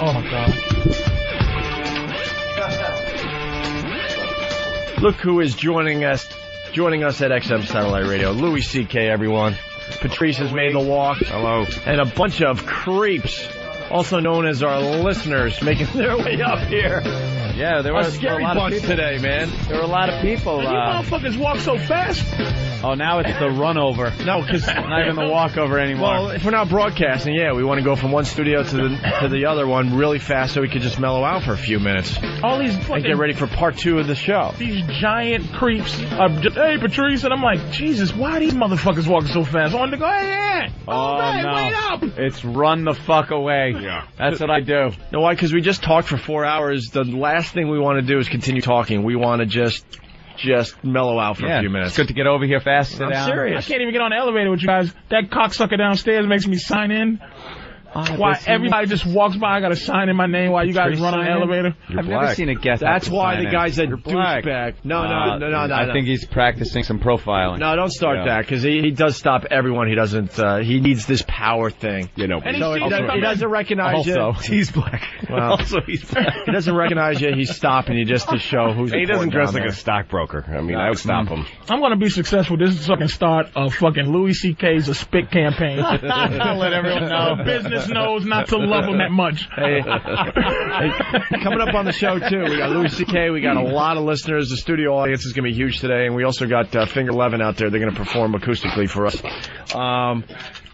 Oh, God. Look who is joining us at XM Satellite Radio. Louis C.K., everyone. Patrice has made the walk. Hello. And a bunch of creeps, also known as our listeners, making their way up here. Yeah, there was a scary bunch today, man. There were a lot of people. You motherfuckers walk so fast. Oh, now it's the run-over. No, because not even the walkover anymore. Well, if we're not broadcasting, yeah, we want to go from one studio to the other one really fast so we could just mellow out for a few minutes. All these fucking... And get ready for part 2 of the show. These giant creeps are just, hey, Patrice, and I'm like, Jesus, why are these motherfuckers walking so fast? I wanted to go, hey, no. wait up. It's run the fuck away. Yeah. That's what I do. You know why? Because we just talked for 4 hours. The last thing we want to do is continue talking. We want to just mellow out for a few minutes. It's good to get over here fast. I'm serious. I can't even get on the elevator with you guys. That cocksucker downstairs makes me sign in. Why everybody just walks by, I gotta sign in my name while you guys run on the elevator. I've never seen a guest. That's why the guy's a black. douchebag. No. I think he's practicing some profiling. No, don't start that, because he does stop everyone. He doesn't. He needs this power thing. You know, and so he doesn't recognize you. He's black. Well, also, he's black. He doesn't recognize you. He's stopping you just to show who's. He doesn't dress like there. a stockbroker. I mean, I would stop him. I'm gonna be successful. This is fucking start of fucking Louis C.K.'s a spit campaign. To let everyone know. The business knows not to love him that much. Hey, coming up on the show, too, we got Louis C.K., we got a lot of listeners. The studio audience is going to be huge today, and we also got Finger 11 out there. They're going to perform acoustically for us.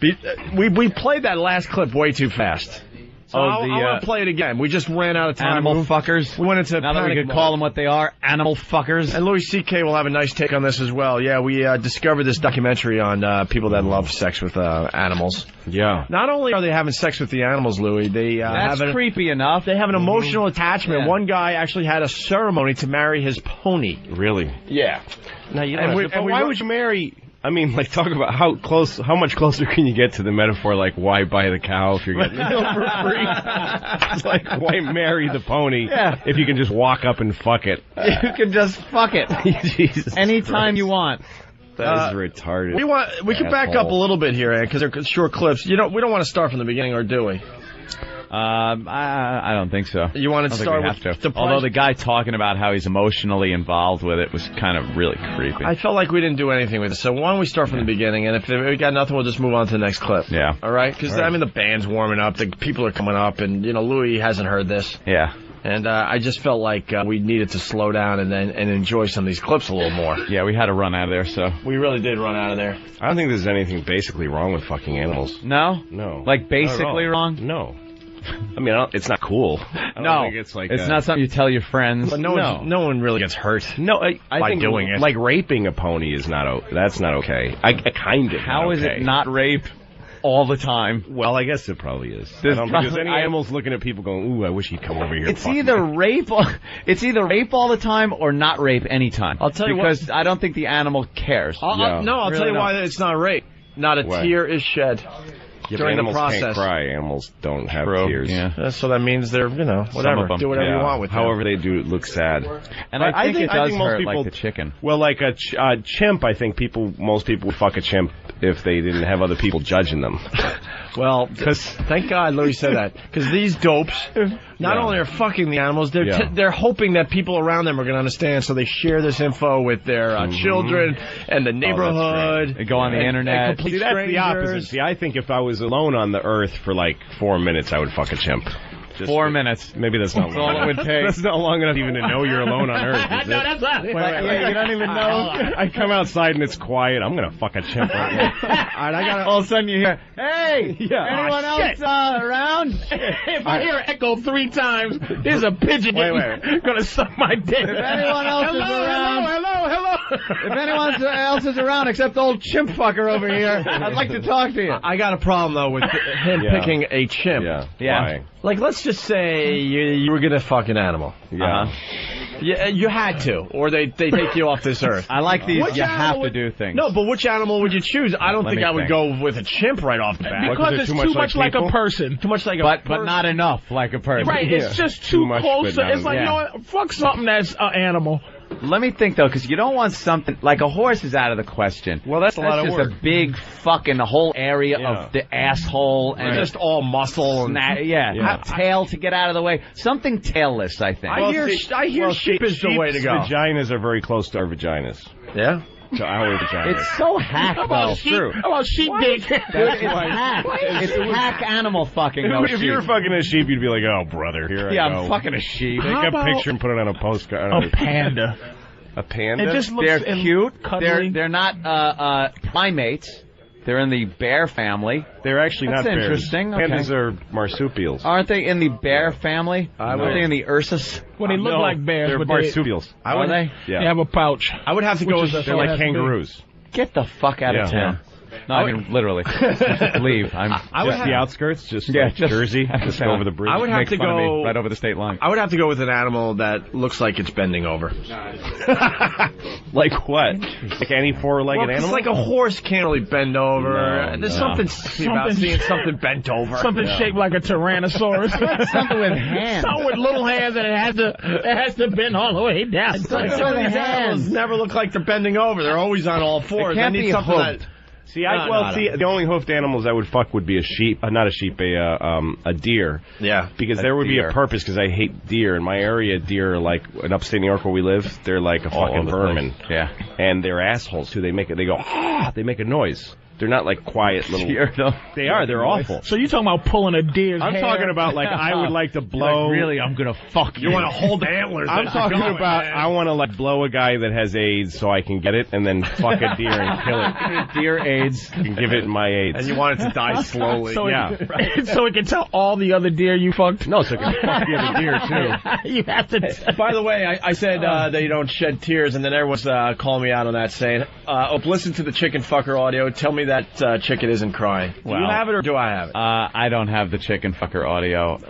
We played that last clip way too fast. So I want to play it again. We just ran out of time. Animal fuckers. We went into now that we could call them what they are, animal fuckers. And Louis C.K. will have a nice take on this as well. Yeah, we discovered this documentary on people that love sex with animals. Yeah. Not only are they having sex with the animals, Louis, they that's creepy enough. They have an emotional attachment. Yeah. One guy actually had a ceremony to marry his pony. Really? Yeah. Now you know, why would you marry? I mean, like, talk about how much closer can you get to the metaphor, like, why buy the cow if you're getting the milk for free? It's like, why marry the pony if you can just walk up and fuck it? You can just fuck it. Jesus anytime Christ. You want. That is retarded. We can back up a little bit here, because they're short clips. You know, we don't want to start from the beginning, or do we? I don't think so. You want to start with the although the guy talking about how he's emotionally involved with it was kind of really creepy. I felt like we didn't do anything with it, so why don't we start from the beginning, and if we got nothing, we'll just move on to the next clip. Yeah. All right? Because, I mean, the band's warming up, the people are coming up, and, you know, Louis hasn't heard this. Yeah. And I just felt like we needed to slow down and enjoy some of these clips a little more. Yeah, we had to run out of there, so. We really did run out of there. I don't think there's anything basically wrong with fucking animals. No? No. Like, basically wrong? No. I mean, it's not cool. I don't think it's like it's not something you tell your friends. But no one really gets hurt. No, I by think doing it. Like raping a pony is that's not okay. I kind of. How is it not rape all the time? Well, I guess it probably is. I don't think there's any animals looking at people going, "Ooh, I wish he'd come over here." It's either rape. It's either rape all the time or not rape any time. I'll tell you because I don't think the animal cares. I'll tell you why it's not rape. Not a tear is shed. During the process. Can't cry. Animals don't have tears. Yeah. So that means they're, whatever. Do whatever you want with them. However they do, it looks sad. And I think it does hurt people, like the chicken. Well, like a chimp, I think most people would fuck a chimp if they didn't have other people judging them. Well, thank God Louis said that. Because these dopes not only are fucking the animals, they're hoping that people around them are going to understand, so they share this info with their children and the neighborhood. They go on the internet. See, that's the opposite. See, I think if I was alone on the earth for like 4 minutes, I would fuck a chimp. 4 minutes. Maybe that's not long enough. It would take. That's not long enough even to know you're alone on Earth. Is no, it? that's not. Wait, you don't even know. I come outside and it's quiet. I'm gonna fuck a chimp right now. All right, all of a sudden you hear, "Hey, anyone else around?" If I hear echo 3 times, there's a pigeon gonna suck my dick. If anyone else is around, hello. If anyone else is around except old chimp fucker over here, I'd like to talk to you. I got a problem though with him picking a chimp. Yeah. Why? Like, let's just say you were gonna fuck an animal. Yeah. Yeah, you had to, or they take you off this earth. I like these. You have to do things. No, but which animal would you choose? I don't think I would go with a chimp right off the bat. Because it's too much like a person. Too much like a person. But not enough like a person. Right, it's just too close. It's like, you know what, fuck something that's an animal. Let me think, though, because you don't want something... Like, a horse is out of the question. Well, that's a lot of work. That's just a big fucking whole area of the asshole. And just all muscle. And tail to get out of the way. Something tailless, I think. I hear sheep is the way to go. Vaginas are very close to our vaginas. Yeah? To our vaginas. It's so hack, though. True. How about sheep dick? It's hack. It's hack animal fucking. If you were fucking a sheep, you'd be like, oh, brother, here I go. I'm fucking a sheep. Take a picture and put it on a postcard. A panda. A panda? It just looks They're cute. Cuddly. They're not primates. They're in the bear family. They're actually not bears. Interesting. Pandas are marsupials. Aren't they in the bear family? Aren't they in the Ursus? Well, they look like bears, they're but marsupials. Are they? Yeah. They have a pouch. I would have to go with They're like kangaroos. Get the fuck out of town. No, I mean, literally. Just leave. I would the outskirts, just Jersey. Just go over the bridge. I would have to go right over the state line. I would have to go with an animal that looks like it's bending over. Like what? Like any four-legged animal? It's like a horse can't really bend over. There's something about seeing something bent over. Something shaped like a Tyrannosaurus. Something with hands. Something with little hands, and it has to bend all the way down. Some of these animals never look like they're bending over. They're always on all fours. It can't be hooked. See, the only hoofed animals I would fuck would be a sheep, not a sheep, a deer. Yeah. Because there would be a purpose, because I hate deer. In my area, deer are like, in upstate New York where we live, they're like a fucking vermin. Yeah. And they're assholes, too. They go, they make a noise. They're not like quiet little... They are. They're awful. So you're talking about pulling a deer's hair? I'm talking about, like, I would like to blow... really, I'm going to fuck you. You want to hold antlers. I'm talking about, I want to, like, blow a guy that has AIDS so I can get it and then fuck a deer and kill it. Deer AIDS. And give it my AIDS. And you want it to die slowly. So it can tell all the other deer you fucked? No, so it can fuck the other deer, too. You have to... By the way, I said that you don't shed tears, and then everyone's calling me out on that, saying, listen to the chicken fucker audio. Tell me that chicken isn't crying. Do you have it or do I have it? I don't have the chicken fucker audio.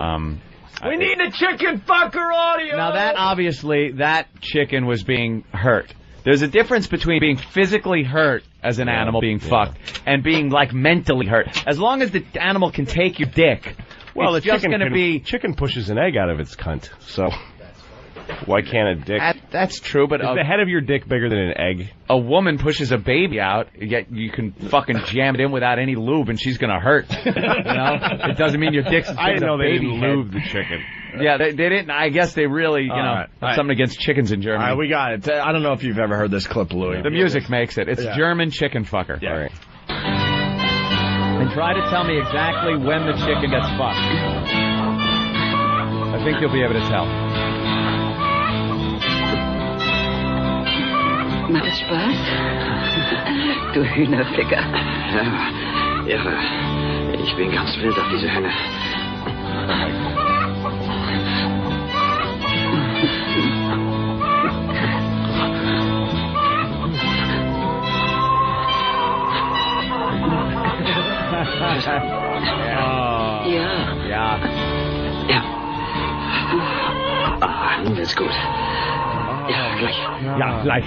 We need the chicken fucker audio! Now that chicken was being hurt. There's a difference between being physically hurt as an animal being fucked and being, like, mentally hurt. As long as the animal can take your dick, well, it's just going to be... Chicken pushes an egg out of its cunt, so... Why can't a dick... That's true, but... Is the head of your dick bigger than an egg? A woman pushes a baby out, yet you can fucking jam it in without any lube, and she's gonna hurt. You know? It doesn't mean your dick's I didn't know they baby didn't lube the chicken. Yeah, they didn't. I guess they really, have something against chickens in Germany. All right, we got it. I don't know if you've ever heard this clip, Louis. The music makes it. It's German chicken fucker. Yeah. All right. And try to tell me exactly when the chicken gets fucked. I think you'll be able to tell. Macht es Spaß? Du Hühnerficker. Ja, irre. Ich bin ganz wild auf diese Hölle. Ja. Ah, nun wird's gut. Ja, gleich. Ja, gleich.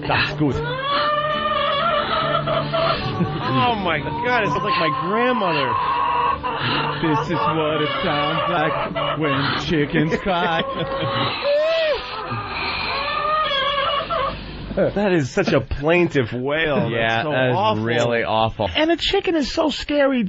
Das ist gut. Oh my God, it's like my grandmother. This is what it sounds like when chickens cry. That is such a plaintive wail. Yeah, so that is awful. really awful. And the chicken is so scary.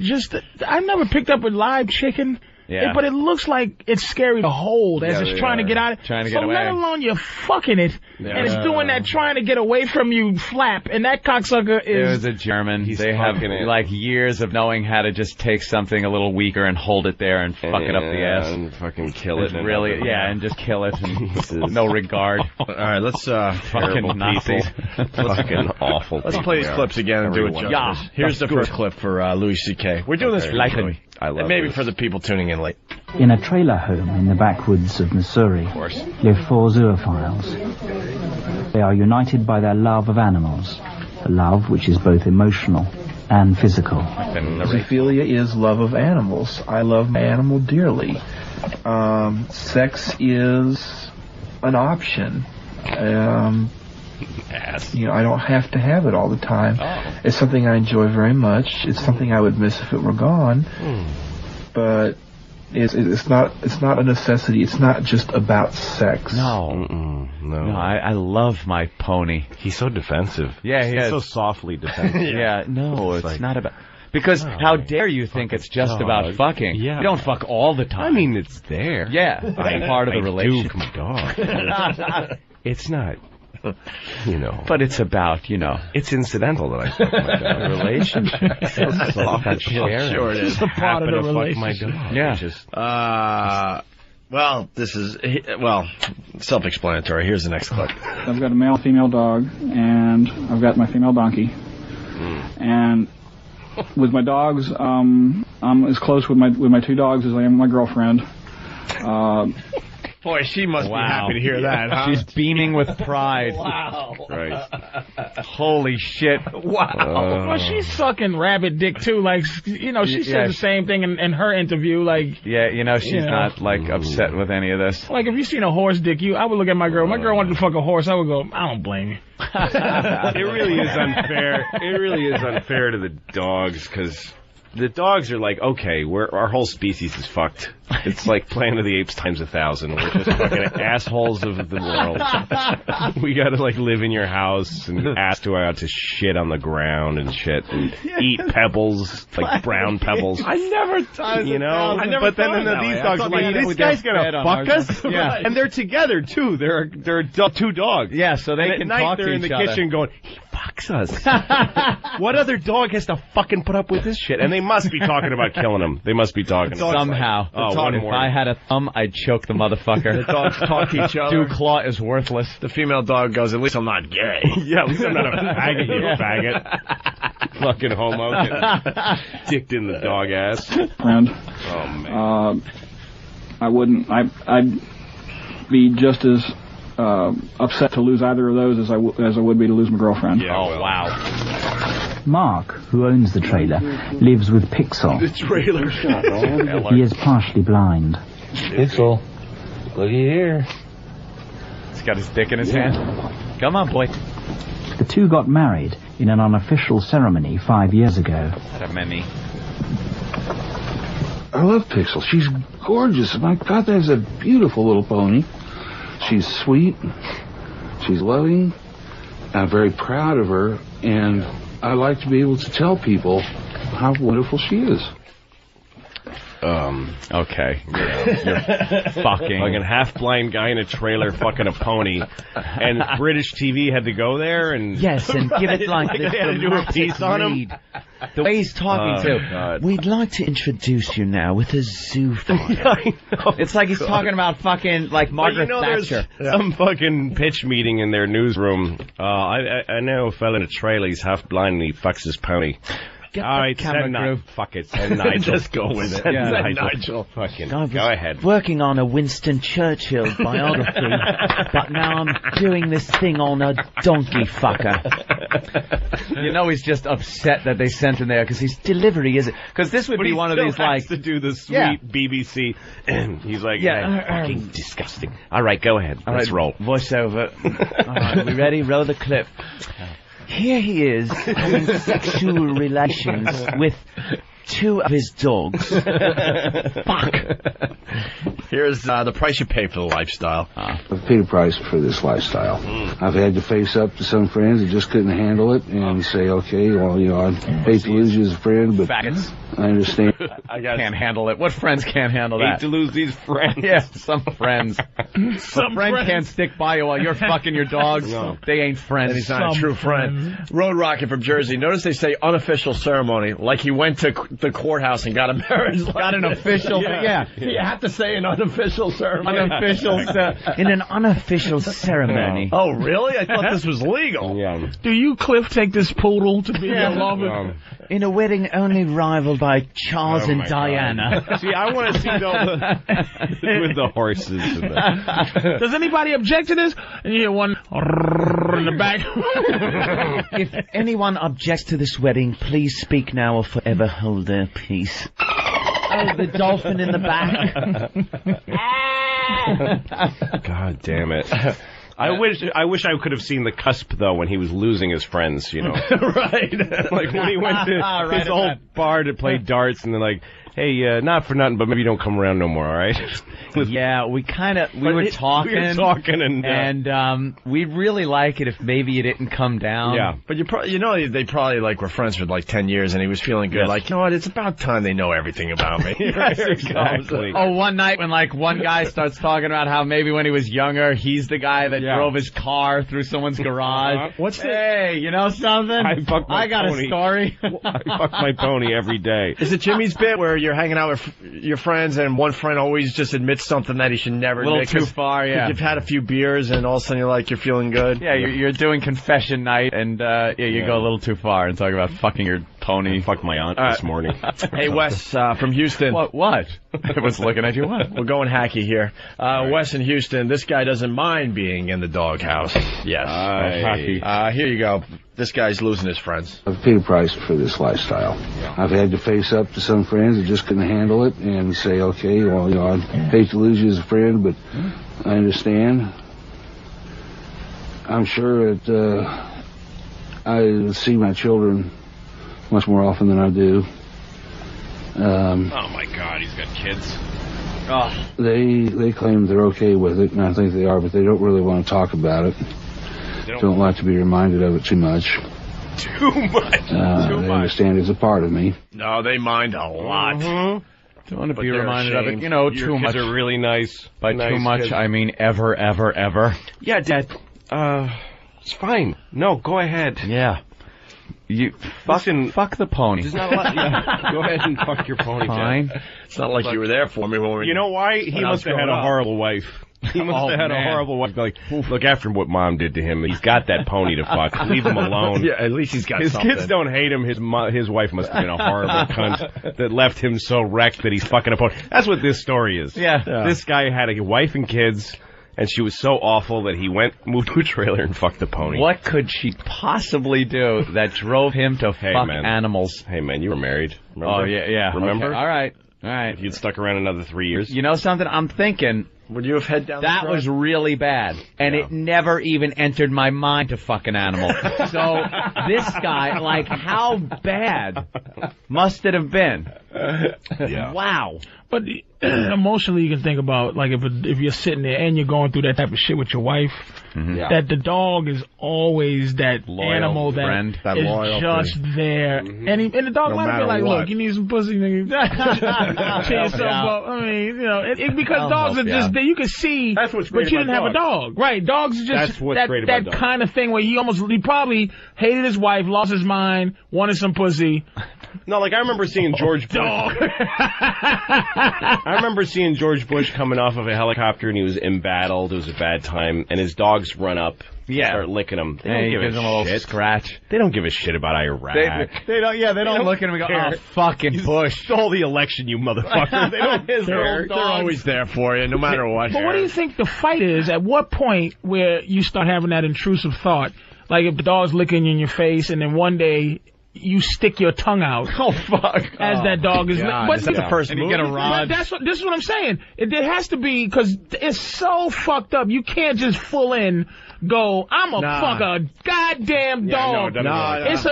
I've never picked up a live chicken. Yeah. But it looks like it's scary to hold as it's trying to get out. Trying to get away. So let alone you're fucking it, and it's doing that trying to get away from you flap, and that cocksucker is... It was a German. They have like years of knowing how to just take something a little weaker and hold it there and fuck it up the ass. And fucking kill it. Really, and just kill it. And no regard. All right, let's... fucking Nazis. Fucking awful. Let's play these clips again and do it justice. Yeah. Here's the first clip for Louis C.K. We're doing this for Louis. I love and maybe this. for the people tuning in late. In a trailer home in the backwoods of Missouri live 4 zoophiles. They are united by their love of animals, a love which is both emotional and physical. Zoophilia is love of animals. I love my animal dearly. Sex is an option. You know, I don't have to have it all the time. It's something I enjoy very much. It's something I would miss if it were gone. But It's not a necessity. It's not just about sex. No, I love my pony. He's so defensive. Yeah, he He's is. so softly defensive. Yeah, no, it's not about. Because how dare you think it's just about fucking? Yeah. You don't fuck all the time. I mean, it's there. Yeah, it's part of the relationship. Dog. It's not, you know. But it's about, you know. It's incidental that I fuck my dog. Relationship. It's so soft. Sure it is. It's a part of the relationship. Fuck my dog. Yeah. Just, well, this is, self-explanatory. Here's the next clip. I've got a male and female dog, and I've got my female donkey. And with my dogs, I'm as close with my two dogs as I am with my girlfriend. Boy, she must be happy to hear that, huh? She's beaming with pride. Wow. right. Holy shit. Wow. Well, she's sucking rabbit dick, too. Like, you know, she said the same thing in her interview. Like, yeah, you know, she's not, like, upset with any of this. Like, if you seen a horse dick, I would look at my girl. My girl wanted to fuck a horse. I would go, I don't blame you. It really is unfair. It really is unfair to the dogs, because the dogs are like, okay, our whole species is fucked. It's like Planet of the Apes times 1,000. We're just fucking assholes of the world. We gotta, like, live in your house and ask to out to shit on the ground and shit and eat pebbles, like brown pebbles. I never thought, you know? But then these dogs are like, this guy's gonna fuck us? Yeah. And they're together, too. They're two dogs. Yeah, so they can at night talk they're to in each the other. kitchen going, he fucks us. What other dog has to fucking put up with this shit? And they must be talking about killing him. They must be talking about somehow. If I had a thumb, I'd choke the motherfucker. The dogs talk to each other. Dew Claw is worthless. The female dog goes, at least I'm not gay. Yeah, at least I'm not a faggot, you faggot. Fucking homo. Dicked in the dog ass. Friend. Oh, man. I wouldn't. I'd be just as upset to lose either of those as I would be to lose my girlfriend. Yeah, wow. Mark, who owns the trailer, lives with Pixel. The trailer shot. He is partially blind. Pixel, looky here. He's got his dick in his hand. Come on, boy. The two got married in an unofficial ceremony 5 years ago. I love Pixel. She's gorgeous. My God, that's a beautiful little pony. She's sweet. She's loving. I'm very proud of her, and I like to be able to tell people how wonderful she is. Okay. You're fucking. Like a half-blind guy in a trailer fucking a pony, and British TV had to go there and... Yes, and give it like this they had to do a piece on him. The way he's talking God. We'd like to introduce you now with a zoophile. It's like he's talking about fucking, like, Margaret Thatcher. There's some fucking pitch meeting in their newsroom. I know a fella in a trailer, he's half-blind and he fucks his pony. Get All right, send fuck it, send Nigel. Just go with it. Send Yeah, Nigel. Fucking, I was go ahead. working on a Winston Churchill biography, but now I'm doing this thing on a donkey fucker. You know he's just upset that they sent him there because his delivery isn't... Because this would be one of these, like... to do the sweet BBC, and he's like, fucking disgusting. All right, go ahead. Let's roll. Voiceover. All right, we ready? Roll the clip. Here he is having sexual relations with two of his dogs. Fuck. Here's the price you pay for the lifestyle. I've paid a price for this lifestyle. I've had to face up to some friends that just couldn't handle it and say, okay, well, you know, I hate to lose you as a friend, but Faggots. I understand. I can't handle it. What friends can't handle that? Hate to lose these friends. Yeah, some friends. Some friend can't stick by you while you're fucking your dogs. No. They ain't friends. And he's not a true friend. Road Rocket from Jersey. Notice they say unofficial ceremony, like he went to the courthouse and got a marriage. Got an official. Yeah. You have to say an unofficial ceremony. In an unofficial ceremony. Oh, really? I thought this was legal. Yeah. Do you, Cliff, take this poodle to be your lover? In a wedding only rivaled by Charles and Diana. See, I want to see with the horses. And Does anybody object to this? And you hear one in the back. If anyone objects to this wedding, please speak now or forever hold their peace. Oh, the dolphin in the back. God damn it. I wish I could have seen the cusp, though, when he was losing his friends, you know. Right. Like when he went to his old bar to play darts, and then, like, Hey, not for nothing, but maybe don't come around no more, all right? Yeah, we were talking. And we'd really like it if maybe you didn't come down. Yeah, but they probably like were friends for like 10 years, and he was feeling good. Yes. Like, you know what? It's about time they know everything about me. Yes, exactly. Oh, one night when like one guy starts talking about how maybe when he was younger, he's the guy that drove his car through someone's garage. Hey, you know something? I got a story. I fuck my pony every day. Is it Jimmy's bit where you're hanging out with your friends and one friend always just admits something that he should never admit? A little too far, yeah. You've had a few beers and all of a sudden you're feeling good. Yeah, you're doing confession night and you go a little too far and talk about fucking your pony. I fucked my aunt this morning. Hey, Wes from Houston. What? I was looking at you. What? We're going hacky here. Wes in Houston. This guy doesn't mind being in the doghouse. Yes. Here you go. This guy's losing his friends. I've paid a price for this lifestyle. I've had to face up to some friends that just couldn't handle it and say, okay, well, I'd hate to lose you as a friend, but I understand. I'm sure that I see my children much more often than I do. Oh my God, he's got kids. Oh. They claim they're okay with it, and I think they are, but they don't really want to talk about it. They don't like to be reminded of it too much. Too much. They understand it's a part of me. No, they mind a lot. Don't want to be reminded of it. You know, your too much. Kids are really nice. By nice too much, kids. I mean ever, ever, ever. Yeah, Dad. It's fine. No, go ahead. Yeah. You fuck the pony. There's not a lot. Yeah. Go ahead and fuck your pony. Fine. Dad. It's not like you were there for me when we were. You know why? He must have had a horrible wife. He must have had a horrible wife. Like, look, after what Mom did to him, he's got that pony to fuck. Leave him alone. Yeah, at least he's got his something. Kids don't hate him. His wife must have been a horrible cunt that left him so wrecked that he's fucking a pony. That's what this story is. Yeah. This guy had a wife and kids, and she was so awful that he moved to a trailer and fucked the pony. What could she possibly do that drove him to fuck animals? Hey, man, you were married. Remember? Oh, yeah. Remember? Okay. All right. If you'd stuck around another 3 years. You know something? I'm thinking... Would you have head down that was really bad, and it never even entered my mind to fuck an animal. So this guy, like, how bad must it have been? Yeah. Wow. But emotionally, you can think about, like, if you're sitting there and you're going through that type of shit with your wife, that the dog is always that loyal animal that friend, that is just there. And the dog might be like, look, you need some pussy, nigga. Cheer yourself up. I mean, you know, because dogs are just there. You can see, that's what's great but you didn't have a dog. Right, dogs are just that kind of thing where he probably hated his wife, lost his mind, wanted some pussy. No, like I remember seeing George Bush. I remember seeing George Bush coming off of a helicopter and he was embattled. It was a bad time, and his dogs run up, start licking him. They don't give a little scratch. They don't give a shit about Iraq. They don't. Yeah, they don't look at him and go, "Oh, fucking Bush stole the election, you motherfucker." They don't. They're always there for you, no matter what. But what do you think the fight is? At what point where you start having that intrusive thought, like if the dog's licking you in your face, and then one day you stick your tongue out. Oh fuck! As that dog is. But is that the first movie? You get a rod. This is what I'm saying. There has to be, because it's so fucked up. You can't just full in go, I'm a fuck a goddamn dog. It's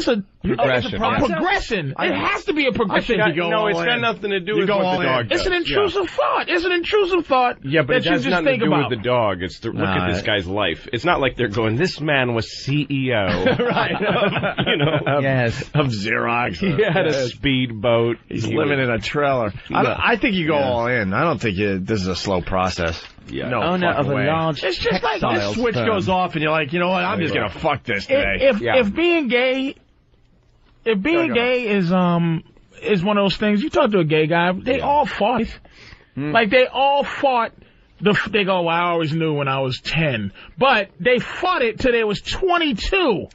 a progression. It has to be a progression. It's got nothing to do with what the dog does. It's an intrusive thought. It's an intrusive thought. Yeah, but it has nothing to do with the dog. It's look at this guy's life. It's not like they're going, this man was CEO. Right. Of Xerox. He had a speedboat. He's living in a trailer. I think you go all in. I don't think this is a slow process. Yeah. Owner of a large It's just like this switch goes off and you're like, you know what, I'm just going to fuck this today. If being gay is one of those things, you talk to a gay guy, they all fought. Like, they all fought. They go, well, I always knew when I was 10. But they fought it till they was 22.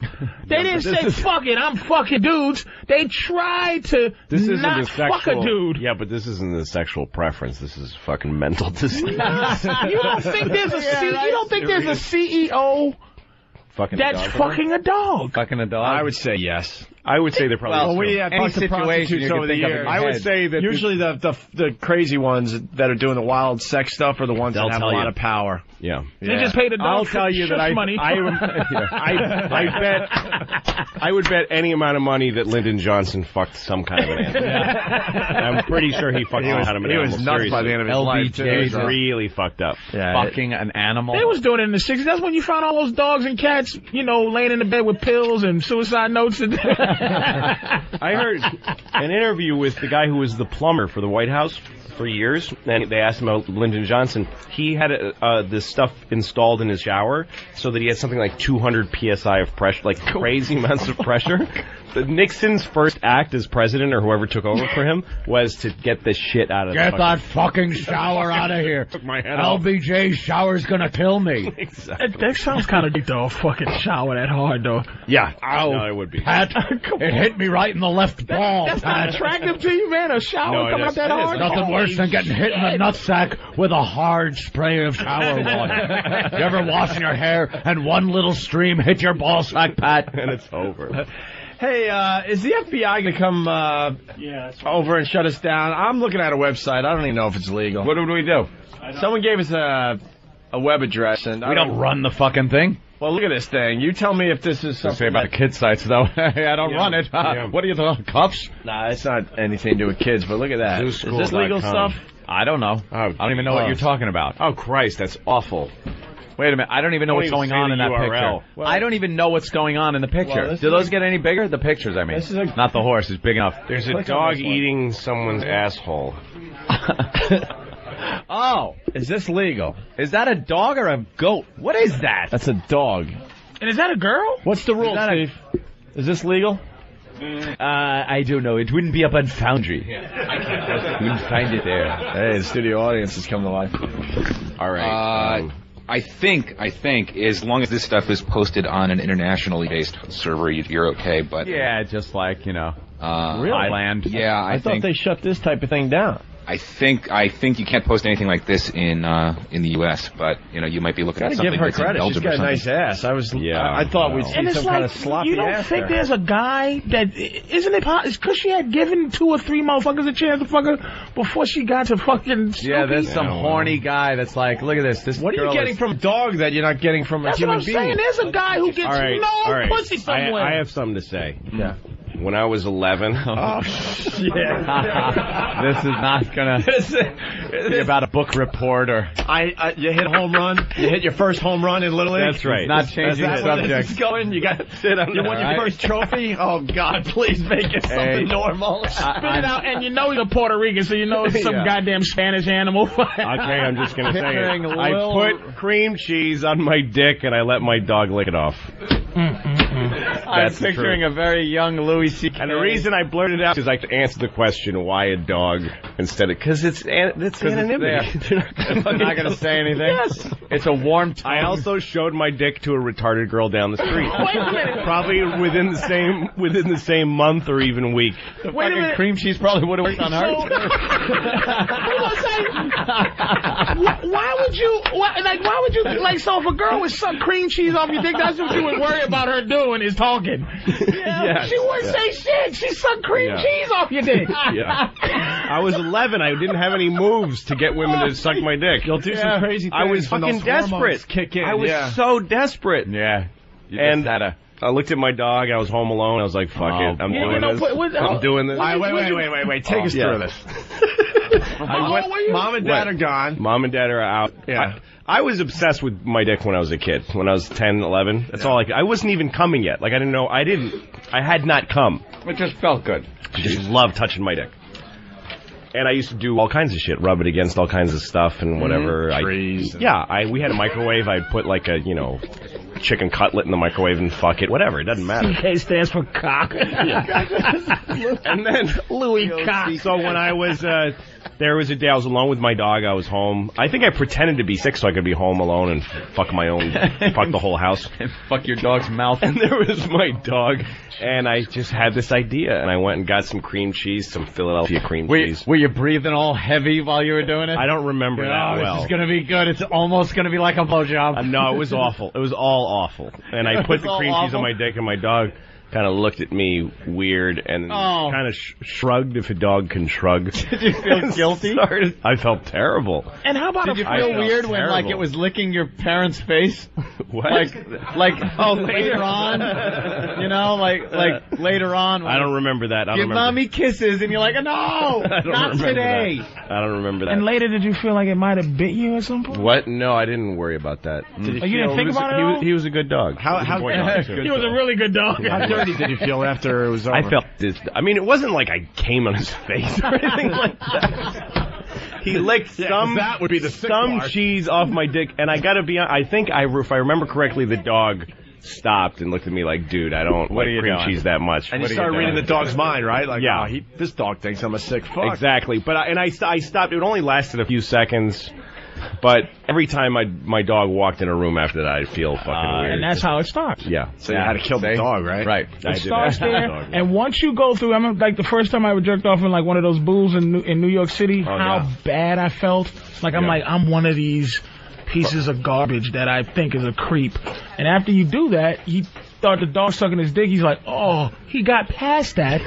They didn't say, fuck it, I'm fucking dudes. They tried to not fuck a dude. Yeah, but this isn't a sexual preference. This is fucking mental disease. You don't think there's a CEO fucking that's fucking a dog? Fucking a dog? I would say yes. I would say they're probably. Well, we have talked to prostitutes over the years. I would say that usually the crazy ones that are doing the wild sex stuff are the ones that have a lot of power. Yeah. They just paid a dog. I'll tell you that money. I would bet any amount of money that Lyndon Johnson fucked some kind of an animal. I'm pretty sure he fucked some kind of an animal. He was nuts by the end of his life. He was really fucked up. Fucking an animal. They was doing it in the 60s. That's when you found all those dogs and cats, laying in the bed with pills and suicide notes. I heard an interview with the guy who was the plumber for the White House for years, and they asked him about Lyndon Johnson. He had this stuff installed in his shower so that he had something like 200 psi of pressure, like crazy amounts of pressure. Nixon's first act as president, or whoever took over for him, was to get this shit out of the Get that fucking shower out of here. Took my head off. LBJ's shower's gonna kill me. Exactly. That sounds kind of deep, though. Fucking shower that hard, though. Yeah. Ow. No, it would be. Pat, it hit me right in the left ball. That's not attractive to you, man. A shower coming out that hard. Nothing worse than getting hit in the nutsack with a hard spray of shower water. You ever washing your hair and one little stream hit your ball sack, Pat? And it's over. Hey, is the FBI going to come over and shut us down? I'm looking at a website. I don't even know if it's legal. What do we do? Someone gave us a web address. And we don't run the fucking thing. Well, look at this thing. You tell me if this is something. Say about the kids' sites, though. Hey, I don't run it. What are you doing, cuffs? Nah, it's not anything to do with kids, but look at that. Is this legal stuff? I don't know. I don't even know what you're talking about. Oh, Christ, that's awful. Wait a minute. I don't even know what's going on in that picture. Well, I don't even know what's going on in the picture. Do those get any bigger? The pictures, I mean. Not the horse. It's big enough. There's a dog eating someone's asshole. Oh, is this legal? Is that a dog or a goat? What is that? That's a dog. And is that a girl? What's the rule, Steve? Is this legal? I don't know. It wouldn't be up on Foundry. You wouldn't find it there. Hey, the studio audience has come to life. All right. I think, as long as this stuff is posted on an internationally based server, you're okay. But yeah, just like really? Thailand. Yeah, I thought they shut this type of thing down. I think you can't post anything like this in the U.S. But you might be looking at something that's in Belgium. She's got a nice ass. I thought we'd see some kind of sloppy ass. You don't think there's a guy that isn't it? Because she had given 2 or 3 motherfuckers a chance to fuck her before she got to fucking. Snoopy? Yeah, there's some horny guy that's like, look at this. What are you getting from a dog that you're not getting from a human being? That's what I'm saying. There's a guy who gets no pussy somewhere. I have something to say. Yeah. When I was 11. Oh, shit. This is not going to be about a book report or... You hit a home run. You hit your first home run in Little League. That's right. It's not changing the subject. It's going. You got to sit on. You won your first trophy. Oh, God, please make it something normal. Spit it out, and he's a Puerto Rican, so it's some goddamn Spanish animal. Okay, I'm just going to say it. I put cream cheese on my dick, and I let my dog lick it off. I'm picturing a very young Louis C.K. And the reason I blurted it out is I to answer the question, why a dog instead of... Because it's anonymity. I'm not going to say anything. Yes. It's a warm tongue. I also showed my dick to a retarded girl down the street. Wait a minute. Probably within the same month or even week. The fucking cream cheese probably would have worked on her. Why would you so if a girl with some cream cheese off your dick, that's what you would worry about her doing is talking. Yes. She wouldn't say shit. She sucked cream cheese off your dick. Yeah. I was 11. I didn't have any moves to get women to suck my dick. You'll do some crazy things. I was fucking desperate. Kick in. I was so desperate. Yeah. And I looked at my dog. I was home alone. I was like, fuck it. I'm doing this. I'm doing this. Wait. Take us through this. Mom and Dad are gone. Mom and Dad are out. Yeah. I was obsessed with my dick when I was a kid. When I was 10, 11. That's all I wasn't even coming yet. Like, I didn't know. I had not come. It just felt good. I just loved touching my dick. And I used to do all kinds of shit, rub it against all kinds of stuff and whatever. Trees. We had a microwave. I'd put like a, chicken cutlet in the microwave and fuck it. Whatever. It doesn't matter. CK stands for cock. And then Louis Cock. So when I was, there was a day I was alone with my dog. I was home. I think I pretended to be sick so I could be home alone and fuck the whole house. And fuck your dog's mouth. And there was my dog. And I just had this idea. And I went and got some cream cheese, some Philadelphia cream cheese. Were you breathing all heavy while you were doing it? I don't remember that well. This is going to be good. It's almost going to be like a blowjob. No, it was awful. It was all awful. And I put the cream cheese on my dick and my dog. kind of looked at me weird and kind of shrugged, if a dog can shrug. Did you feel guilty? I felt terrible. And how about Did you feel weird when like it was licking your parents' face? What? Like later on, you know, like later on. I don't remember that. Give mommy kisses, and you're like, no, not today. I don't remember that. And later, did you feel like it might have bit you at some point? What? No, I didn't worry about that. You didn't think about it at all? He was a good dog. How he was a really good dog. How dirty did you feel after it was over? I felt this. I mean, it wasn't like I came on his face or anything like that. He licked some cheese off my dick, and I gotta be honest, I think if I remember correctly, the dog stopped and looked at me like, dude, I don't like cream cheese that much. And you started reading the dog's mind, right? Like, yeah. This dog thinks I'm a sick fuck. Exactly. But I stopped. It only lasted a few seconds. But every time my dog walked in a room after that, I'd feel fucking weird. And that's how it starts. Yeah. So you had to kill the dog, right? Right. It starts there, and once you go through, I remember like the first time I ever jerked off in like one of those booths in New York City, how bad I felt. Like I'm one of these pieces of garbage that I think is a creep. And after you do that, he thought the dog sucking his dick. He's like, oh, he got past that.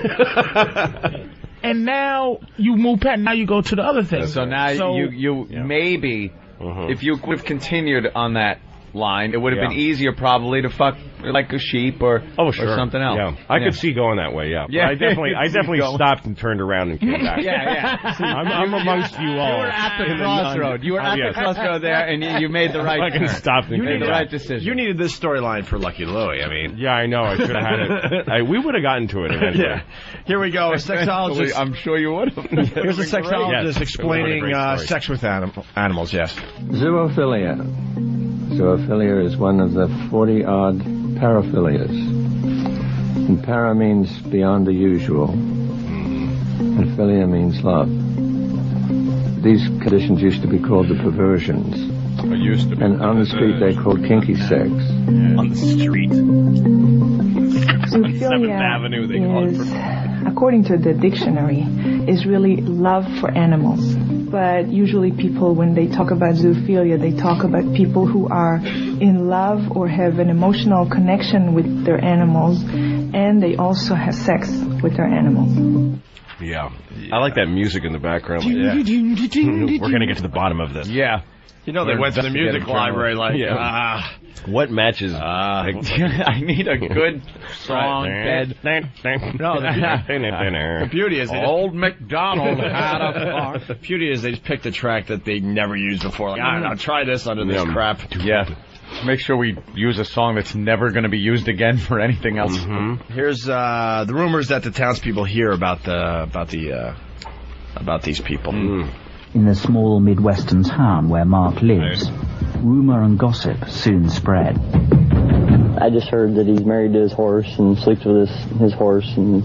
And now you move past. Now you go to the other thing. So now you maybe if you would have continued on that line, it would have been easier probably to fuck like a sheep or something else. Yeah, I could see going that way. Yeah, but I definitely stopped and turned around and came back. I'm amongst you all. You were at the crossroad. You were at the crossroad there, and you made the right. I can stop and made the right decision. You needed this storyline for Lucky Louie. I mean, yeah, I know. I should have had it. We would have gotten to it eventually. Yeah. Here we go. A sexologist. I'm sure you would have. Here's a sexologist explaining sex with animals. Yes. Zoophilia. Zoophilia is one of the 40-odd paraphilias. And para means beyond the usual, and philia means love. These conditions used to be called the perversions. And on the street they're called kinky sex. On the street. Zoophilia is, according to the dictionary, is really love for animals. But usually people, when they talk about zoophilia, they talk about people who are in love or have an emotional connection with their animals, and they also have sex with their animals. Yeah. I like that music in the background. We're going to get to the bottom of this. Yeah. You know, they went to the music library like, what matches? I need a good, strong bed. No, the beauty is Old MacDonald had a farm. The beauty is they just picked a track that they never used before. Like, I'll try this under this crap. Yeah. Make sure we use a song that's never going to be used again for anything else. Here's the rumors that the townspeople hear about these people. In the small Midwestern town where Mark lives, rumor and gossip soon spread. I just heard that he's married to his horse and sleeps with his horse and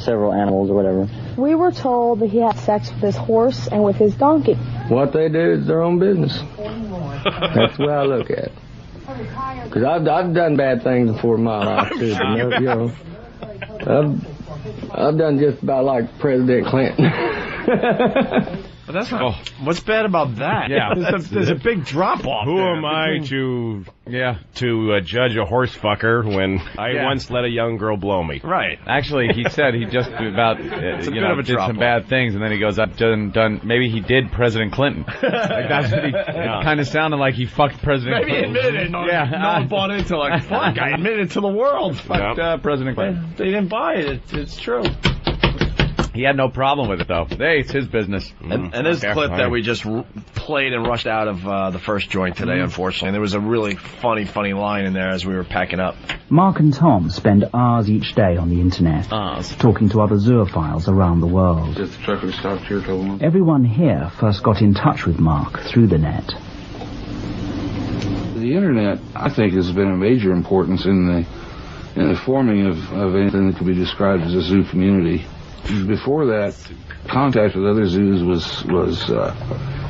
several animals or whatever. We were told that he had sex with his horse and with his donkey. What they do is their own business. That's the way I look at it. Because I've done bad things before in my life, too. I've done just about like President Clinton. But that's not, what's bad about that? Yeah, there's a big drop off. Who am I to judge a horse fucker when I once let a young girl blow me? Right. Actually, he said he just about did some bad things, and then he goes, I've done. Maybe he did President Clinton. Like that's what he kind of sounded like. He fucked President Clinton. Maybe admitted. No one bought into like fuck. I admitted to the world. Fucked President Clinton. They didn't buy it. It's true. He had no problem with it, though. Hey, it's his business. And this clip that we just played and rushed out of the first joint today, unfortunately, and there was a really funny line in there as we were packing up. Mark and Tom spend hours each day on the internet, talking to other zoophiles around the world. Just the truck we stopped here a couple months. Everyone here first got in touch with Mark through the net. The internet, I think, has been of major importance in the forming of anything that could be described as a zoo community. Before that, contact with other zoos was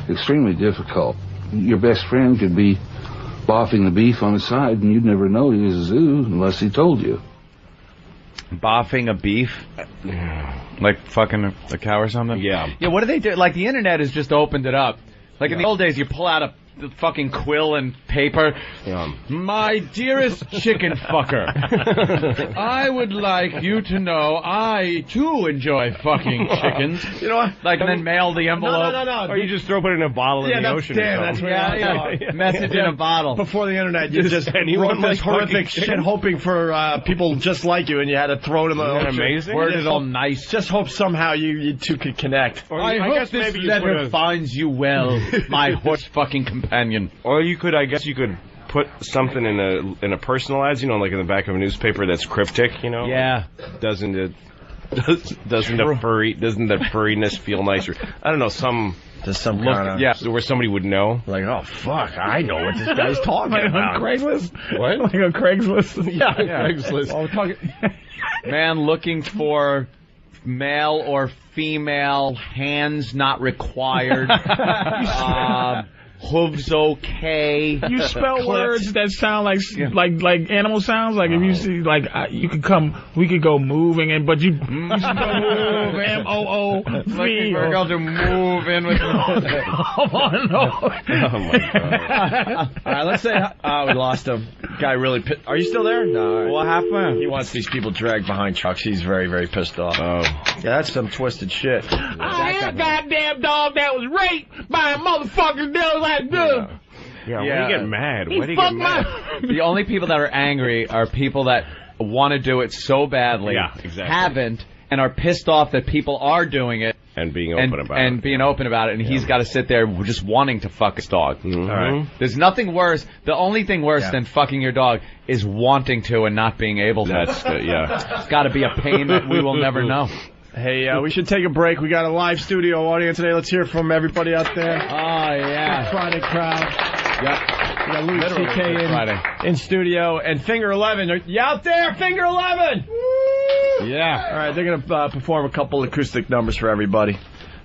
extremely difficult. Your best friend could be boffing the beef on the side, and you'd never know he was a zoo unless he told you. Boffing a beef? Like fucking a cow or something? Yeah. Yeah, what do they do? Like, the internet has just opened it up. Like, in the old days, you pull out a the fucking quill and paper. My dearest chicken fucker, I would like you to know I too enjoy fucking chickens. You know what? Like, and then mail the envelope. No. Or you just throw it in a bottle in the ocean. That's what Message in a bottle. Before the internet, you just wrote this horrific shit hoping for people just like you, and you had to throw it in the ocean. Amazing. Worded all nice. Just hope somehow you two could connect. I hope this letter finds you well, my horse fucking companion. Or I guess you could put something in a personalized, like in the back of a newspaper that's cryptic, Yeah. Doesn't the furriness feel nicer? I don't know, There's some look, kind of... yeah, where somebody would know. Like, oh, fuck, I know what this guy's talking Like about. on Craigslist? What? Like on Craigslist? Yeah. Craigslist. Well, we're talking... Man looking for male or female, hands not required, hooves okay. You spell words that sound like animal sounds. Like if you see, we could go moving, but you should go move, MOOV. We're going to move in with. Come on, no. Oh my god! All right, let's say we lost him. Guy really pissed. Are you still there? No. All right. What happened? He wants these people dragged behind trucks. He's very, very pissed off. Oh, yeah, that's some twisted shit. I am a goddamn dog that was raped by a motherfucker that was like this. Yeah, why do you get mad? He Why do you get fucked mad? The only people that are angry are people that want to do it so badly, Yeah, exactly. haven't, and are pissed off that people are doing it. And being open about and it. being open about it, and he's got to sit there just wanting to fuck his dog. Mm-hmm. All right. There's nothing worse. The only thing worse than fucking your dog is wanting to and not being able to. That's good, yeah. It's got to be a pain that we will never know. Hey, we should take a break. We got a live studio audience today. Let's hear from everybody out there. Oh, yeah. Friday crowd. Yep. We got Louis C.K. Friday. in studio. And Finger 11. You out there, Finger 11? Woo! Yeah. All right, they're going to perform a couple acoustic numbers for everybody.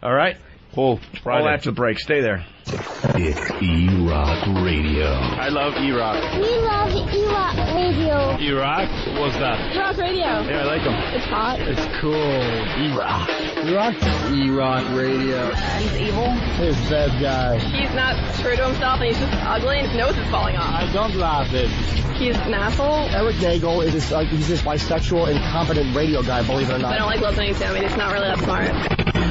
All right? Cool. All after the break. Stay there. It's E-Rock Radio. I love E-Rock. We love E-Rock Radio. E-Rock? What's that? E-Rock Radio. Yeah, I like them. It's hot. It's cool. E-Rock. E-Rock? E-Rock Radio. He's evil. He's a bad guy. He's not true to himself, and he's just ugly, and his nose is falling off. I don't laugh it. He's an asshole. Eric Nagel is he's this bisexual, incompetent radio guy, believe it or not. I don't like listening to him, and he's not really that smart.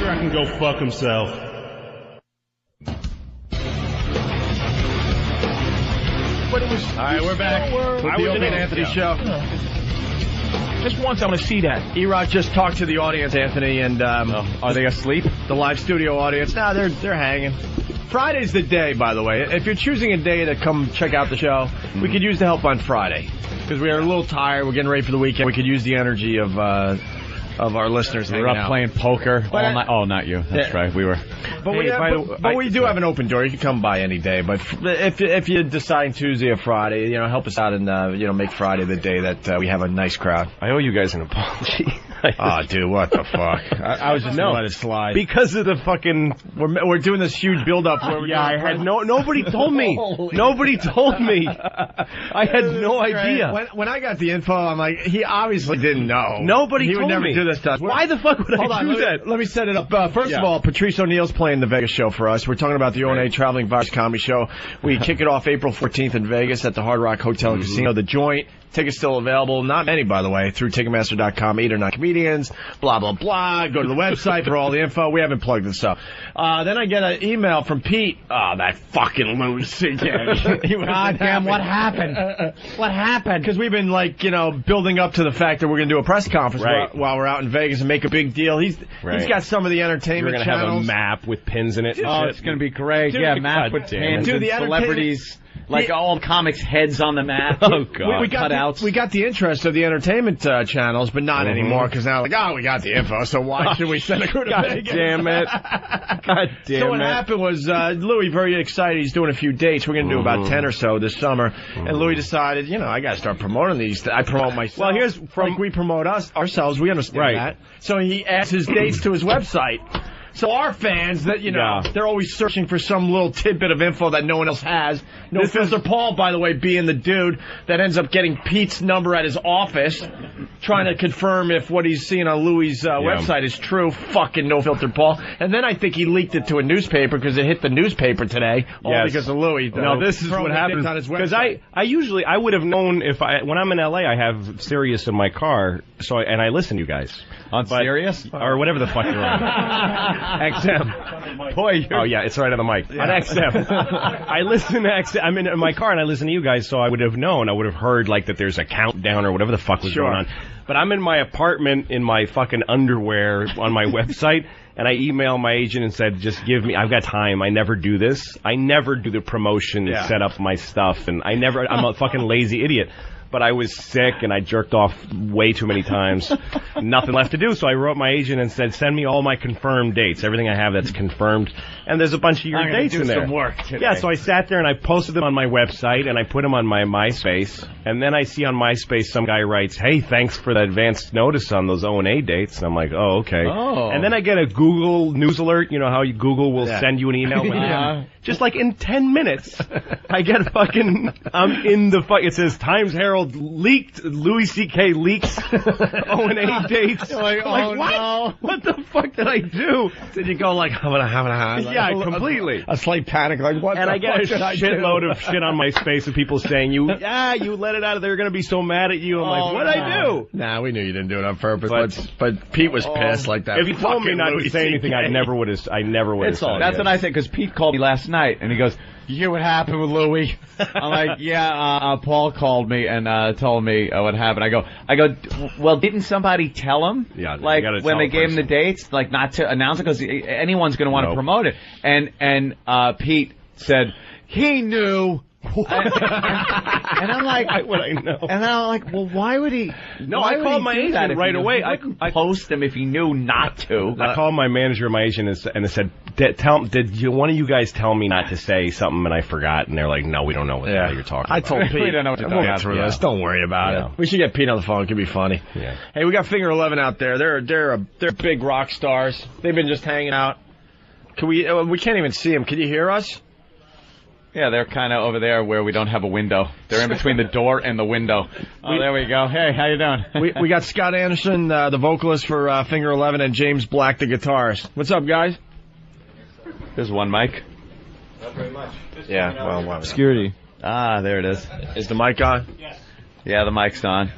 I can go fuck himself. But it was. All right, we're back with the Opie and Anthony show. Just once I want to see that. E-Rock just talked to the audience, Anthony, and Are they asleep? the live studio audience. No, they're hanging. Friday's the day, by the way. If you're choosing a day to come check out the show, we could use the help on Friday because we are a little tired. We're getting ready for the weekend. We could use the energy of our listeners. We were up playing poker all night. Oh, not you. That's right. We were. But we do have an open door. You can come by any day. But if you decide Tuesday or Friday, help us out and make Friday the day that we have a nice crowd. I owe you guys an apology. Oh, dude, what the fuck? I was just gonna let it slide because of the fucking. We're doing this huge build up. I had nobody told me. Nobody told me. I had no idea. When I got the info, I'm like, he obviously didn't know. Nobody he told would never me. do this to us. Why the fuck would I do that? Let me set it up. First of all, Patrice O'Neal's playing the Vegas show for us. We're talking about the O&A Traveling Virus Comedy Show. We kick it off April 14th in Vegas at the Hard Rock Hotel and Casino, The Joint. Tickets still available. Not many, by the way, through Ticketmaster.com. 8 or 9 comedians. Blah, blah, blah. Go to the website for all the info. We haven't plugged this up. Then I get an email from Pete. Oh, that fucking loser again. God damn, what happened? What happened? Because we've been, building up to the fact that we're going to do a press conference while we're out in Vegas and make a big deal. He's got some of the entertainment channels. channels. We're going to have a map with pins in it. Oh, it's going to be great. Dude, yeah, map with pins and celebrities. Like all comics' heads on the map. Oh, God. We got the interest of the entertainment channels, but not anymore, because now, we got the info, so why should we send a crew to Vegas? Damn it. God damn it. So what happened was, Louis, very excited, he's doing a few dates. We're going to do about 10 or so this summer. And Louis decided, I got to start promoting these. I promote myself. Well, we promote ourselves. We understand that. So he adds his dates to his website. So our fans that, they're always searching for some little tidbit of info that no one else has. No Filter Paul, by the way, being the dude that ends up getting Pete's number at his office, trying to confirm if what he's seeing on Louis' website is true. Fucking No Filter Paul. And then I think he leaked it to a newspaper because it hit the newspaper today, all because of Louis. No, this is what happens. Because I would have known when I'm in LA, I have Sirius in my car, and I listen to you guys. On Sirius? Or whatever the fuck you're on. XM. Boy, oh yeah, it's right on the mic. Yeah. On XM. I listen to XM. I'm in my car and I listen to you guys, so I would have known. I would have heard that there's a countdown or whatever the fuck was going on. But I'm in my apartment in my fucking underwear on my website, and I emailed my agent and said, just give me, I've got time. I never do this. I never do the promotion and set up my stuff, and I'm a fucking lazy idiot. But I was sick, and I jerked off way too many times. Nothing left to do, so I wrote my agent and said, send me all my confirmed dates, everything I have that's confirmed. And there's a bunch of your dates in there. Some work today. Yeah, so I sat there and I posted them on my website, and I put them on my MySpace. And then I see on MySpace some guy writes, hey, thanks for the advance notice on those O&A dates. And I'm like, oh, okay. Oh. And then I get a Google news alert. You know how Google will send you an email? Just like in 10 minutes, I get it says Times Herald leaked, Louis C.K. leaks O&A dates. Like, oh, what? No. What the fuck did I do? Did you go like, yeah, completely. A slight panic, like, what and the I get fuck a shitload of shit on my space of people saying, you let it out. They're going to be so mad at you. I'm like, what'd I do? Nah, we knew you didn't do it on purpose. But Pete was pissed like that. If he told me not to say anything, I never would have said it. That's what I think, because Pete called me last night, and he goes, you hear what happened with Louis? I'm like, yeah, Paul called me and told me what happened. I go, well, didn't somebody tell him? Yeah, like when they gave him the dates, like not to announce it because anyone's going to want to promote it. And Pete said he knew. And I'm like, would I know? And I'm like, well, why would he? No, I called my agent right away. I post him if he knew not to. I called my manager and my agent and I said, did one of you guys tell me not to say something and I forgot? And they're like, no, we don't know what the hell you're talking about. I told Pete. We don't know what you're talking about. Through this. Don't worry about it. We should get Pete on the phone. It could be funny. Yeah. Hey, we got Finger 11 out there. They're big rock stars. They've been just hanging out. We can't even see them. Can you hear us? Yeah, they're kind of over there where we don't have a window. They're in between the door and the window. Oh, there we go. Hey, how you doing? we got Scott Anderson, the vocalist for Finger 11, and James Black, the guitarist. What's up, guys? There's one mic. Not very much. Yeah, well, security. Ah, there it is. Is the mic on? Yes. Yeah, the mic's on.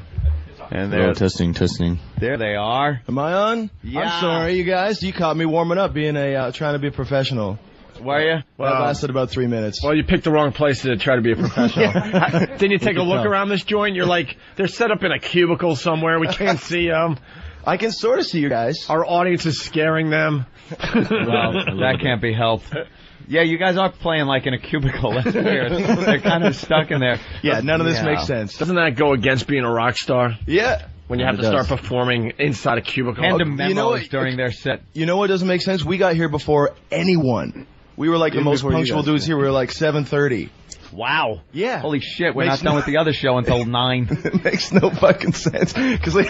And there. Testing. There they are. Am I on? Yeah. I'm sorry, you guys. You caught me warming up, being trying to be a professional. Were you? Well, that lasted about 3 minutes. Well, you picked the wrong place to try to be a professional. Didn't you take a look around this joint? You're like, they're set up in a cubicle somewhere. We can't see them. I can sort of see you guys. Our audience is scaring them. Well, that can't be helped. Yeah, you guys are playing like in a cubicle. That's weird. They're kind of stuck in there. Yeah, none of this makes sense. Doesn't that go against being a rock star? Yeah. When you have to start performing inside a cubicle. Hand them memos during their set. You know what doesn't make sense? We got here before anyone. We were like the most punctual dudes here. We were like 7:30. Wow. Yeah. Holy shit, we're not done with the other show until 9. It makes no fucking sense. Because, like,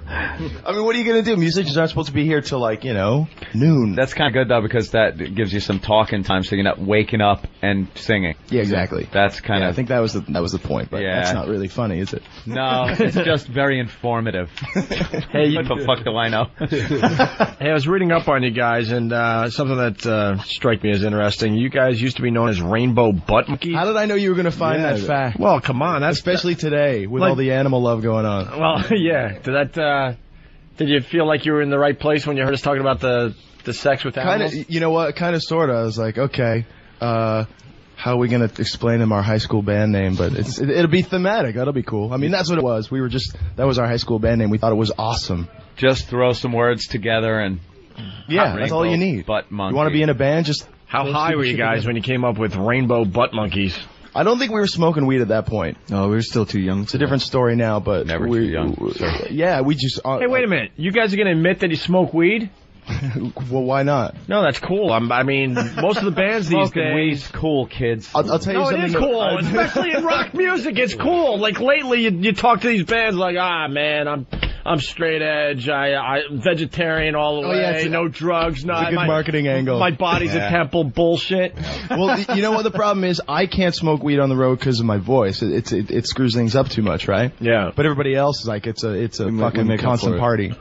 I mean, what are you going to do? Musicians aren't supposed to be here till, like, noon. That's kind of good, though, because that gives you some talking time so you're not waking up and singing. Yeah, exactly. That's kind of... I think that was the point, but that's not really funny, is it? No, it's just very informative. Hey, what the fuck do I know? Hey, I was reading up on you guys, and something that struck me as interesting. You guys used to be known as Rainbow Butt Monkeys. How did I know you were going to find that fact? Well, come on. Especially today, with all the animal love going on. Well, yeah. Did you feel like you were in the right place when you heard us talking about the sex with animals? Kind of, you know what? Kind of, sort of. I was like, okay, how are we going to explain them our high school band name? But it'll be thematic. That'll be cool. I mean, that's what it was. That was our high school band name. We thought it was awesome. Just throw some words together and... Yeah, that's all you need. Butt monkey. You want to be in a band? Just... How high were you guys when you came up with Rainbow Butt Monkeys? I don't think we were smoking weed at that point. No, we were still too young. It's a different story now, but... Never too young. Yeah, we just... hey, wait a minute. You guys are going to admit that you smoke weed? Well, why not? No, that's cool. I mean, most of the bands these days... weed's cool, kids. I'll tell you something. No, it is cool, especially in rock music. It's cool. Like, lately, you talk to these bands like, man, I'm straight edge. I'm vegetarian all the way. Yeah, no drugs. No, it's a good marketing angle. My body's a temple. Bullshit. Well, you know what the problem is? I can't smoke weed on the road because of my voice. It screws things up too much, right? Yeah. But everybody else is like, it's a fucking constant party.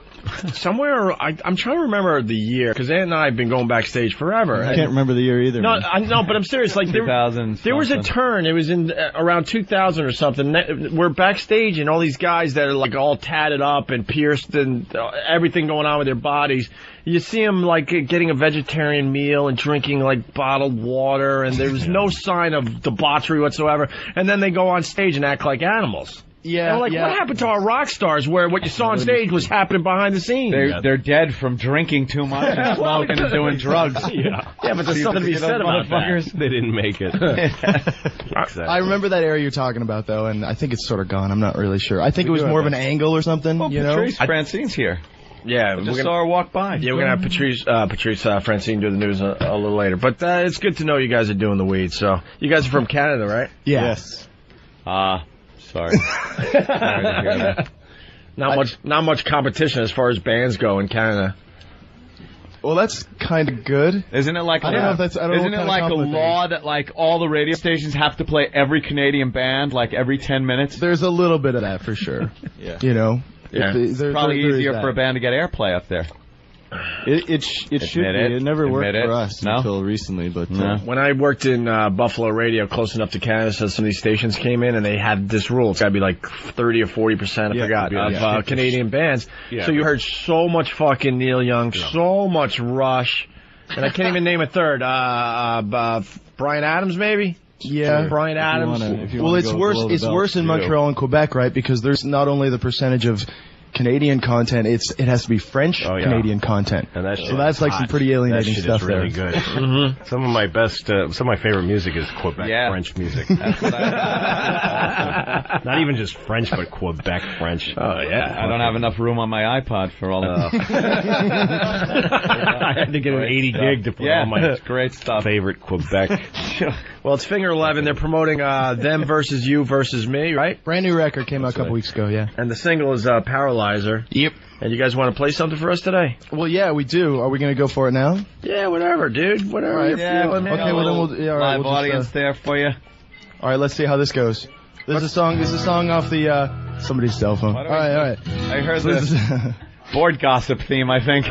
Somewhere, I'm trying to remember the year, because Aunt and I have been going backstage forever. I can't remember the year either. No, but I'm serious. Like there was a turn. It was in around 2000 or something. We're backstage, and all these guys that are like all tatted up and pierced and everything going on with their bodies. You see them like getting a vegetarian meal and drinking like bottled water, and there was no sign of debauchery whatsoever. And then they go on stage and act like animals. Yeah, what happened to our rock stars where what you saw on stage was happening behind the scenes? They're dead from drinking too much and smoking and doing drugs. Yeah, but there's something to be said about that. They didn't make it. Exactly. I remember that area you're talking about, though, and I think it's sort of gone. I'm not really sure. I think it was more of an angle or something, well, you know? Patrice Francine's here. Yeah, I just saw her walk by. Yeah, we're going to have Patrice Francine do the news a little later. But it's good to know you guys are doing the weed. So you guys are from Canada, right? Yeah. Yes. Sorry. Sorry to hear that. Not much competition as far as bands go in Canada. Well, that's kind of good. Isn't it like I don't know if that's isn't it like a law that like all the radio stations have to play every Canadian band like every 10 minutes? There's a little bit of that for sure. Yeah. You know. Yeah. It's probably easier for a band to get airplay up there. It should be. It never worked for us until recently. But when I worked in Buffalo radio, close enough to Canada, so some of these stations came in and they had this rule. It's got to be like 30 or 40%, I forgot, of Canadian bands. Yeah. So you heard so much fucking Neil Young, so much Rush, and I can't even name a third. Bryan Adams, maybe? Yeah, Bryan Adams. Well, it's worse. It's worse in Montreal and Quebec, right? Because there's not only the percentage of Canadian content, it has to be French Canadian content, and that's like some pretty alienating stuff. That shit is really good. Mm-hmm. Some of my favorite music is Quebec French music. That's what not even just French, but Quebec French. Oh yeah, I don't have enough room on my iPod for all that. I had to get an 80 gig to put all my great stuff. Favorite Quebec. Well, it's Finger 11. They're promoting Them Versus You Versus Me, right? Brand new record came out a couple weeks ago, yeah. And the single is Paralyzer. Yep. And you guys want to play something for us today? Well, yeah, we do. Are we going to go for it now? Yeah, whatever, dude. Whatever you're feeling, man. Okay, well then we'll live audience there for you. All right, let's see how this goes. This is a song off the somebody's cell phone. All right. I heard this board gossip theme, I think.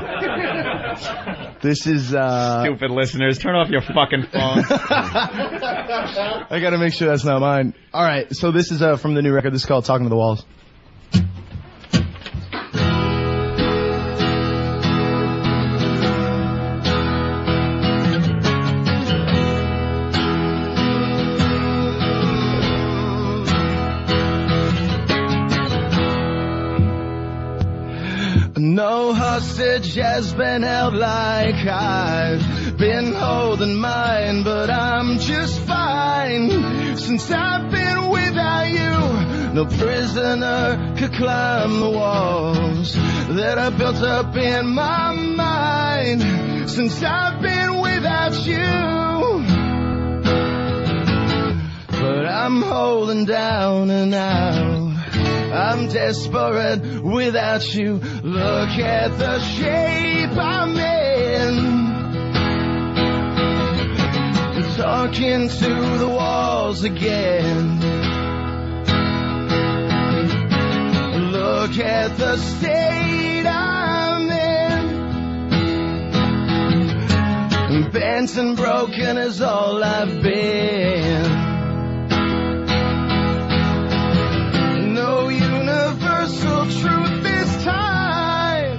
This is stupid listeners, turn off your fucking phone. I gotta make sure that's not mine. All right, so this is from the new record. This is called "Talking to the Walls." No hostage has been held like I've been holding mine, but I'm just fine since I've been without you. No prisoner could climb the walls that I built up in my mind since I've been without you. But I'm holding down and out. I'm desperate without you. Look at the shape I'm in. Talking to the walls again. Look at the state I'm in. Bent and broken is all I've been. Truth this time.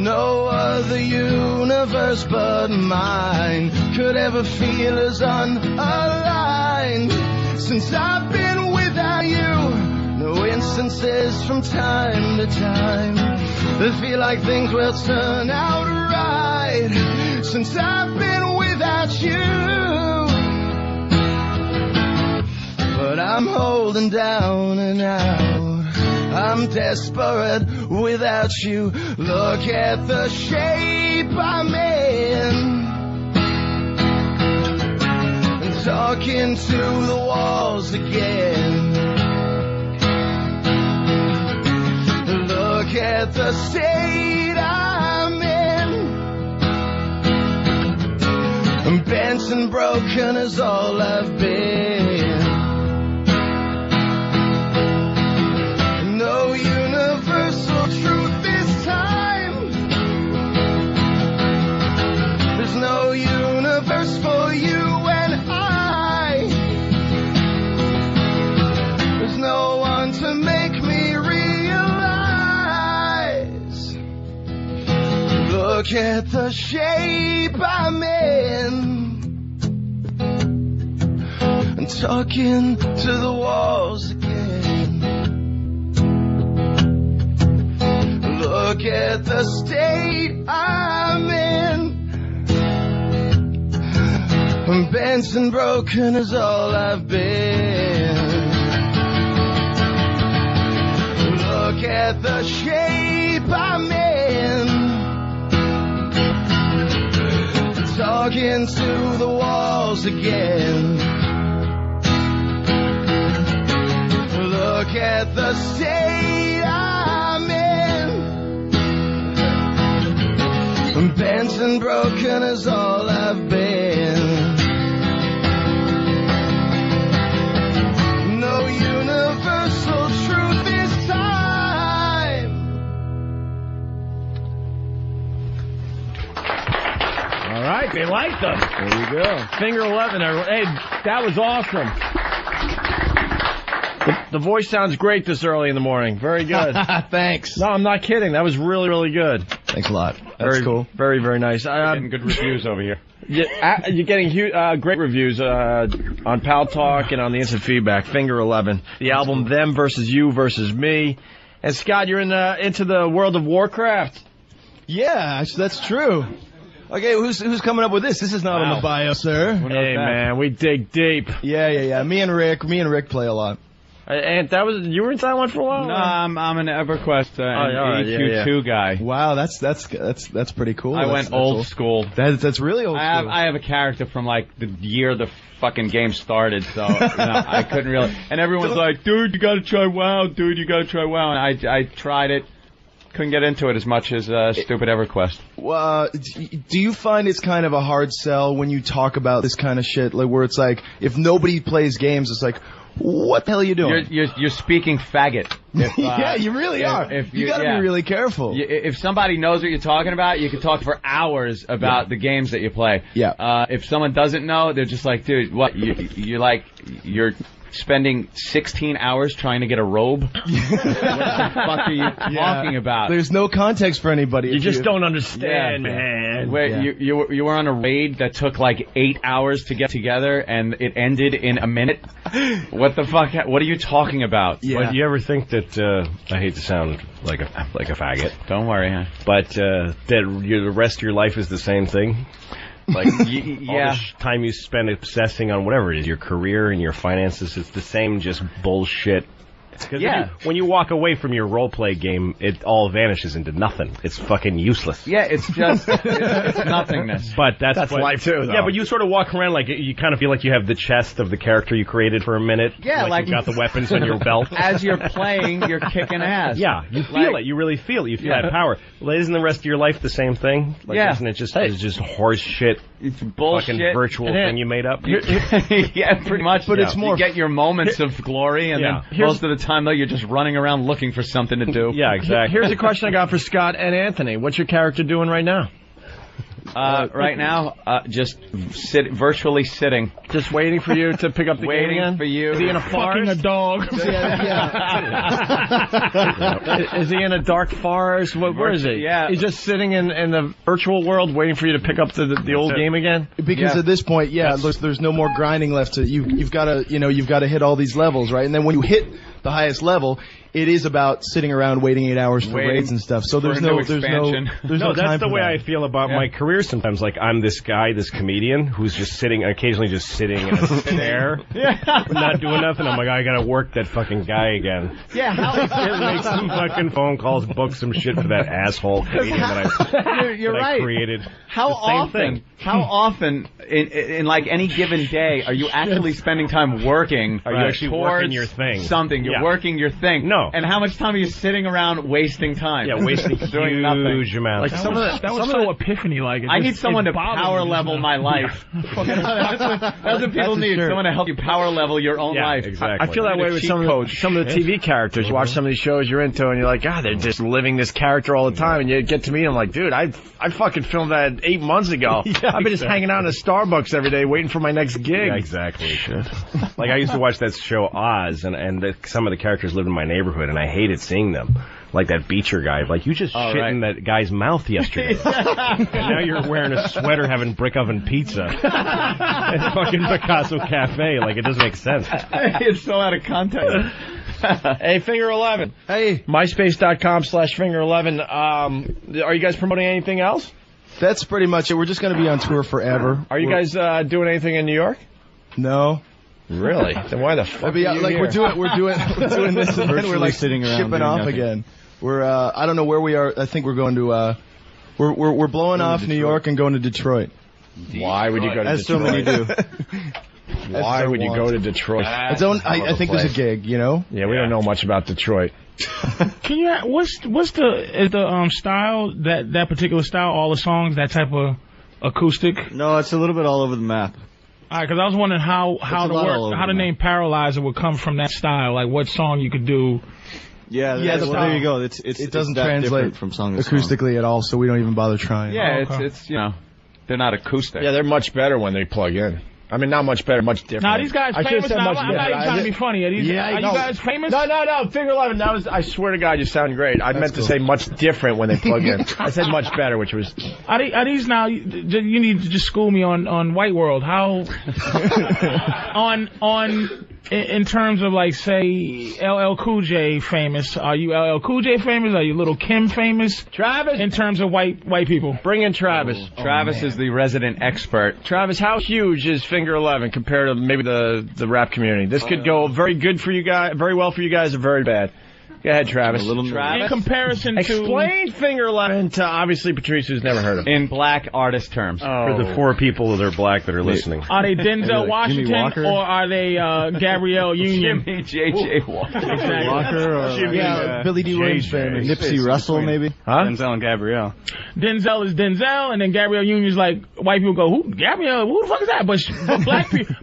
No other universe but mine could ever feel as unaligned since I've been without you. No instances from time to time that feel like things will turn out right since I've been without you. But I'm holding down and out. I'm desperate without you. Look at the shape I'm in. And talking to the walls again. at the state I'm in. Bent and broken is all I've been. No universal truth this time. There's no universe for you and I. There's no one to make me realize. Look at the shape I'm in. I'm talking to the walls again. Look at the state I'm in. I'm bent and broken is all I've been. Look at the shape I'm in. Talking to the walls again. Look at the state I'm in. Bent and broken is all I've been. No universal truth this time. All right, they liked us. There you go. Finger 11. Hey, that was awesome. The voice sounds great this early in the morning. Very good. Thanks. No, I'm not kidding. That was really, really good. Thanks a lot. That's cool. Very, very nice. Getting good reviews over here. You're getting great reviews on Pal Talk and on the Instant Feedback. Finger 11. The album Them Versus You Versus Me. And Scott, you're into the world of Warcraft. Yeah, that's true. Okay, who's coming up with this? This is not on the bio, sir. Hey, man, we dig deep. Yeah. Me and Rick play a lot. And you were in Taiwan for a while? No, I'm an EverQuest EQ2 guy. Wow, that's pretty cool. I went old school. That's really old school. I have a character from like the year the fucking game started, so I couldn't really. And everyone's like, "Dude, you gotta try WoW. Dude, you gotta try WoW." And I tried it. Couldn't get into it as much as stupid EverQuest. Do you find it's kind of a hard sell when you talk about this kind of shit, like where it's like if nobody plays games, it's like, what the hell are you doing? You're speaking faggot. Yeah, you really are. You got to be really careful. If somebody knows what you're talking about, you can talk for hours about the games that you play. Yeah. If someone doesn't know, they're just like, dude, what? You're spending 16 hours trying to get a robe? What the fuck are you talking about? There's no context for anybody. You just don't understand, man. Wait, you were on a raid that took like 8 hours to get together, and it ended in a minute? What the fuck? What are you talking about? Yeah. Well, do you ever think that, I hate to sound like a faggot. Don't worry, huh? But that the rest of your life is the same thing? Like, all the time you spend obsessing on whatever it is, your career and your finances, it's the same just bullshit. Because when you walk away from your role-play game, it all vanishes into nothing. It's fucking useless. Yeah, it's just it's nothingness. But that's life too, though. Yeah, but you sort of walk around like you kind of feel like you have the chest of the character you created for a minute. Yeah, like you got the weapons on your belt. As you're playing, you're kicking ass. Yeah, you feel it. You really feel it. You feel that power. Well, isn't the rest of your life the same thing? Like, isn't it just it's just horse shit? It's bullshit. Fucking virtual thing you made up. Yeah, pretty much. But it's more. You get your moments of glory, and then most of the time though, you're just running around looking for something to do. Yeah, exactly. Here's a question I got for Scott and Anthony. What's your character doing right now? Right now, just virtually sitting. Just waiting for you to pick up the game again? Waiting for you. Is he in a forest? Fucking a dog. Is he in a dark forest? Where is he? Yeah. He's just sitting in the virtual world waiting for you to pick up the old game again? Because at this point, there's no more grinding left. You've got to hit all these levels, right? And then when you hit the highest level, it is about sitting around waiting 8 hours for raids and stuff. So there's no time. That's the way I feel about my career sometimes. Like, I'm this guy, this comedian, who's just occasionally just sitting in a chair, not doing nothing. I'm like, I gotta work that fucking guy again. Yeah, make some fucking phone calls, book some shit for that asshole comedian that I created. How often in like any given day are you actually spending time working? Are you actually working your thing? Something. You're working your thing. No. And how much time are you sitting around wasting time? Yeah, wasting doing nothing. huge amounts. Like that was so epiphany-like. I need someone to power level my life. That's what people need. Someone to help you power level your own life. Exactly. I feel that way with some of the TV characters. You watch some of these shows you're into, and you're like, God, they're just living this character all the time. And you get to me, and I'm like, dude, I fucking filmed that 8 months ago. I've been just hanging out in a Starbucks every day waiting for my next gig. Yeah, exactly. Like, I used to watch that show Oz, and some of the characters lived in my neighborhood, and I hated seeing them. Like that Beecher guy. Like, you just shit in that guy's mouth yesterday. And now you're wearing a sweater having brick oven pizza at fucking Picasso Cafe. Like, it doesn't make sense. It's so out of context. Hey, Finger 11. Hey. MySpace.com/Finger 11. Are you guys promoting anything else? That's pretty much it. We're just going to be on tour forever. Are you guys doing anything in New York? No. Really? Then why the fuck? Are you like here? we're doing this, and then we're like sitting around shipping off nothing. again. We're I don't know where we are. I think we're going to we're blowing off New York and going to Detroit. Why would you go to As Detroit? so many do. Why would you go to Detroit? I think there's a gig, you know? Yeah, we don't know much about Detroit. Can you? What's the style that particular style? All the songs, that type of acoustic. No, it's a little bit all over the map. All right, because I was wondering how the name Paralyzer would come from that style. Like what song you could do. Yeah, well, there you go. It doesn't that translate from song to acoustically at all, so we don't even bother trying. Yeah, it's you know, they're not acoustic. Yeah, they're much better when they plug in. I mean, not much better, much different. Now these guys famous. Now, I'm not even trying to be funny. Are you guys famous? No. Finger 11. That was. I swear to God, you sound great. I meant to say much different when they plug in. I said much better, which was. Are these now? You need to just school me on White World. How in terms of like say LL Cool J famous? Are you LL Cool J famous? Are you Little Kim famous? Travis. In terms of white people, bring in Travis. Travis is the resident expert. Travis, how huge is Finger 11 compared to maybe the rap community? This could go very good for you guys, very well for you guys, or very bad. Go ahead, Travis. In comparison to... Explain Finger 11 to, obviously, Patrice, who's never heard of it. In black artist terms. For the 4 people that are black that are listening. Are they Denzel Washington or are they Gabrielle Union? Jimmy J.J. Walker. Walker or Billy D. Williams famous. Nipsey Russell, maybe? Huh? Denzel and Gabrielle. Denzel is Denzel, and then Gabrielle Union's like, white people go, who? Gabrielle? Who the fuck is that? But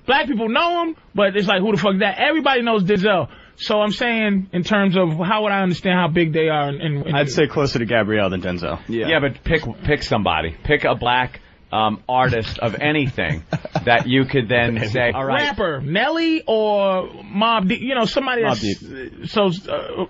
black people know him, but it's like, who the fuck is that? Everybody knows Denzel. So I'm saying, in terms of how would I understand how big they are? I'd say closer to Gabrielle than Denzel. Yeah, but pick somebody. Pick a black artist of anything that you could then say, all right. Rapper, Nelly or Mobb Deep, you know, somebody that's... So,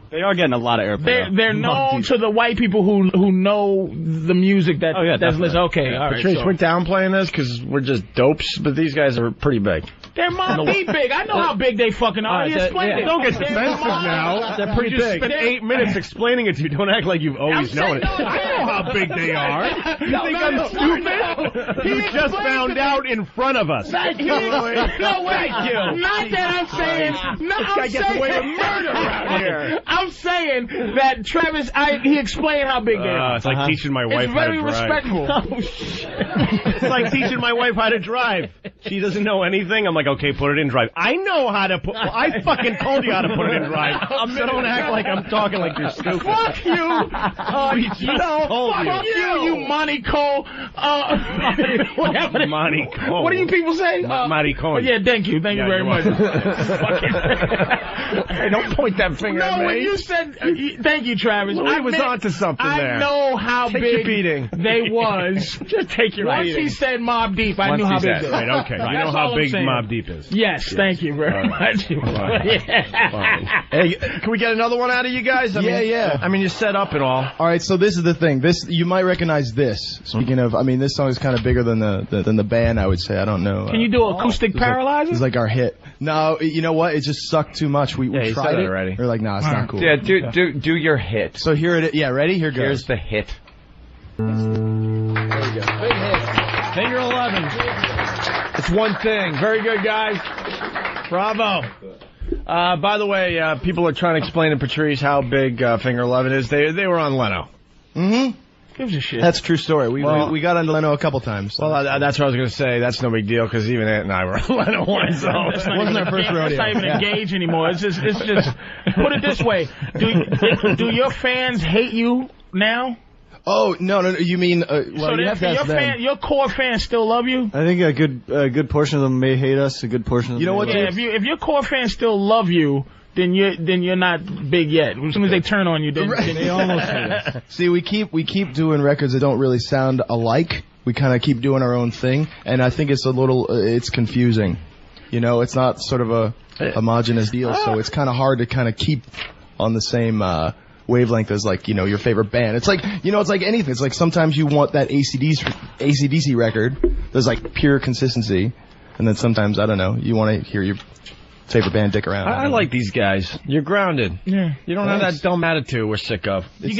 they are getting a lot of airplay. They're known to the white people who know the music that's listened. Okay, all right. Patrice, we're downplaying this because we're just dopes, but these guys are pretty big. They're Mobb Deep big. I know how big they fucking are. He explained it. Don't get defensive now. They're pretty big. Spent 8 minutes explaining it to you. Don't act like you've always known it. I know how big they are. You think I'm stupid? You just found out in front of us. Thank you. No, wait. Not that I'm saying. No, this guy gets away with murder around here. I'm saying that Travis, he explained how big they are. It's like teaching my wife how to drive. It's very respectful. Oh, shit. It's like teaching my wife how to drive. She doesn't know anything. I'm like, okay, put it in drive. I know how to put... Well, I fucking told you how to put it in drive. So don't act like I'm talking like you're stupid. Fuck you! Fuck you, Monty Cole. Monty Cole. What do you people say? Monty Cole. Yeah, thank you very much. Hey, don't point that finger at me. No, when you said... thank you, Travis. I was onto something there. I know how big they was. Just take your Once beating. he said Mobb Deep, I knew how big they were. Right, okay. You know how big Mobb Deep is. Yes, thank you very much. Fine. Hey, can we get another one out of you guys? Yeah. I mean, you set up and all. All right, so this is the thing. This you might recognize this. Speaking of, I mean, this song is kind of bigger than the band. I would say. I don't know. Can you do acoustic Paralyzer? It's like our hit. No, you know what? It just sucked too much. We tried it already. We're like, nah, it's not cool. Yeah, do your hit. So here it is. Yeah, ready? Here goes. Here's the hit. There we go. Big hit. Finger 11. It's one thing. Very good, guys. Bravo. By the way, people are trying to explain to Patrice how big Finger 11 is. They were on Leno. Mm-hmm. Gives a shit. That's a true story. We got on Leno a couple times. So. Well, that's what I was going to say. That's no big deal because even Ant and I were on Leno once. So That's not even engaged anymore. It's just. Put it this way: do your fans hate you now? Oh no! You mean you have to ask them. Your core fans still love you? I think a good portion of them may hate us. A good portion of them. You know what? Yeah, if your core fans still love you, then you're not big yet. As soon as they turn on you, then they almost hate us. See, we keep doing records that don't really sound alike. We kind of keep doing our own thing, and I think it's it's confusing. You know, it's not sort of a homogenous deal, so it's kind of hard to kind of keep on the same wavelength as your favorite band. It's like it's like anything. It's like sometimes you want that AC/DC record. There's like pure consistency, and then sometimes I don't know. You want to hear your favorite band dick around. I like these guys. You're grounded. Yeah. You don't have that dumb attitude we're sick of. You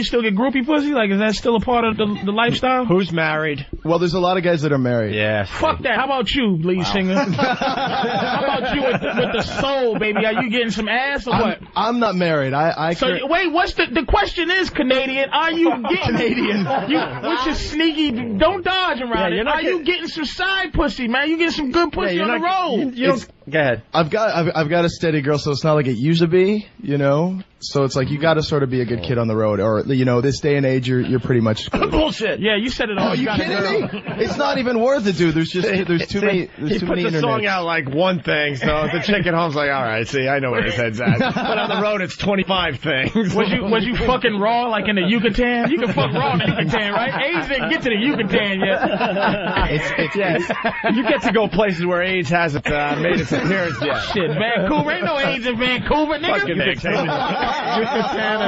still get groupie pussy? Like, is that still a part of the lifestyle? Who's married? Well, there's a lot of guys that are married. Yeah. Fuck that. How about you, lead singer? How about you with the soul, baby? Are you getting some ass or what? I'm not married. Wait, what's the question is, Canadian, are you getting Canadian? Which is sneaky, don't dodge around it. Are you getting some side pussy, man? You getting some good pussy on the road. Go ahead. I've got a steady girl, so it's not like it used to be, So it's like you got to sort of be a good kid on the road, or this day and age, you're pretty much bullshit. Yeah, you said it all. Are you kidding me? It's not even worth it, dude. There's too many. He puts the song out like one thing, so the chick at home's like, all right, see, I know where his head's at. But on the road, it's 25 things. Was you fucking raw like in the Yucatan? You can fuck raw in the Yucatan, right? AIDS didn't get to the Yucatan yet. Yes. You get to go places where AIDS hasn't made its appearance yet. Shit, Vancouver ain't no AIDS in Vancouver, nigga. Fucking Yucatan.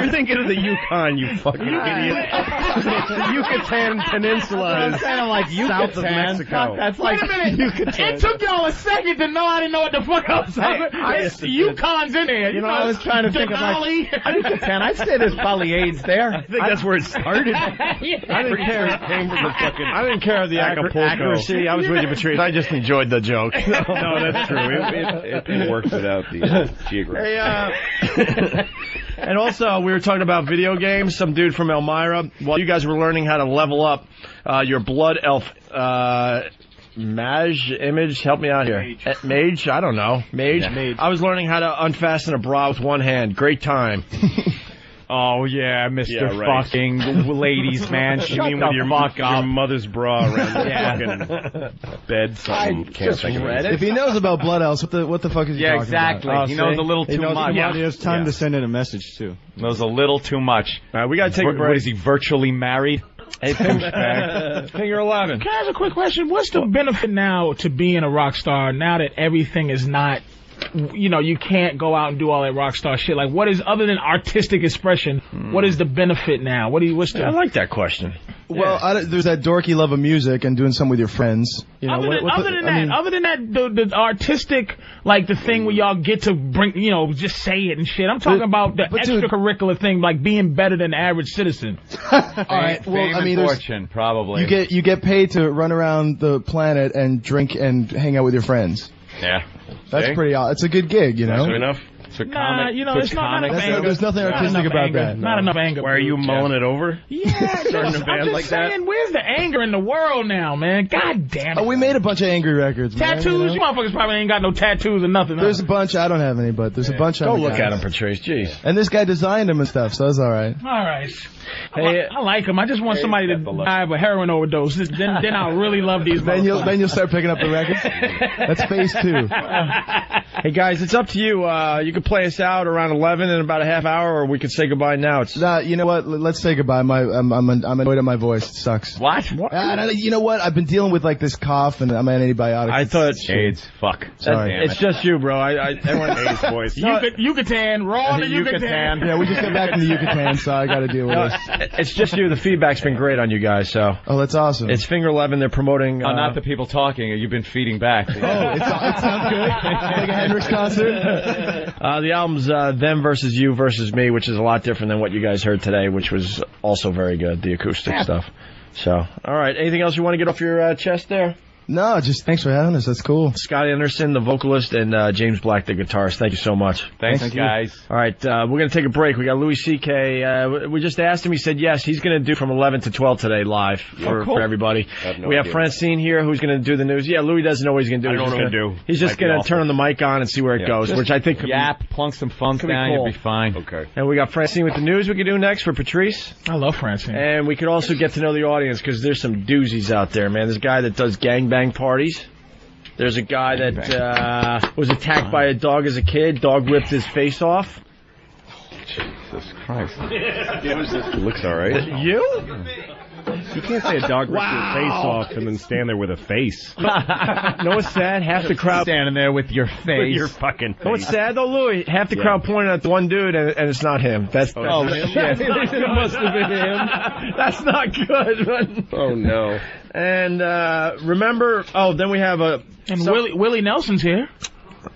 You're thinking of the Yukon, you fucking idiot. The Yucatan Peninsula is kind of like south of Mexico. That's like Wait a minute. Yucatan. It took y'all a second to know I didn't know what the fuck I was talking. Yukon's in there. I was trying to think of Yucatan. I'd say there's probably AIDS there. I think that's where it started. I didn't care. I didn't care of the accuracy. I was with you, Patrice. I just enjoyed the joke. No, that's true. It works without the geography. And also, we were talking about video games. Some dude from Elmira, while you guys were learning how to level up your blood elf image, help me out here. Mage? I don't know. Mage? Yeah, mage. I was learning how to unfasten a bra with one hand. Great time. Oh, yeah, Mr. Fucking ladies, man. You mean with your mother's bra around the fucking bed? If he knows about blood elves, what the fuck is he talking exactly. about? He knows a little too much. Yeah, he has time to send in a message, too. Knows a little too much. All right, we got to take a break. What, is he virtually married? Hey, Finger 11. Can I ask a quick question? What's the benefit now to being a rock star now that everything is not... you can't go out and do all that rock star shit. Like, what is, other than artistic expression, what is the benefit now? I like that question. Well, there's that dorky love of music and doing something with your friends. Other than that, the artistic, like the thing where y'all get to bring, just say it and shit. I'm talking about the extracurricular thing, like being better than the average citizen. All right. Well, I mean, fortune, probably. You get paid to run around the planet and drink and hang out with your friends. Yeah. That's pretty odd. It's a good gig, That's good enough. It's not enough anger. There's nothing artistic about that. Not enough anger. Why are you mulling it over? Yeah, starting a band like that. Where's the anger in the world now, man? God damn it. Oh, we made a bunch of angry records. Tattoos? You motherfuckers probably ain't got no tattoos or nothing. There's a bunch. I don't have any, but there's a bunch. Go look at them, Patrice. Jeez. And this guy designed them and stuff, so that's all right. All right. Hey, I like them. I just want somebody to die of a heroin overdose. Then I'll really love these. Then you'll start picking up the records. That's phase 2. Hey guys, it's up to you. You can play us out around 11 in about a half hour, or we could say goodbye now. You know what? Let's say goodbye. I'm annoyed at my voice. It sucks. What? You know what? I've been dealing with like this cough, and I'm on antibiotics. I thought AIDS. Fuck. Sorry. It's just you, bro. Everyone AIDS voice. Yucatan. Raw the Yucatan. Yeah, we just got back from the Yucatan, so I got to deal with this. It's just you. The feedback's been great on you guys. So. Oh, that's awesome. It's Finger 11. They're promoting. Not the people talking. You've been feeding back. It sounds good. Like a Hendrix concert. The album's Them Versus You Versus Me, which is a lot different than what you guys heard today, which was also very good, the acoustic stuff. So, all right. Anything else you want to get off your chest there? No, just thanks for having us. That's cool. Scott Anderson, the vocalist, and James Black, the guitarist. Thank you so much. Thanks guys. All right, we're going to take a break. We got Louis C.K. We just asked him. He said yes. He's going to do from 11 to 12 today live for everybody. We have Francine here who's going to do the news. Yeah, Louis doesn't know what he's going to do. I don't know what to do. He's just going to turn the mic on and see where it goes, which I think could plunk some funk down, cool. you'll be fine. Okay. And we got Francine with the news we could do next for Patrice. I love Francine. And we could also get to know the audience because there's some doozies out there, man. There's a guy that does gangbang parties. There's a guy that was attacked by a dog as a kid. Dog ripped his face off. Jesus Christ. It looks all right. You? You can't say a dog ripped your face off and then stand there with a face. No, what's sad? Half the crowd standing there with your face. With your fucking face. No, what's sad though, Louis? Half the crowd pointing at the one dude, and it's not him. That's him? Yes, it must have been him. That's not good. Man. Oh no. And remember, then we have Willie Nelson's here.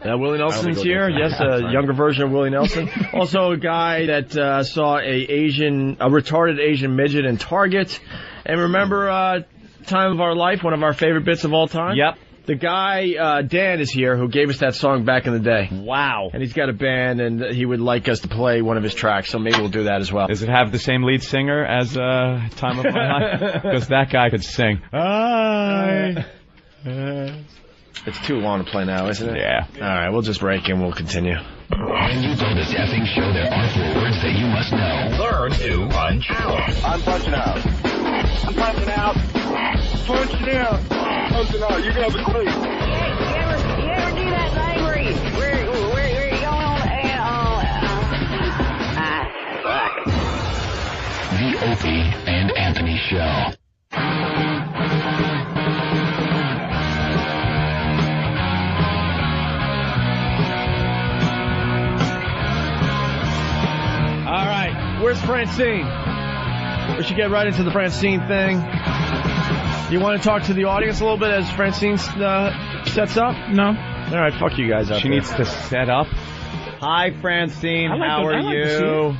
Willie Nelson's here. Yes, a younger version of Willie Nelson. Also, a guy that saw a retarded Asian midget in Target. And remember, Time of Our Life, one of our favorite bits of all time. Yep. The guy Dan is here who gave us that song back in the day. Wow. And he's got a band, and he would like us to play one of his tracks. So maybe we'll do that as well. Does it have the same lead singer as Time of My Life? Because that guy could sing. It's too long to play now, isn't it? Yeah. All right, we'll just break and we'll continue. When you build this effing show, there are 4 words that you must know. Learn to punch out. I'm punching out. I'm punching out. Punching out. Punching out. You got the clue. You ever do that thing where you going on The Opie and Anthony Show. All right, where's Francine? We should get right into the Francine thing. You want to talk to the audience a little bit as Francine sets up? No. All right, fuck you guys out She there. needs to set up. Hi, Francine. How are you?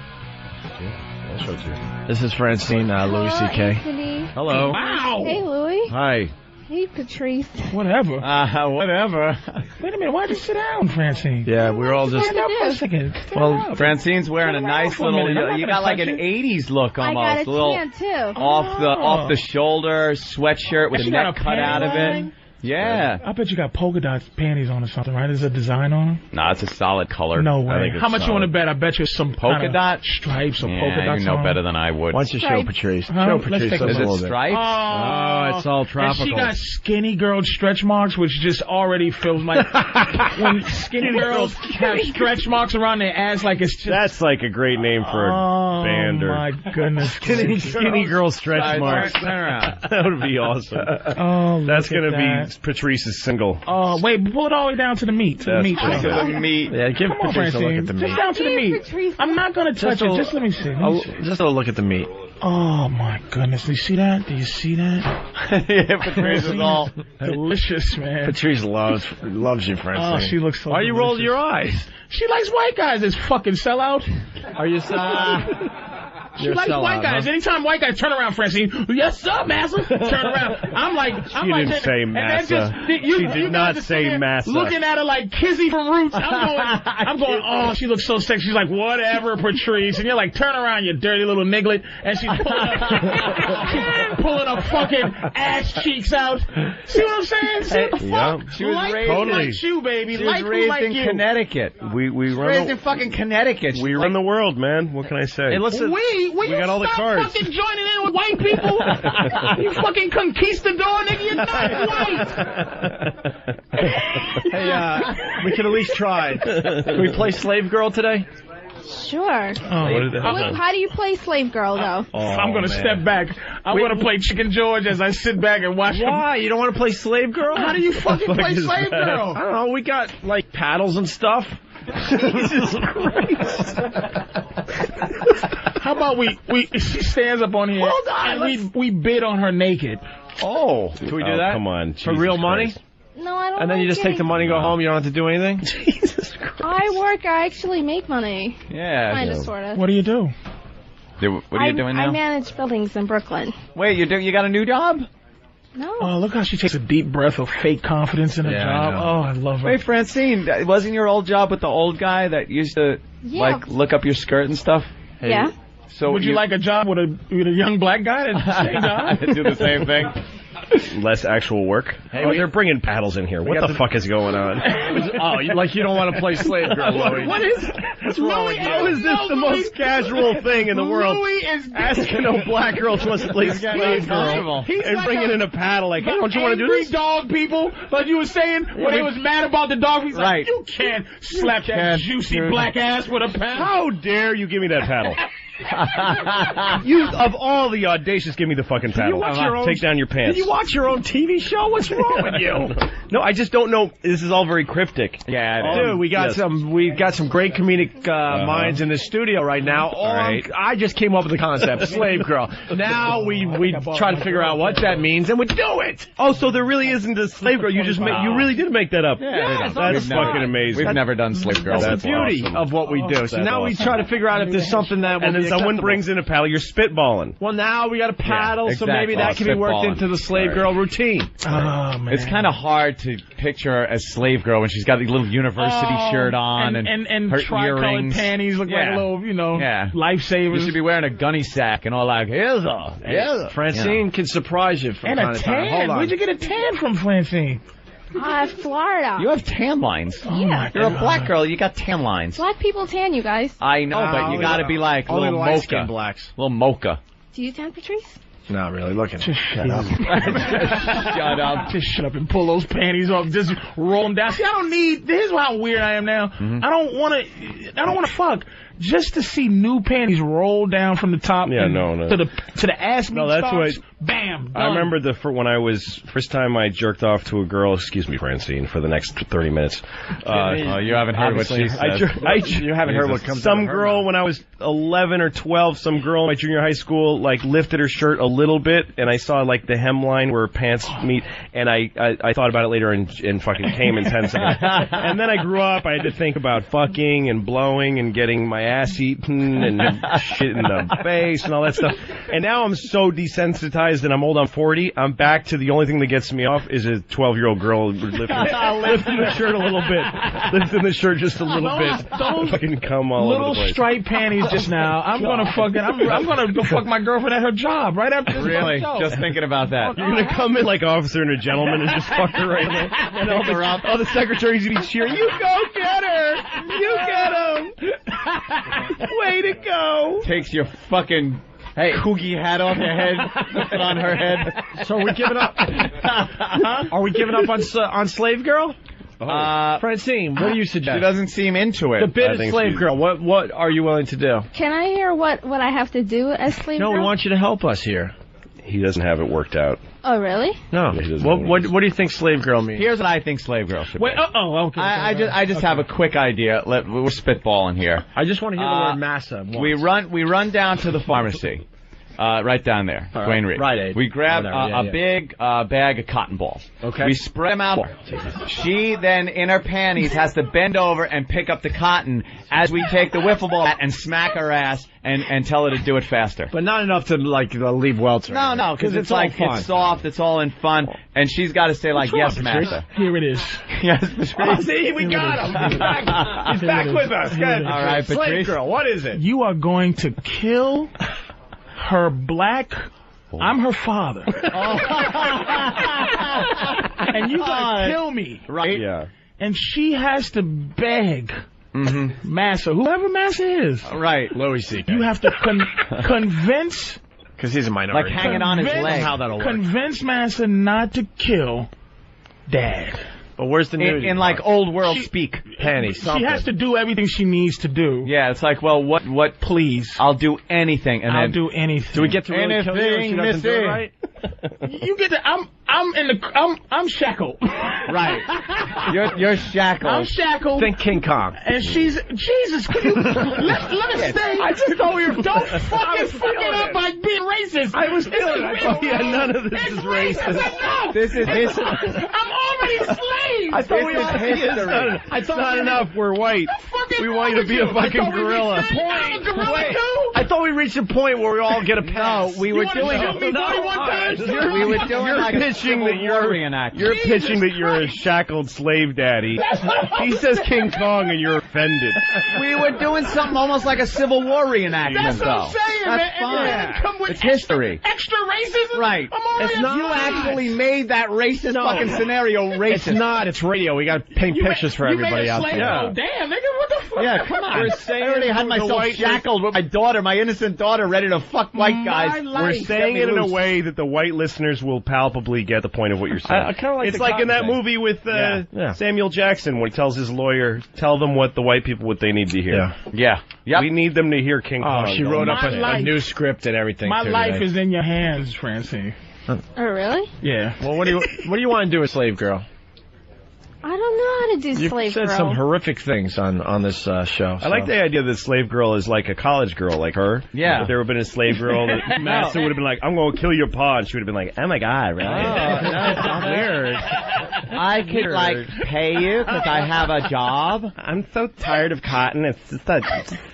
This is Francine, Louis C.K. Anthony. Hello. Wow. Hey, Louis. Hi. Hey, Patrice. Whatever. Whatever. Wait a minute. Why'd you sit down, Francine? Yeah, we're all just... Stand up for a second. Well, Francine's wearing a nice for a little. minute. You got like an '80s look almost. I got a little tan, too. off the shoulder sweatshirt with She the got neck a cut out of panty it. Yeah. I bet you got polka dot panties on or something, right? Is there a design on them? Nah, it's a solid color. No I way. think it's How much you solid. want to bet? I bet you some Polka kinda dot stripes or Yeah, polka dots you know on. better than I would. Why don't you show Patrice? Huh? Show Let's Patrice. take a Is look. it little bit. stripes? Oh, it's all tropical. And she got skinny girl stretch marks, which just already feels like when skinny girls have stretch marks around their ass, like it's just. That's like a great name for a band. Oh Or my goodness! skinny girl stretch marks. Turn around. That would be awesome. Oh, That's look at gonna that. be Patrice's single. Oh, wait, pull it all the way down to the meat. To the meat. That's show. meat. Yeah, give Come on, Patrice a look Francine. at the Just meat. down to the meat. I'm not going to touch Just it. a- Just let me see. Just a look at the meat. Oh, my goodness. Do you see that? Do you see that? Yeah, Patrice is all. Delicious, man. Patrice loves you, Francine. Oh, she looks so Why you roll delicious. your eyes? She likes white guys, this fucking sellout. Are you She You're a likes sellout, white guys. huh? Anytime white guys turn around, Francine, yes, sir, massa. Turn around. I'm like, didn't say and then massa. She did not say massa. Looking at her like Kizzy from Roots. I'm going, oh, she looks so sexy. She's like, whatever, Patrice. And you're like, turn around, you dirty little niglet. And she's pulling her fucking ass cheeks out. See what I'm saying? See what the fuck? She was like raised- who Totally. like you, baby. She was Like who raised like in you. Connecticut. We Raised run in fucking Connecticut. we run the world, man. What can I say? Hey, listen. We got all the stop cards. fucking joining in with white people. You fucking conquistador, nigga. You're not white. Hey, we can at least try. Can we play Slave Girl today? Sure. How do you play Slave Girl, though? I'm going to step back. I'm going to play Chicken George as I sit back and watch Why? You don't want to play Slave Girl? How do you fucking play is Slave that? Girl? I don't know. We got, like, paddles and stuff. Jesus Christ. How about she stands up on here Hold on, and we bid on her naked. Oh. Can we do that? Come on. For Jesus real money? Christ. No, I don't. And then you like just take the getting- money, go home, you don't have to do anything? Jesus Christ. I work. I actually make money. Yeah. Kind of, sort of. What do you do? What are you doing now? I manage buildings in Brooklyn. Wait, you got a new job? No. Oh, look how she takes a deep breath of fake confidence in her job. Oh, I love her. Wait, Francine, wasn't your old job with the old guy that used to like look up your skirt and stuff? Yeah. So would you like a job with a young black guy to do the same thing? Less actual work. Hey, they're bringing paddles in here. What the fuck is going on? You don't want to play slave girl, Louie. What's wrong with you? How is this the most casual thing in the world? Louie is asking a black girl to play slave girl and bringing in a paddle. Like, hey, don't you want to do this? Dog people, like you were saying, when they was mad about the dog, he's like, you can't slap that juicy black ass with a paddle. How dare you give me that paddle? You, of all the audacious, give me the fucking paddle. Take down your pants. Did you watch your own TV show? What's wrong with you? No, I just don't know. This is all very cryptic. Yeah, dude, we got some great comedic minds in the studio right now. I just came up with the concept, slave girl. Now we try to figure out what that means, and we do it. Oh, so there really isn't a slave girl. You really did make that up. Yeah, that's fucking amazing. We've never done slave girl. That's the beauty of what we do. So now we try to figure out if there's something that will be someone brings in a paddle, you're spitballing. Well, now we got a paddle, so maybe that can be worked into the slave girl routine. Oh, man. It's kind of hard to picture her as slave girl when she's got the little university shirt on and her tri-colored earrings. Panties look like a little, lifesavers. You should be wearing a gunny sack and all like, here's a. Francine can surprise you from and time a to time. tan. Hold on. Where'd you get a tan from, Francine? Florida. You have tan lines. Yeah. You're a black girl. You got tan lines. Black people tan, you guys. I know, but you got to be like a little mocha. Blacks. Little mocha. Do you tan, Patrice? Not really. Look at Just shut up. Shut up. Just shut up and pull those panties off. Just roll them down. See, I don't need. Here's how weird I am now. I don't want to fuck. Just to see new panties roll down from the top to the ass meat starts, bam, done. I remember when I was first time I jerked off to a girl, excuse me, Francine, for the next 30 minutes. You haven't heard what she said. You haven't heard what comes out Some girl, when I was 11 or 12, some girl in my junior high school, lifted her shirt a little bit, and I saw, the hemline where her pants meet, and I thought about it later and fucking came in 10 seconds. And then I grew up, I had to think about fucking and blowing and getting my ass eaten and shit in the face and all that stuff. And now I'm so desensitized and I'm old, I'm 40, I'm back to the only thing that gets me off is a 12-year-old girl lifting the shirt a little bit. Lifting the shirt just a little bit. Fucking come all over the place. Little striped panties just now. I'm gonna go fuck my girlfriend at her job right after this. Really? show. Just thinking about that. You're gonna come in like officer and a gentleman and just fuck her right there. And all the secretaries would be cheering, you go get her! You get him! Way to go! Takes your fucking Coogie hat off your head, puts it on her head. So are we giving up? Are we giving up on slave girl? Francine, what do you suggest? She doesn't seem into it. The bit of slave girl. What are you willing to do? Can I hear what I have to do as slave girl? No, we want you to help us here. He doesn't have it worked out. Oh, really? No. What do you think slave girl means? Here's what I think slave girl should be. Wait, okay. I just have a quick idea. We're spitballing here. I just want to hear the word massa. We run down to the pharmacy. Right down there, Dwayne Reed. Right. We grab a big bag of cotton balls. Okay. We spread them out. She then, in her panties, has to bend over and pick up the cotton as we take the wiffle ball and smack her ass and tell her to do it faster. But not enough to leave welter. No, because it's fun. It's soft. It's all in fun, and she's got to say yes, master. Here it is. Yes, Patrice. See, we got him. He's back. He's back with us. Good. All right, Patrice. Slave girl, what is it? You are going to kill her black. I'm her father. And you gotta kill me. Right? Yeah. And she has to beg Massa, whoever Massa is. Right. Louis C.K. You have to convince. Because he's a minority. Like hanging on his leg. How that'll work. Convince Massa not to kill Dad. But where's the nudity? In like old world speak. Panties. She has to do everything she needs to do. Yeah, it's like, well, what? Please. I'll do anything. And I'll then, do anything. Do we get to really kill you if she doesn't do it right? You get to. I'm shackled. Right. You're shackled. I'm shackled. Think King Kong. And she's Jesus. Can you, let us stay. I just thought we were. Don't fucking fuck it up by being racist. I was feeling it. None of this is racist. This is history. I'm already slave. I thought we This all is history. It's not enough. We're white. We want you to be a fucking gorilla. I I thought we reached a point where we all get a pass. No, we were doing You're pitching that you're a shackled slave daddy. He says King Kong and you're offended. We were doing something almost like a Civil War reenactment, That's what I'm though. saying, That's man. fine. And come with It's history. Extra racism? Right. I'm already You actually made that racist fucking scenario racist. It's not. It's radio. We got to paint pictures for everybody out there. Oh, damn, nigga, what the fuck? Yeah, come on. We're saying I already had the myself white shackled with my daughter, my innocent daughter, ready to fuck white guys. We're saying it in a way that the white listeners will palpably get the point of what you're saying. I kind of like it's the like in that Cotton movie with Yeah. Samuel Jackson when he tells his lawyer, tell them what the white people, what they need to hear. Yeah. Yep. We need them to hear King Kong. Oh, she wrote up a life- new script and everything. My too, life today. is in your hands, Francine. Oh, really? Yeah. Well, what do you want to do with Slave Girl? I don't know how to do You slave said girl. some horrific things on this show. I like the idea that slave girl is like a college girl, like her. Yeah. If there would have been a slave girl, that Master would have been like, I'm going to kill your pa, and she would have been like, oh my god, really? that's weird. I could, like, pay you because I have a job. I'm so tired of cotton. It's just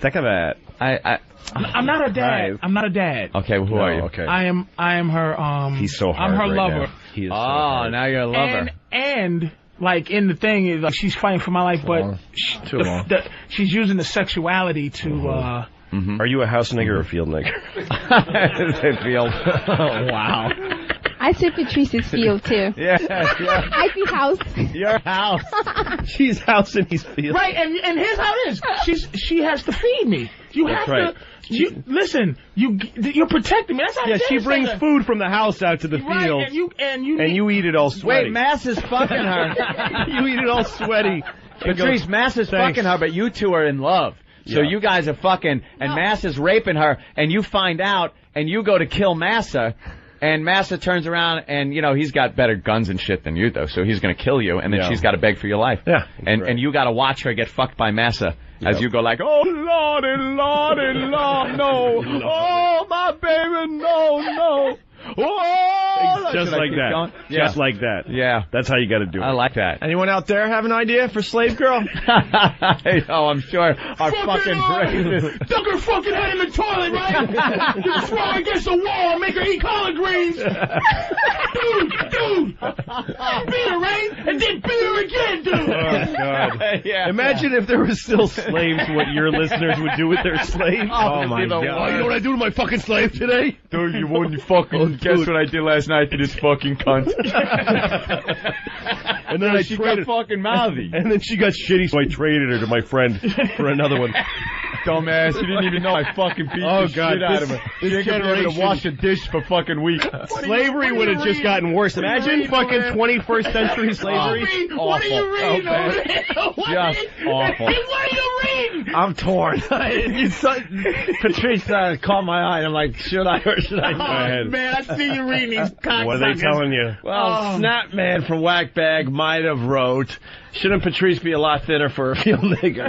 sick of it. I'm not a dad. I'm not a dad. Okay, well, who are you? Okay. I am her, He's so hard I'm her right lover. now. He is so Oh, hard. now you're a lover. And like in the thing, like she's fighting for my life, but Too long. she's using the sexuality to. Are you a house nigger or a field nigger? Field. Wow. I say Patrice's field too. Yeah. I see house. Your house. She's house and he's field. Right, and here's how it is. She has to feed me. You That's have right. to. Listen. You're protecting me. That's how. Yeah, it she is, brings nigga. food from the house out to the Right, field, and you and you eat it all sweaty. Wait, Mass is fucking her. You eat it all sweaty. Patrice, Mass is fucking her, but you two are in love. So you guys are fucking, and Mass is raping her, and you find out, and you go to kill Massa, and Massa turns around, and, you know, he's got better guns and shit than you, though, so he's gonna kill you, and then she's gotta beg for your life. Yeah. And you gotta watch her get fucked by Massa. As you go like, oh, Lordy, Lordy, Lord, no. Oh, my baby, no. Oh, Just like that. Yeah. Just like that. Yeah. That's how you got to do it. I like that. Anyone out there have an idea for Slave Girl? Oh, I'm sure our fucking racist. Duck her fucking head in the toilet, right? Just throw her against the wall and make her eat collard greens. Dude. Beat her, right? And then beat her again, dude. Oh, God. Yeah. Imagine if there was still slaves, what your listeners would do with their slaves. Oh, my God. God. You know what I do to my fucking slave today? Dude, you wouldn't fucking guess what I did last night to this fucking cunt. And then She got fucking mouthy. And then she got shitty, so I traded her to my friend for another one. Dumbass, you didn't even know I fucking beat the shit out of her. This She could be able to generation- wash a dish for fucking weeks. Slavery would have just gotten worse. Imagine fucking 21st century slavery. What are you reading Oh, over there? Just awful. What are you reading? I'm torn. Patrice caught my eye, and I'm like, should I or should I not? Oh, man, I see you reading these cocksuckers. What are they telling you? Well, Snapman from Whackbag might have wrote, shouldn't Patrice be a lot thinner for a field nigger?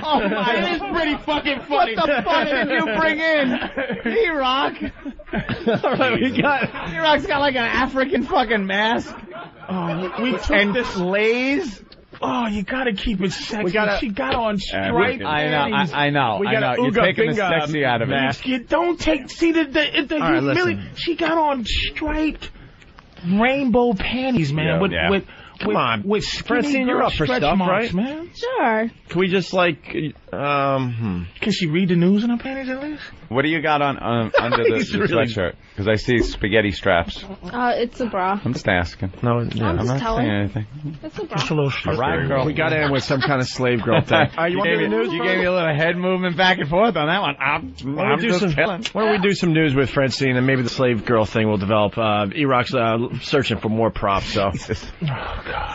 Oh, my, that is pretty fucking funny. What the fuck did you bring in? E-Rock. All right, we got... E-Rock's got like an African fucking mask. Oh, we took And this. lays. Oh, you gotta keep it sexy. She got on striped I know. We got a You're Ooga taking the Binga sexy out of it. mask. You don't take. See the right, humility. listen. She got on striped rainbow panties, man. Come on. With skinny Francine, you're girl up for stretch stuff, marks, right? man. Sure. Can we just, like, Can she read the news in her panties at least? What do you got on under the sweatshirt? Because I see spaghetti straps. It's a bra. I'm just asking. No, I'm I'm just not telling. saying anything. It's a bra. It's a little All right, girl. we got to end with some kind of slave girl thing. All right, you want to do the news? You gave me a little head movement back and forth on that one. I'm just telling. Why don't we do some news with Francine, and maybe the slave girl thing will develop. E-Rock's searching for more props, so. He's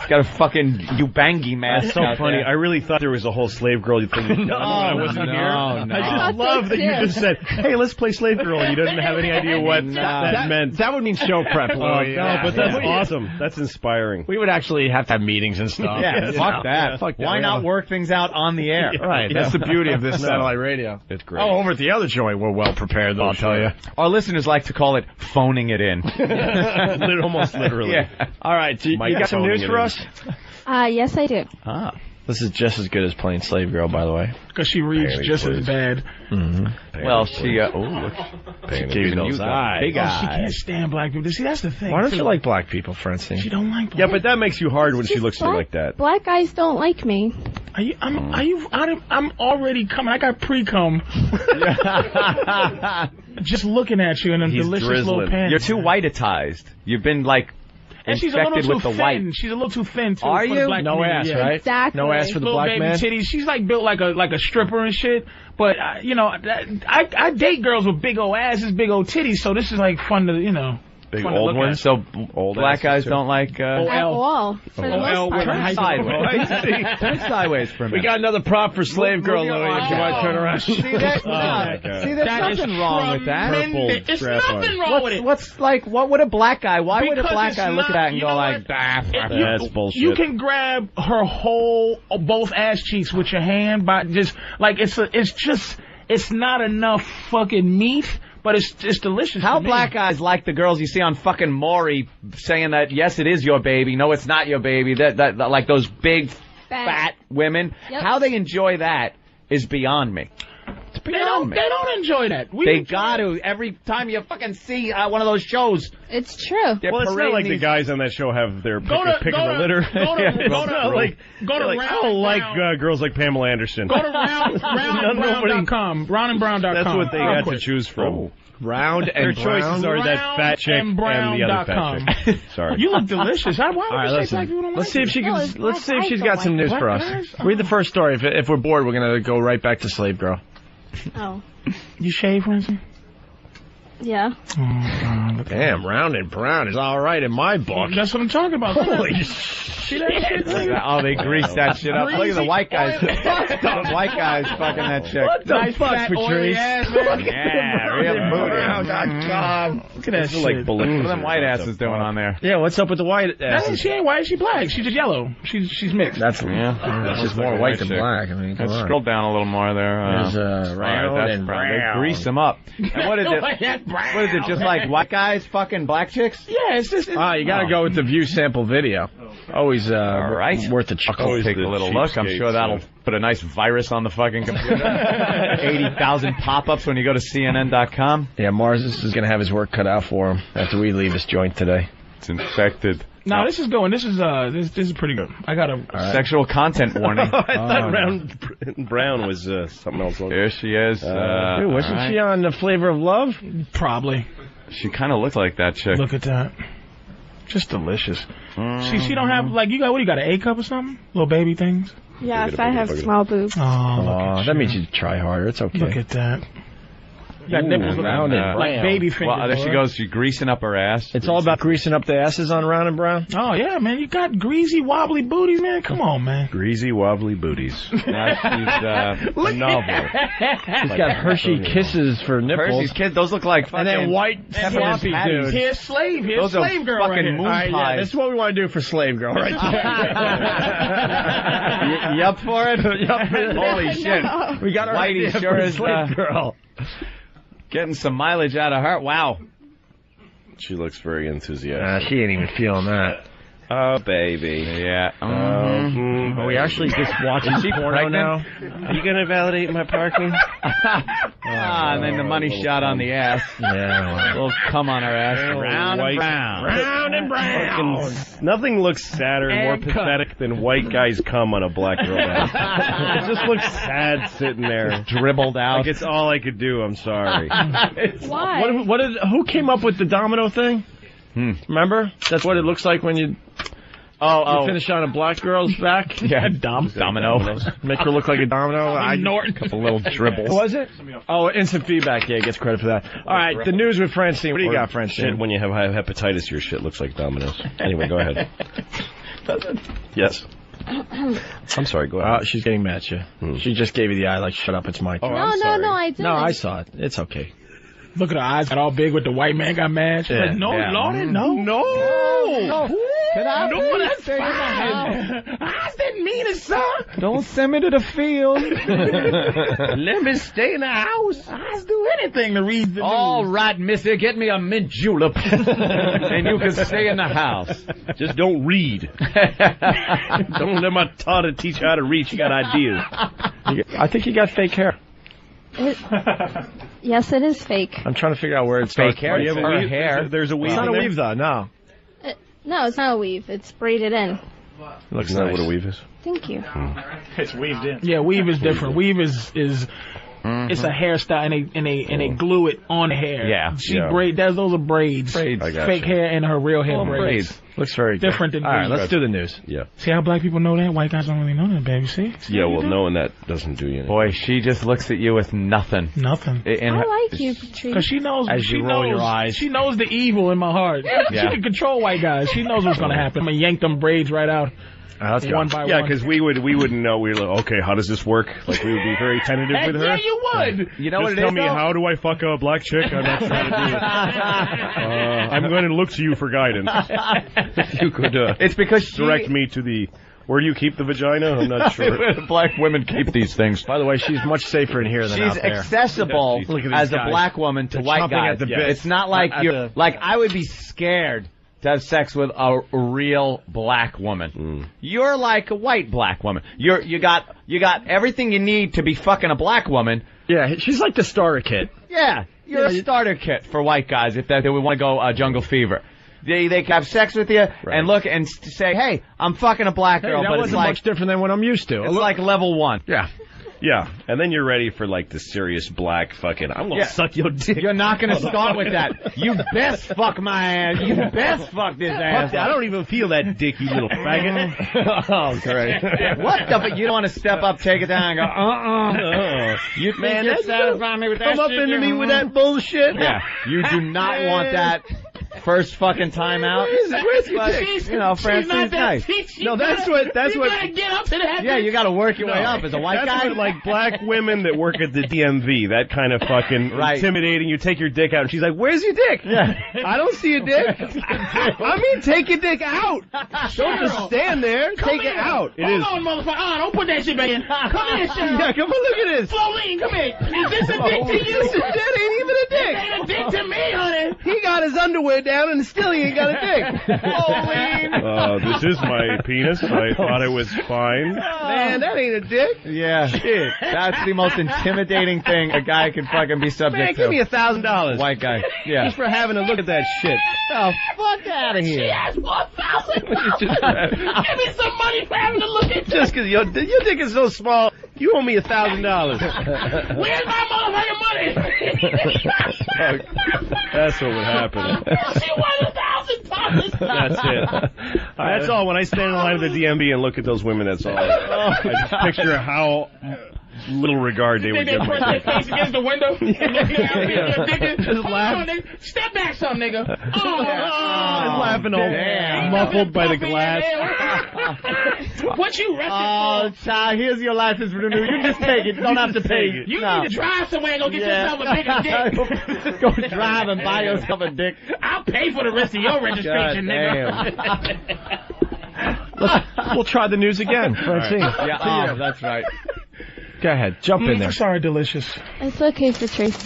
got a fucking Ubangi mask. That's so out funny. there. I really thought there was a whole slave girl thing. No, I wasn't here. No. I just love that you just said, "Hey, let's play slave girl." And you didn't have any idea what that meant. That would mean show prep, Louie. No, but that's awesome. That's inspiring. We would actually have to have meetings and stuff. Yeah, fuck that. Why not work things out on the air? Right, that's the beauty of this satellite radio. It's great. Oh, over at the other joint, we're well prepared, though, I'll tell you. Our listeners like to call it phoning it in. Almost literally. Yeah. All right, you got some news for us? Yes, I do. This is just as good as playing Slave Girl, by the way. Because she reads just as bad. Mm-hmm. Well, she, she gave you those eyes. Big eyes. She can't stand black people. See, that's the thing. Why don't you like black people, Francine? She don't like black Yeah, but that makes you hard when she looks at you like that. Black guys don't like me. I'm already coming. I got pre-cum. Just looking at you in them delicious little pants. You're too whiteatized. You've been, like, and she's a little infected too with the thin. white. She's a little too thin, too. Are for the you? black No community, ass, yeah. right? Exactly. No ass for the Little black baby man? titties. She's like built like a stripper and shit. But, you know, I date girls with big old asses, big old titties, so this is like fun to, you know. Big fun to old look ones? at. So black guys don't like... At all. For the most part. Turn sideways. Turn sideways for a minute. We got another prop for Slave Girl, Louie, if you want to turn around. See, there's nothing wrong with that. There's nothing wrong with it. What would a black guy, why would a Because black it's guy look at not- that and you go know like, what? That's bullshit. You can grab her both ass cheeks with your hand, but just like it's not enough fucking meat, but it's delicious. How to me. black guys like the girls you see on fucking Maury saying that yes, it is your baby, no, it's not your baby. That like those big fat women. Yep. How they enjoy that is beyond me. It's beyond me. They don't enjoy that. They got to every time you fucking see one of those shows. It's true. Well, it's not like the guys on that show have their pick of the litter. Go to I don't like girls like Pamela Anderson. Go to roundandbrown.com. Roundandbrown.com. That's what they got to quick. choose from. Oh. Round and Their brown. choices are that fat chick and the other fat chick. Sorry. You look delicious. Why All right, would you say black people listen. don't Let's like see if it? she No, can. it's Let's see black if she's guys got don't some like news it. for Black us. guys? Read the first story. If we're bored, we're gonna go right back to Slave Girl. Oh. You shave, Lindsay? Yeah. Damn, round and brown is all right in my book. That's what I'm talking about. Holy See that shit? Oh, they grease that shit up. Look at the white guys. The white guys fucking that chick. What the Nice fuck, fat, oily Patrice? ass, man. Yeah, real booty. Round.com. Look at that shit. Like What are them white asses doing on there? Yeah, what's up with the white asses? She ain't white. She black. She's just yellow. She's mixed. That's That's just more white than black. I mean, come Let's on. scroll down a little more there. There's round that's and brown. brown. They grease them up. And what is it just like white guys fucking black chicks? Yeah, it's just. You gotta go with the view sample video. Always All right. worth a chuckle. I'll take a little look. I'm sure that'll put a nice virus on the fucking computer. 80,000 pop-ups when you go to CNN.com. Yeah, Mars is going to have his work cut out for him after we leave this joint today. It's infected. No, this is going. This is pretty good. I got a sexual content warning. I thought round and brown was something else. Here she is. Dude, wasn't she on The Flavor of Love? Probably. She kind of looked like that chick. Look at that. Just delicious. She don't have like you got what, you got an A cup or something? Little baby things. Yes, I have small boobs. Oh, that means you try harder. It's okay. Look at that. You got nipples round and like brown. baby fingers. Well, there she goes. She's greasing up her ass. It's all about greasing up the asses on Round and Brown. Oh yeah, man. You got greasy wobbly booties, man. Come on, man. Greasy wobbly booties. She's novel. She's got Hershey Kisses for nipples. Hershey's kids. Those look like fucking. And then white floppy dude. Here's slave. Here's Those are slave girl fucking right here. moon All right, yeah, pies. this is what we want to do for Slave Girl, right there. You up for it? Holy shit. We got our Whitey idea sure for is Slave Girl. getting some mileage out of her. Wow. She looks very enthusiastic. She ain't even feeling that. Oh, baby. Yeah. Are we actually just watching porno now? Are you going to validate my parking? And then the money shot on the ass. Yeah. A little cum on her ass. Round white- and brown. Round and brown. Nothing looks sadder and more And cut. pathetic than white guys cum on a black girl ass. It just looks sad sitting there. Dribbled out. Like it's all I could do. I'm sorry. Why? Who came up with the domino thing? Remember? That's what it looks like when you finish on a black girl's back. Yeah, domino. Make her look like a domino. Norton. Couple little dribbles. Was it? Oh, instant feedback. Yeah, gets credit for that. All right, the news with Francine. What do you got, Francine? Shit, when you have hepatitis, your shit looks like dominoes. Anyway, go ahead. Yes. I'm sorry, go ahead. She's getting mad at you. She just gave you the eye like, shut up, it's my turn. No, I didn't. No, I saw it. It's okay. Look at her eyes got all big with the white man got mad. She's like, no, Lord, no. No. Could I please stay in the house? I said didn't mean it, sir. Don't send me to the field. Let me stay in the house. I'll do anything to read the All news. right, mister, get me a mint julep, and you can stay in the house. Just don't read. Don't let my daughter teach you how to read. She got ideas. I think you got fake hair. Yes, it is fake. I'm trying to figure out where it's Fake hair. Do you have a Her weave? hair. There's a weave. It's not in a there? weave, though. No. No, it's not a weave. It's braided in. Looks Isn't that nice. what a weave is? Thank you. It's weaved in. Yeah, weave is different. Weave is it's a hairstyle, and they glue it on hair. Yeah. She those are braids. I got Fake you. hair and her real hair braids. Looks very Different good. than All right, weave. let's do the news. Yeah. See how black people know that? White guys don't really know that, baby. See? Yeah, well, knowing that doesn't do you anything. Boy, she just looks at you with nothing. Nothing. I like you, Patrice. Because she knows. As you roll your eyes. She knows the evil in my heart. She can control white guys. She knows what's going to happen. I'm going to yank them braids right out. Let's go. One by Yeah, one. because we wouldn't know. We were like, okay, how does this work? Like, we would be very tentative with her. Yeah, you would. You know Just what it tell is, me, though? how do I fuck a black chick? I'm not trying to do it. I'm going to look to you for guidance. If you could It's because she... direct me to the... Where do you keep the vagina? I'm not sure. Black women keep these things. By the way, she's much safer in here than out She's there. accessible Yeah, Look at these as a guys. black woman to They're white chomping guys. at the bit. It's not like At you're the- like I would be scared to have sex with a real black woman. You're like a white black woman. You got everything you need to be fucking a black woman. Yeah, she's like the starter kit. Yeah, you're a starter kit for white guys if they would want to go jungle fever. They can have sex with you and look and say, hey, I'm fucking a black girl, that but it's wasn't like much different than what I'm used to. it's like level 1. Yeah. Yeah, and then you're ready for, like, the serious black fucking, I'm going to suck your dick. You're not going to start with that. You best fuck my ass. You best fuck this ass. I don't even feel that dick, you little faggot. Oh, great. What the? You don't want to step up, take it down, and go, You think Man, you're that's satisfying me with that Come up shit? into me with that bullshit. Yeah, you do not want that first fucking time out. Where's your But, dick? you know, Francine's nice. No, that's what. You gotta get up to that. Yeah, you got to work your way up as a white That's guy. what, like, black women that work at the DMV, that kind of fucking intimidating. You take your dick out, and she's like, where's your dick? Yeah. I don't see a dick. I mean, take your dick out. Don't just stand there. Take it out. It is. Hold on, motherfucker. Don't put that shit back in. Come here, Cheryl. Yeah, come on, look at this. Floline, come here. Is this a dick to you? That ain't even a dick. That ain't a dick to me, honey. He got his underwear down, and still he ain't got a dick. Floline. This is my penis. I thought it was fine. Man, that ain't a dick. Yeah. Shit. That's the most intimidating thing a guy can fucking be subject Man, to. give me $1,000. White guy. Yeah. Just for having a look at that shit. Oh, fuck out of She here. asked for $1,000. Give me some money for having to look at that. Just because your dick is so small, you owe me $1,000. Where's my motherfucking money? That's what would happen. She wanted $1,000. That's it. That's all. When I stand in line at the DMV and look at those women, that's all. I just picture how little regard they would They give press me. their face against the window. Just laugh. Step back some, nigga. Just laughing all Damn. muffled by the glass. What you resting Oh, child, here's your license renewal. You just take it. You don't have to pay. for? You No. need to drive somewhere and go get yourself a bigger dick. Just go drive and buy yourself a dick. I'll pay for the rest of your registration, nigga. We'll try the news again. Francine. Yeah, oh, that's right. Go ahead. Jump in there. Sorry, Delicious. It's okay, Patrice.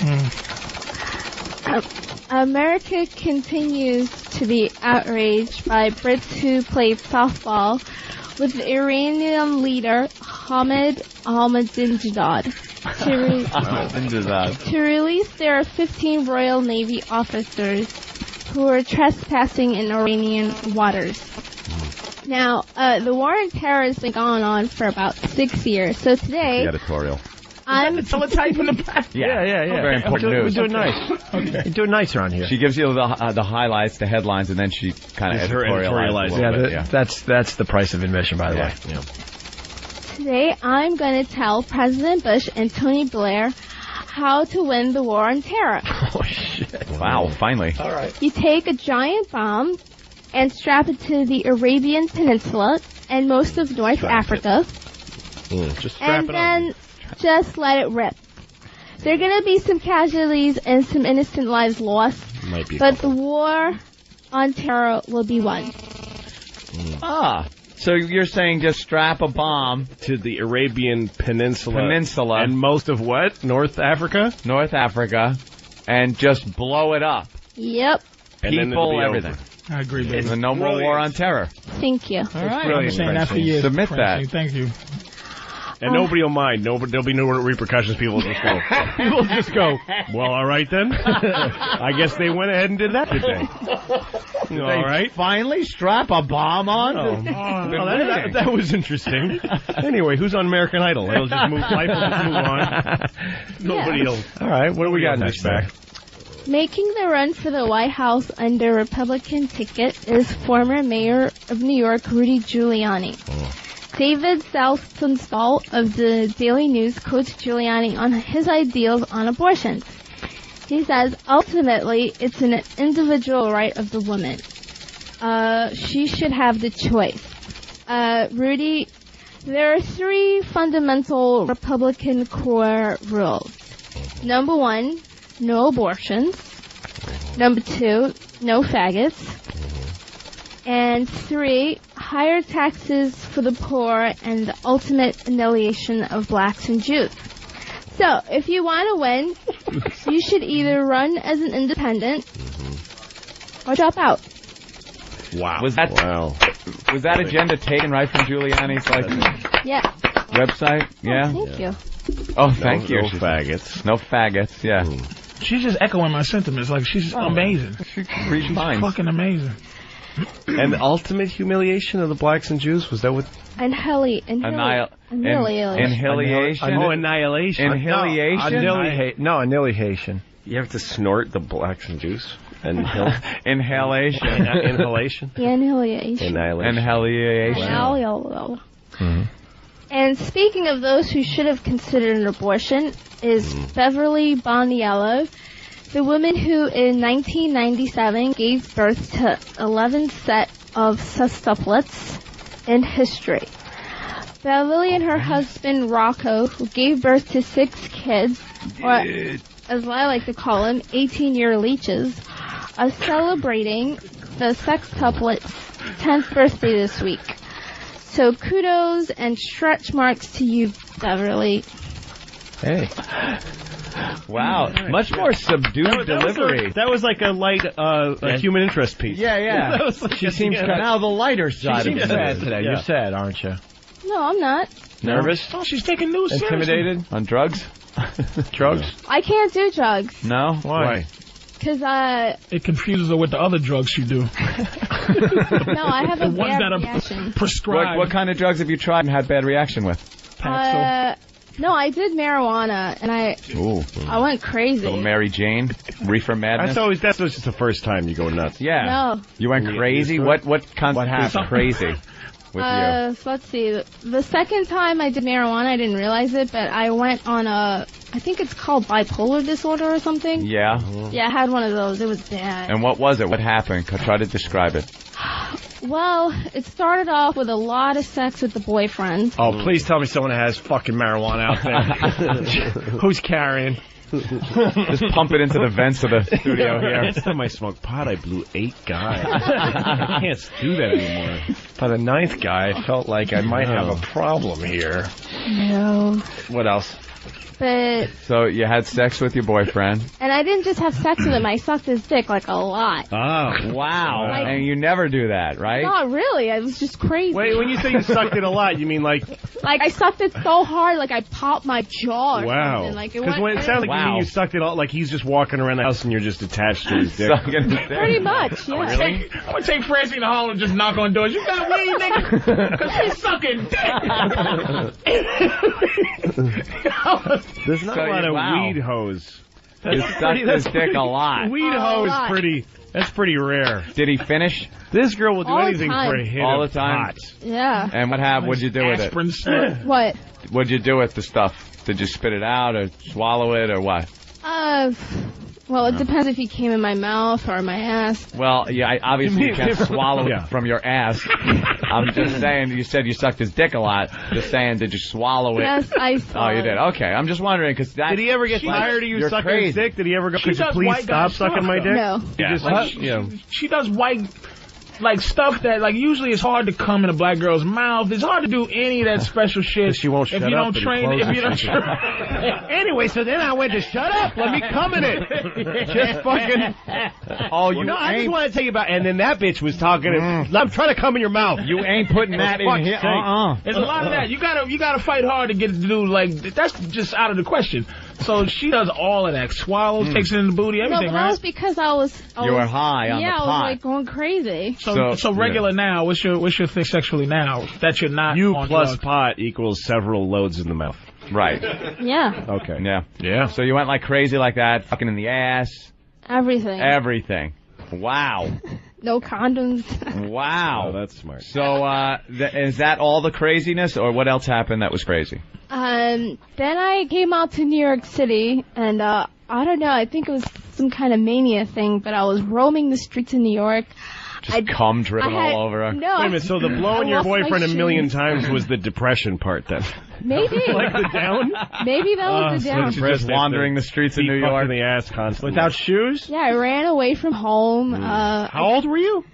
America continues to be outraged by Brits who played softball with the Iranian leader Ahmadinejad to release their 15 Royal Navy officers who were trespassing in Iranian waters. Now, the war on terror has been going on for about 6 years. So today, Editorial. I'm teletype in the back. Yeah. Very important news. We're doing nice. Okay. We're doing nice around here. She gives you the highlights, the headlines, and then she kind of It's her editorializes. editorializing. That's the price of admission, by the way. Yeah. Today, I'm going to tell President Bush and Tony Blair how to win the war on terror. Oh, shit. Wow, finally. All right. You take a giant bomb and strap it to the Arabian Peninsula and most of North Africa, Just strap and it on. then just let it rip. There are going to be some casualties and some innocent lives lost, Might be. but the war on terror will be won. Ah, So you're saying just strap a bomb to the Arabian Peninsula. And most of what? North Africa? North Africa. And just blow it up. Yep. People, everything. I agree, baby. And no more war on terror. Thank you. All right. I've been saying that for years. Submit that. Thank you. And nobody will mind. There'll be no repercussions. People will just go. People will just go, well, all right then. I guess they went ahead and did that today. All right. Finally strap a bomb on? That was interesting. Anyway, who's on American Idol? It'll just move. Life will just move on. Nobody will. All right. What do we got next, back? Making the run for the White House under Republican ticket is former mayor of New York, Rudy Giuliani. David Saltonstall of the Daily News quotes Giuliani on his ideals on abortion. He says, ultimately, it's an individual right of the woman. She should have the choice. Rudy, there are 3 fundamental Republican core rules. Number 1, no abortions. Number 2, no faggots. And 3, higher taxes for the poor and the ultimate annihilation of blacks and Jews. So, if you want to win, you should either run as an independent or drop out. Wow. Was that agenda taken right from Giuliani's website? Yeah. Thank you. Oh, thank you. No faggots. No faggots, yeah. She's just echoing my sentiments. Like, she's amazing. She's fucking amazing. And the ultimate humiliation of the blacks and Jews, was that what? Annihilation. Annihilation. Oh, annihilation. No, annihilation. You have to snort the blacks and Jews. Inhalation. Inhalation. Annihilation. Annihilation. Mm-hmm. And speaking of those who should have considered an abortion is Beverly Boniello, the woman who in 1997 gave birth to 11th set of sextuplets in history. Beverly and her husband Rocco, who gave birth to 6 kids, or as I like to call them, 18-year leeches, are celebrating the sextuplets' 10th birthday this week. So kudos and stretch marks to you, Beverly. Hey. Wow, much more subdued delivery. That was like a light human interest piece. Yeah. She seems now the lighter side of it. Sad today. You're sad, aren't you? No, I'm not. Nervous? Oh, she's taking news Intimidated? seriously. On drugs? Drugs? I can't do drugs. No? Why? Because, it confuses her with the other drugs you do. no, I have a the ones bad that are reaction. prescribed. What kind of drugs have you tried and had bad reaction with? No, I did marijuana, and I went crazy. Little Mary Jane, reefer madness. That's just the first time you go nuts. Yeah. No. You went crazy? What constitutes crazy with you? So let's see. The second time I did marijuana, I didn't realize it, but I went on I think it's called bipolar disorder or something. Yeah. Yeah, I had one of those. It was bad. And what was it? What happened? Try to describe it. Well, it started off with a lot of sex with the boyfriend. Oh, please tell me someone has fucking marijuana out there. Who's carrying? Just pump it into the vents of the studio here. Last time I smoked pot, I blew 8 guys. I can't do that anymore. By the 9th guy, I felt like I might have a problem here. No. What else? But so you had sex with your boyfriend, and I didn't just have sex with him. I sucked his dick like a lot. Oh, wow! Like, and you never do that, right? Not really. I was just crazy. Wait, when you say you sucked it a lot, you mean like I sucked it so hard, like I popped my jaw. Or wow! Like because when it sounds like you mean you sucked it all, like he's just walking around the house and you're just attached to his dick. Pretty much, yeah. Really? I'm gonna take Francine to Hall and just knock on doors. You got weed, nigga? Because she's sucking dick. There's not a lot of weed hoes. You sucked his dick a lot. Weed hoe is pretty. That's pretty rare. Did he finish? This girl will do all anything for a hit all of the time. pot. Yeah. And what'd you do with it? What? What'd you do with the stuff? Did you spit it out or swallow it or what? Well, it depends if he came in my mouth or my ass. Well, yeah, obviously you can't swallow it from your ass. I'm just saying, you said you sucked his dick a lot. Just saying, did you swallow it? Yes, I swallowed. Oh, you did? Okay, I'm just wondering, because Did he ever get tired of you sucking his dick? Did he ever go, could you please stop sucking my dick? No. She does white like stuff that like usually it's hard to come in a black girl's mouth. It's hard to do any of that special shit. She won't shut if you up don't train. If you don't train. Anyway, so then I went to shut up. Let me come in it. Just fucking. Oh, you no, I just want to tell you about. And then that bitch was talking. I'm trying to come in your mouth. You ain't putting that in here. There's a lot of that. You gotta fight hard to get it to do like that's just out of the question. So she does all of that. Swallows, takes it in the booty, everything, but right? that was because I was you were high on the pot. Yeah, I was like going crazy. So regular now. What's your thing sexually now that you're not you on plus drugs? pot equals several loads in the mouth. Right. Yeah. Okay. Yeah. So you went like crazy like that, fucking in the ass. Everything. Wow. No condoms. Wow. Oh, that's smart. So is that all the craziness, or what else happened that was crazy? Then I came out to New York City, and I don't know, I think it was some kind of mania thing, but I was roaming the streets of New York. Just cum dripping all over her. No. Wait a minute, so the blowing your boyfriend a million times was the depression part then? Maybe. Like the down? Maybe that was the down. Just wandering the streets of New York. In the ass constantly. Without shoes? Yeah, I ran away from home. How old were you?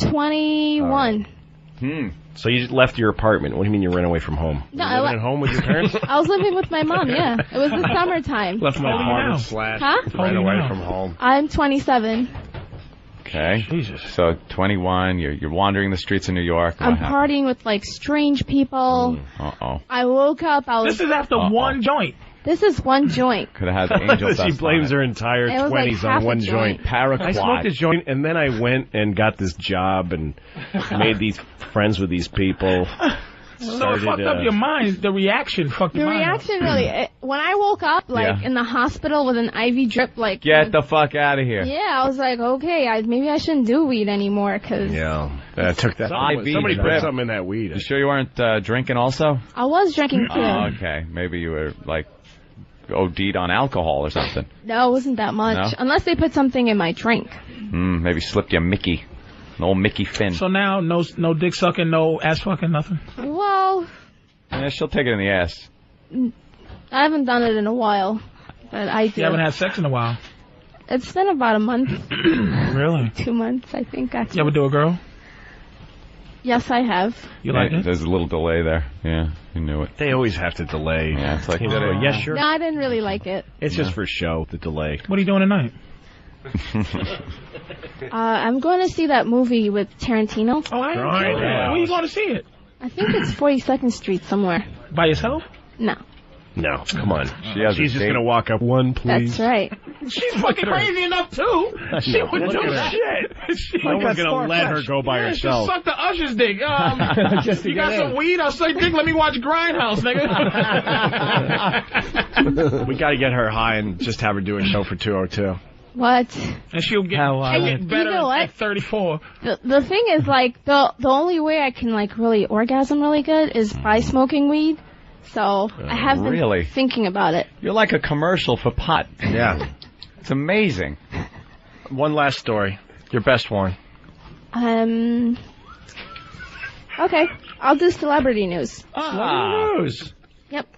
21. So you just left your apartment. What do you mean you ran away from home? No, you living at home with your parents? I was living with my mom, yeah. It was the summertime. Left my apartment ran away from home. I'm 27. Okay. Jesus. So 21, you're wandering the streets of New York. I'm partying with like strange people. Uh-oh. I woke up, This is after one joint. This is one joint. Could have had angel dust. She blames her entire 20s on one joint. Paraquat. I smoked a joint, and then I went and got this job and made these friends with these people. So it fucked up your mind. The reaction fucked your mind. The reaction really. When I woke up, like in the hospital with an IV drip, like get the fuck out of here. Yeah, I was like, okay, maybe I shouldn't do weed anymore, cause I took that. Somebody put something in that weed. You sure you weren't drinking also? I was drinking too. Oh, okay. Maybe you were like OD'd on alcohol or something. No, it wasn't that much. No? Unless they put something in my drink. Maybe slipped you a Mickey. An old Mickey Finn. So now, no dick sucking, no ass fucking, nothing? Well... Yeah, she'll take it in the ass. I haven't done it in a while, but I do. You haven't had sex in a while? It's been about a month. Really? 2 months, I think, actually. You ever do a girl? Yes, I have. You like it? There's a little delay there. Yeah, you knew it. They always have to delay. Yeah, it's like, yes, sure. No, I didn't really like it. It's just for show, the delay. What are you doing tonight? I'm going to see that movie with Tarantino. Oh, I know. Where are you going to see it? I think it's 42nd Street somewhere. By yourself? No. No, come on. She's just going to walk up. One, please. That's right. She's fucking crazy enough, too. She would do shit. No one's going to let her go by herself. She sucked the usher's dick. You got some weed? I'll suck dick. Let me watch Grindhouse, nigga. We got to get her high and just have her do a show for 202. What? And she'll get better at 34. The thing is, like, the only way I can, like, really orgasm really good is by smoking weed. So I have been thinking about it. You're like a commercial for pot. Yeah. It's amazing. One last story. Your best one. Okay. I'll do celebrity news. Celebrity news. Yep.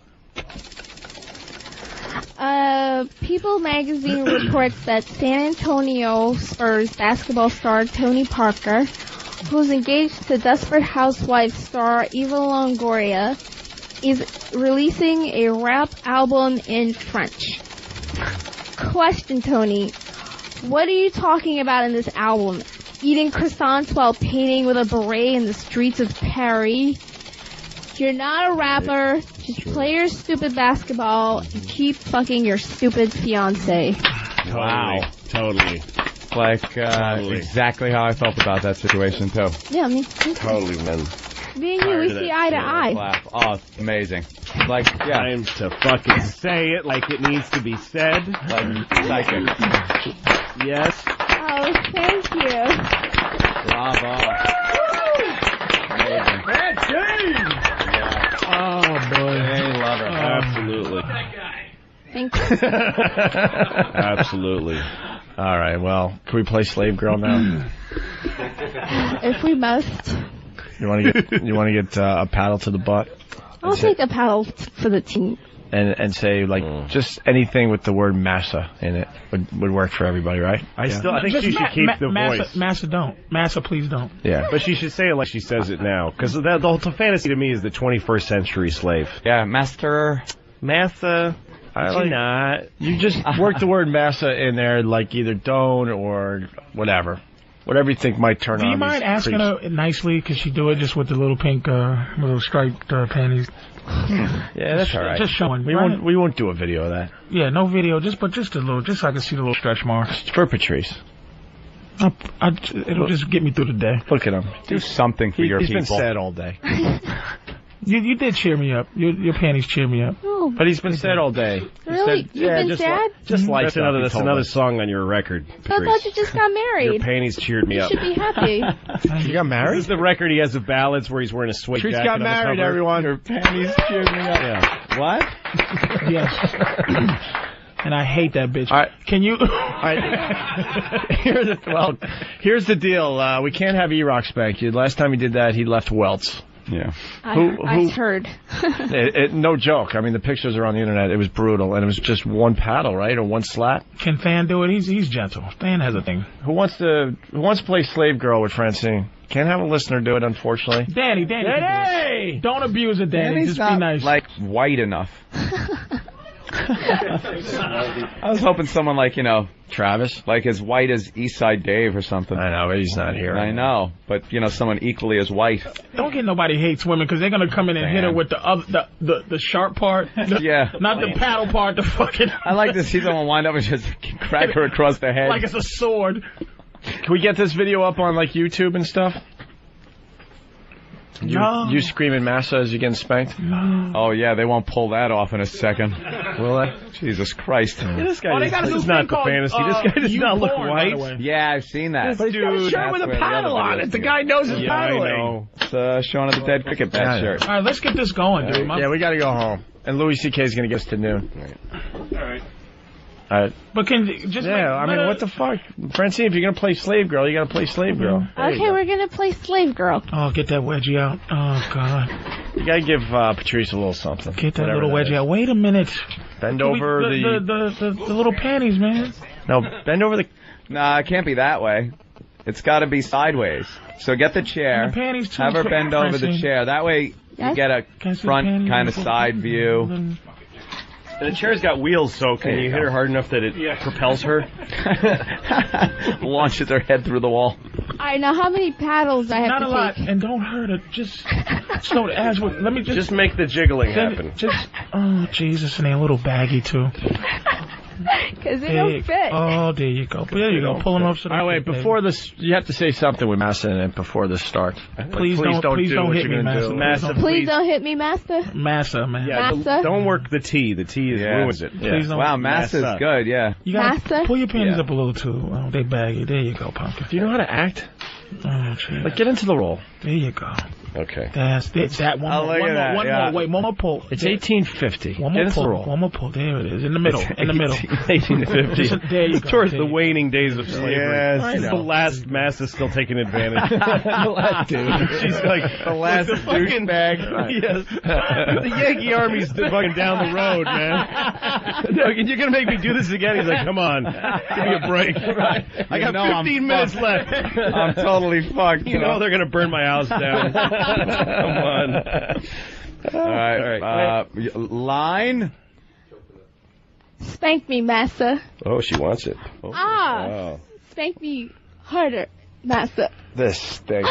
People magazine reports that San Antonio Spurs basketball star Tony Parker, who's engaged to Desperate Housewives star Eva Longoria, is releasing a rap album in French. Question, Tony. What are you talking about in this album? Eating croissants while painting with a beret in the streets of Paris? You're not a rapper. Just play your stupid basketball and keep fucking your stupid fiance. Wow. Totally. It's like exactly how I felt about that situation, too. Yeah, me totally, man. Me and you, we see eye to eye. Laugh. Oh, it's amazing. Like, yeah. Time to fucking say it like it needs to be said. Like psychic. Yes. Oh, thank you. Bravo. Amazing. Bad game. Oh, boy. They love it. Absolutely. Thank you. Absolutely. All right, well, can we play Slave Girl now? If we must. You want to get a paddle to the butt? I'll take a paddle for the team. and say like just anything with the word massa in it would work for everybody, right? I think she should keep the voice. Massa don't. Massa, please don't. Yeah, but she should say it like she says it now, because the whole fantasy to me is the 21st century slave. Yeah, Massa. Actually not. You just work the word massa in there, like either don't or whatever you think might turn on. Do you mind asking her nicely? Because she do it just with the little pink, little striped panties. Yeah, that's all right. Just showing. We won't do a video of that. Yeah, no video. Just a little, just so I can see the little stretch marks. For Patrice. It'll just get me through the day. Look at him. Do something for your people. He's been sad all day. You did cheer me up. Your panties cheer me up. Oh. But he's been sad all day. Really? You've been sad? That's another song on your record. I thought you just got married. Your panties cheered me up. You should be happy. You got married? This is the record he has of ballads where he's wearing a suede jacket. Got married, everyone. Your panties cheered me up. Yeah. What? Yes. And I hate that bitch. Can you? Here's the deal. We can't have E-Rock spank you. Last time he did that, he left welts. Yeah. I heard. No joke. I mean, the pictures are on the internet. It was brutal, and it was just one paddle, right, or one slap. Can Fan do it? He's gentle. Fan has a thing. Who wants to play Slave Girl with Francine? Can't have a listener do it, unfortunately. Danny. Don't abuse it, Danny. Danny's just not, be nice. Like white enough. I was hoping someone like, Travis, like as white as Eastside Dave or something. I know, but he's not here. I know, but someone equally as white. Don't get nobody hates women because they're gonna come in and hit her with the sharp part. Yeah, not the paddle part. The fucking. I like to see someone wind up and just crack her across the head like it's a sword. Can we get this video up on like YouTube and stuff? You screaming massa as you're getting spanked? No. Oh, yeah, they won't pull that off in a second. Will they? Jesus Christ. Yeah, this guy this is not the fantasy. This guy does not look white. Yeah, I've seen that. This dude, shirt with a paddle on it. The guy knows his paddling. I know. It's Shaun of the Dead cricket bat shirt. All right, let's get this going, dude. Yeah, we got to go home. And Louis C.K. is going to get us to noon. All right. But can just what the fuck, Francine? If you're gonna play Slave Girl, you gotta play Slave Girl. Okay, we're gonna play Slave Girl. Oh, get that wedgie out. Oh God. You gotta give Patrice a little something. Get that little wedgie out. Wait a minute. Bend over the little panties, man. No, bend over the. Nah, it can't be that way. It's got to be sideways. So get the chair. The panties too. Have her bend over the chair. That way you get a front kind of side view. The chair's got wheels, so can you hit her hard enough that it propels her? Launches her head through the wall. Alright, now how many paddles I have Not to a lot, take? and don't hurt her. Just slow the ass. Let me just make the jiggling happen. Oh Jesus, and they're a little baggy too. Because they don't fit. Oh, there you go. There you go. Pull them up. So all right, wait. Before this, you have to say something with Massa in it before this starts. Please don't hit me, Massa. Please don't hit me, Master. Massa, man. Yeah, Massa. Don't work the T. The T ruins it. Please don't. Wow, Massa's good. Yeah. You gotta Massa? pull your panties up a little too. Oh, they baggy. There you go, pumpkin. Do you know how to act? Oh, geez. Like, get into the role. There you go. Okay. That's that one. One more. Wait, one more pull. It's 1850. One more pull. One more pull. There it is. In the middle. In the middle. 1850. There you go. Towards the waning days of slavery. Yes, the last Massa's still taking advantage. The last dude. She's like the last douchebag. Yes. The Yankee Army's fucking down the road, man. No, you're gonna make me do this again? He's like, come on, give me a break. Right. I got 15 minutes left. I'm totally fucked. You know they're gonna burn my house down. Come on. All right. Line. Spank me, Massa. Oh, she wants it. Oh. Wow. Spank me harder, Massa. This stinks.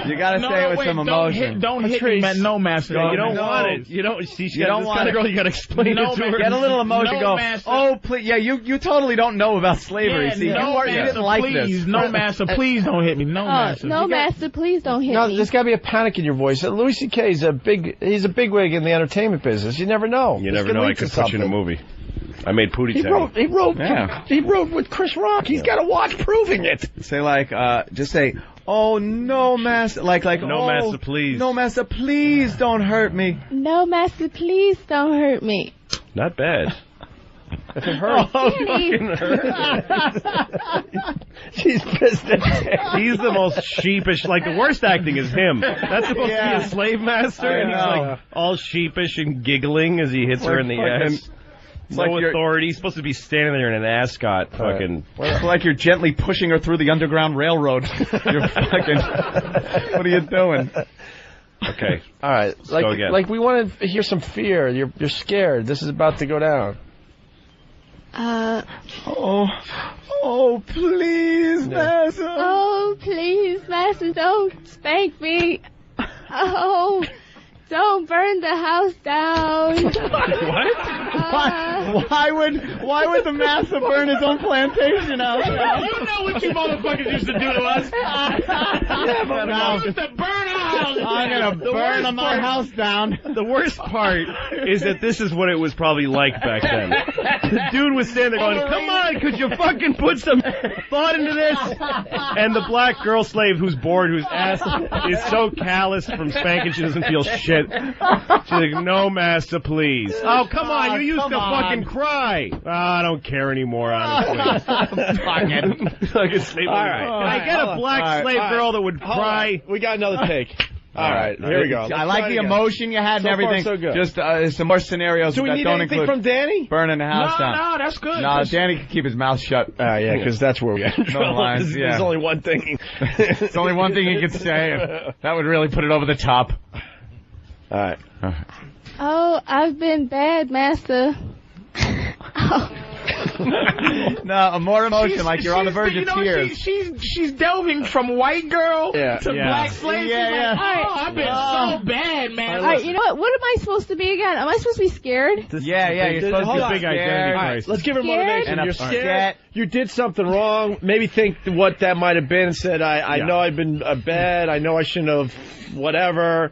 You gotta say it with some emotion. Don't hit me, man. No, Master. You don't want it. You don't. See, you don't want it. Girl, you gotta explain it to her. Get a little emotion. No, go. Master. Oh, please. Yeah, you totally don't know about slavery. Yeah, see, no, you didn't like please, this. No, Master. Please don't hit me. No, Master. No, Master. Please don't hit No, me. there's got to be a panic in your voice. Louis C.K. is he's a bigwig in the entertainment business. You never know. You never know. I could put you in a movie. I made Pootie Tang. He wrote with Chris Rock. He's got a watch proving it. Say just say, oh no, Master, like no, Master, please. No, Master, please don't hurt me. No, Master, please don't hurt me. Not bad. If it hurts. Fucking hurts. She's pissed at him. He's the most sheepish. Like, the worst acting is him. That's supposed to be a slave master, and he's like all sheepish and giggling as he hits her in the end. No like authority. He's supposed to be standing there in an ascot, fucking. It's like you're gently pushing her through the Underground Railroad. You're fucking. What are you doing? Okay. All right. Go again. Like we want to hear some fear. You're scared. This is about to go down. Oh, please, Master. Oh, please, Master, don't spank me. Oh, don't burn the house down. Why would the Master burn his own plantation out? You know what you motherfuckers used to do to us? Yeah, but we used to burn our house. I'm gonna burn my house down. The worst part is that this is what it was probably like back then. The dude was standing there going, "Come on, could you fucking put some thought into this?" And the black girl slave who's bored, whose ass is so calloused from spanking she doesn't feel shit. She's like, "No, Master, please." Oh, come on, you used to fucking cry. Oh, I don't care anymore, honestly. Like a slave. All right. Can I get a black slave girl that would cry? We got another take. All right, here we go. I like the emotion you had and everything. So good. Just some more scenarios Do we that need don't anything include from Danny? burning the house down. No, that's good. No, Danny can keep his mouth shut. Yeah, because that's where we got in trouble. lines, There's only one thing. There's only one thing he could say. That would really put it over the top. All right. Oh, I've been bad, Master. No, more emotion, like you're on the verge of tears. She's delving from white girl to black slave. Yeah. I've been so bad, man. All right, you know what? What am I supposed to be again? Am I supposed to be scared? You're supposed to be a big identity crisis. Let's give her motivation. And You're scared. You did something wrong. Maybe think what that might have been. Said, I know I've been bad. I know I shouldn't have whatever.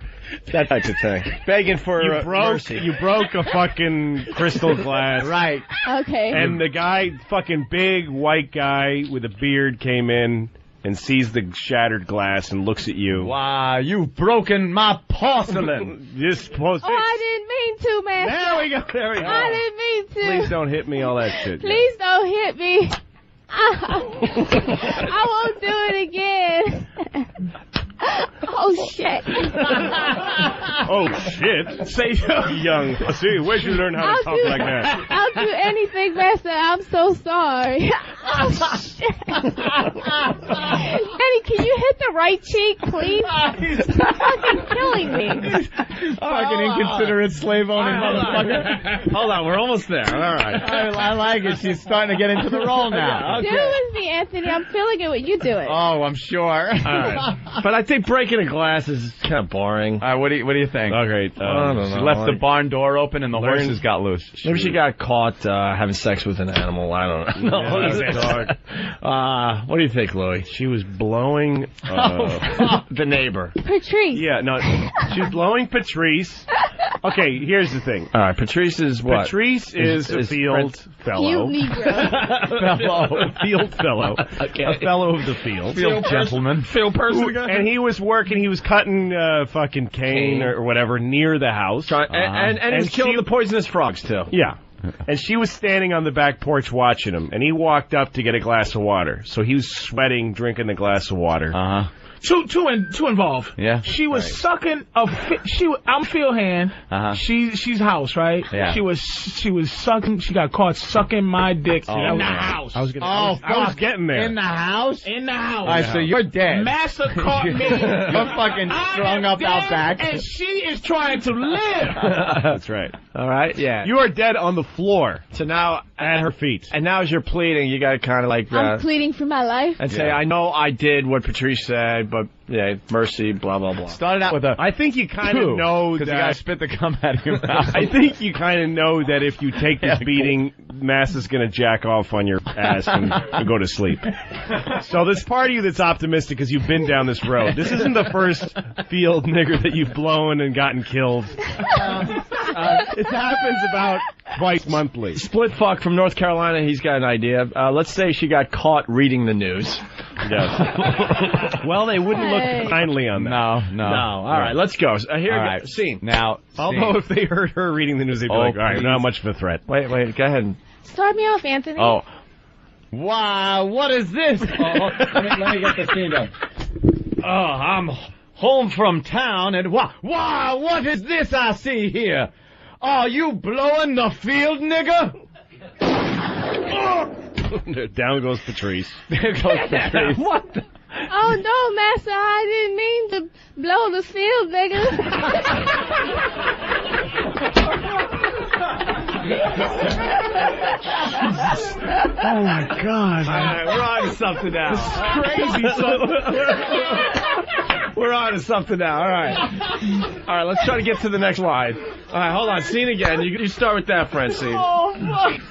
That type of thing. Begging for mercy. You broke a fucking crystal glass. Right. Okay. And the guy, fucking big white guy with a beard, came in and sees the shattered glass and looks at you. Wow, you've broken my porcelain. You're supposed to. Oh, I didn't mean to, Master. There we go. I didn't mean to. Please don't hit me, all that shit. Please don't hit me. I won't do it again. Oh, shit. Oh, shit. Say young. See, where'd you learn how to talk like that? I'll do anything, Master. I'm so sorry. Oh, shit. Eddie, can you hit the right cheek, please? He's fucking killing me. Fucking inconsiderate slave-owning motherfucker. Hold on, we're almost there. All right. I like it. She's starting to get into the role now. Do it with me, Anthony. I'm feeling it when you do it. Oh, I'm sure. All right. But I think breaking a glass is kind of boring. All right, what do you think? Okay. I don't know. She left the barn door open and the horses got loose. Maybe she got caught having sex with an animal. I don't know. What do you think, Louie? She was blowing the neighbor. Patrice. Yeah, no, she's blowing Patrice. Okay, here's the thing. All right, Patrice is what? Patrice is a field fellow. Cute Negro. Field fellow. Okay. A fellow of the field. Field gentleman. Field person. And he was working, he was cutting fucking cane or whatever near the house. And he's killing the poisonous frogs, too. Yeah. And she was standing on the back porch watching him, and he walked up to get a glass of water. So he was sweating, drinking the glass of water. Uh-huh. Too involved. Yeah. She was sucking I'm field hand. Uh-huh. She's house, right? Yeah. She was sucking. She got caught sucking my dick in the house. I was getting there. In the house? In the house. All right, so you're dead. Master caught me. You're fucking strung up out back. And she is trying to live. That's right. All right, yeah. You are dead on the floor. So now, at her feet. And now as you're pleading, you got to kind of like... I'm pleading for my life. And say, I know I did what Patrice said, but, yeah, mercy, blah, blah, blah. Started out with a... I think you kind of know that... Because the guy spit the cum out of your mouth. I think you kind of know that if you take this beating, Mass is going to jack off on your ass and go to sleep. So there's part of you that's optimistic because you've been down this road. This isn't the first field nigger that you've blown and gotten killed. It happens about twice monthly. Split fuck from North Carolina, he's got an idea. Let's say she got caught reading the news. Yes. Well, they wouldn't look kindly on that. No. All right, let's go. Here, all right. Scene. Now, although if they heard her reading the news, they'd be like, all right, not much of a threat. Wait, go ahead. Start me off, Anthony. Oh. Wow, what is this? let me get the scene done. Oh, I'm home from town, and wow, what is this I see here? Are you blowing the field, nigga? Down goes Patrice. There goes Patrice. What the? Oh, no, Master, I didn't mean to blow the field, nigga. Oh, my God. All right, we're on to something now. This is crazy. We're on to something now. All right. All right, let's try to get to the next line. All right, hold on. Scene again. You start with that, Francine. Oh, fuck.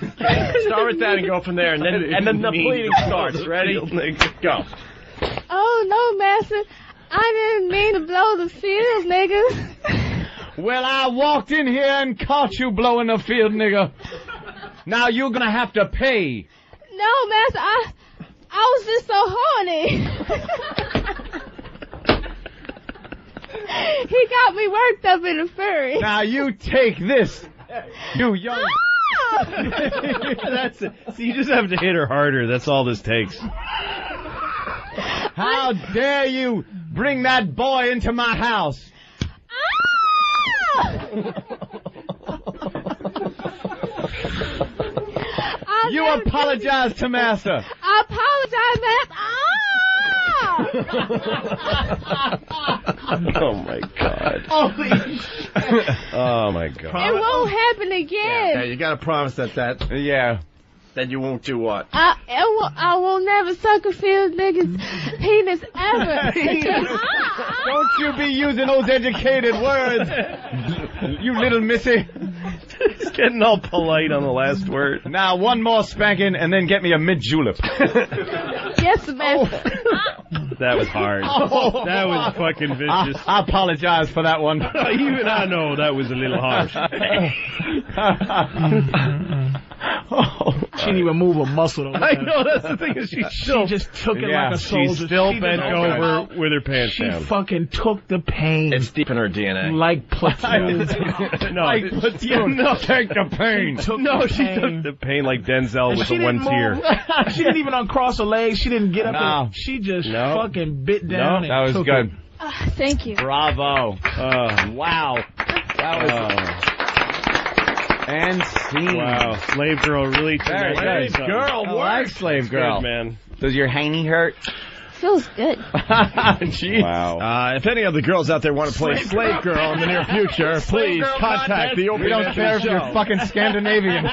Start with that and go from there, and then the bleeding starts. Ready? Go. Oh, no, Master. I didn't mean to blow the field, nigga. Well, I walked in here and caught you blowing the field, nigga. Now you're gonna have to pay. No, Master, I was just so horny. He got me worked up in a furry. Now you take this, you young... That's it. See, you just have to hit her harder. That's all this takes. How dare you bring that boy into my house? You apologize to Master. I apologize, Master. Oh, my God. Oh, my God. It won't happen again. Yeah, you got to promise that you won't do what? I will never suck a field nigga's penis ever. Don't you be using those educated words, you little missy. He's getting all polite on the last word. Now, one more spanking, and then get me a mid-julep. Yes, Master. That was hard. That was fucking vicious. I apologize for that one. Even I know that was a little harsh. She didn't even move a muscle. I know, that's the thing. Is she just took it like a soldier. She's still bent over with her pants down. She fucking took the pain. It's deep in her DNA. Like platoon. Like platoon. No, take the pain. She took the pain like Denzel with the one tear. She didn't even uncross her legs. She didn't get up. And she just fucking bit down. That was good. Thank you. Bravo. Wow. That was... And scene. Wow, Slave Girl really took Very that. good. Girl, like Slave Girl. Good, man. Does your hiney hurt? Feels good. Jeez. Wow. If any of the girls out there want to play Slave Girl in the near future, please contact the Opie. We don't care if you're fucking Scandinavian.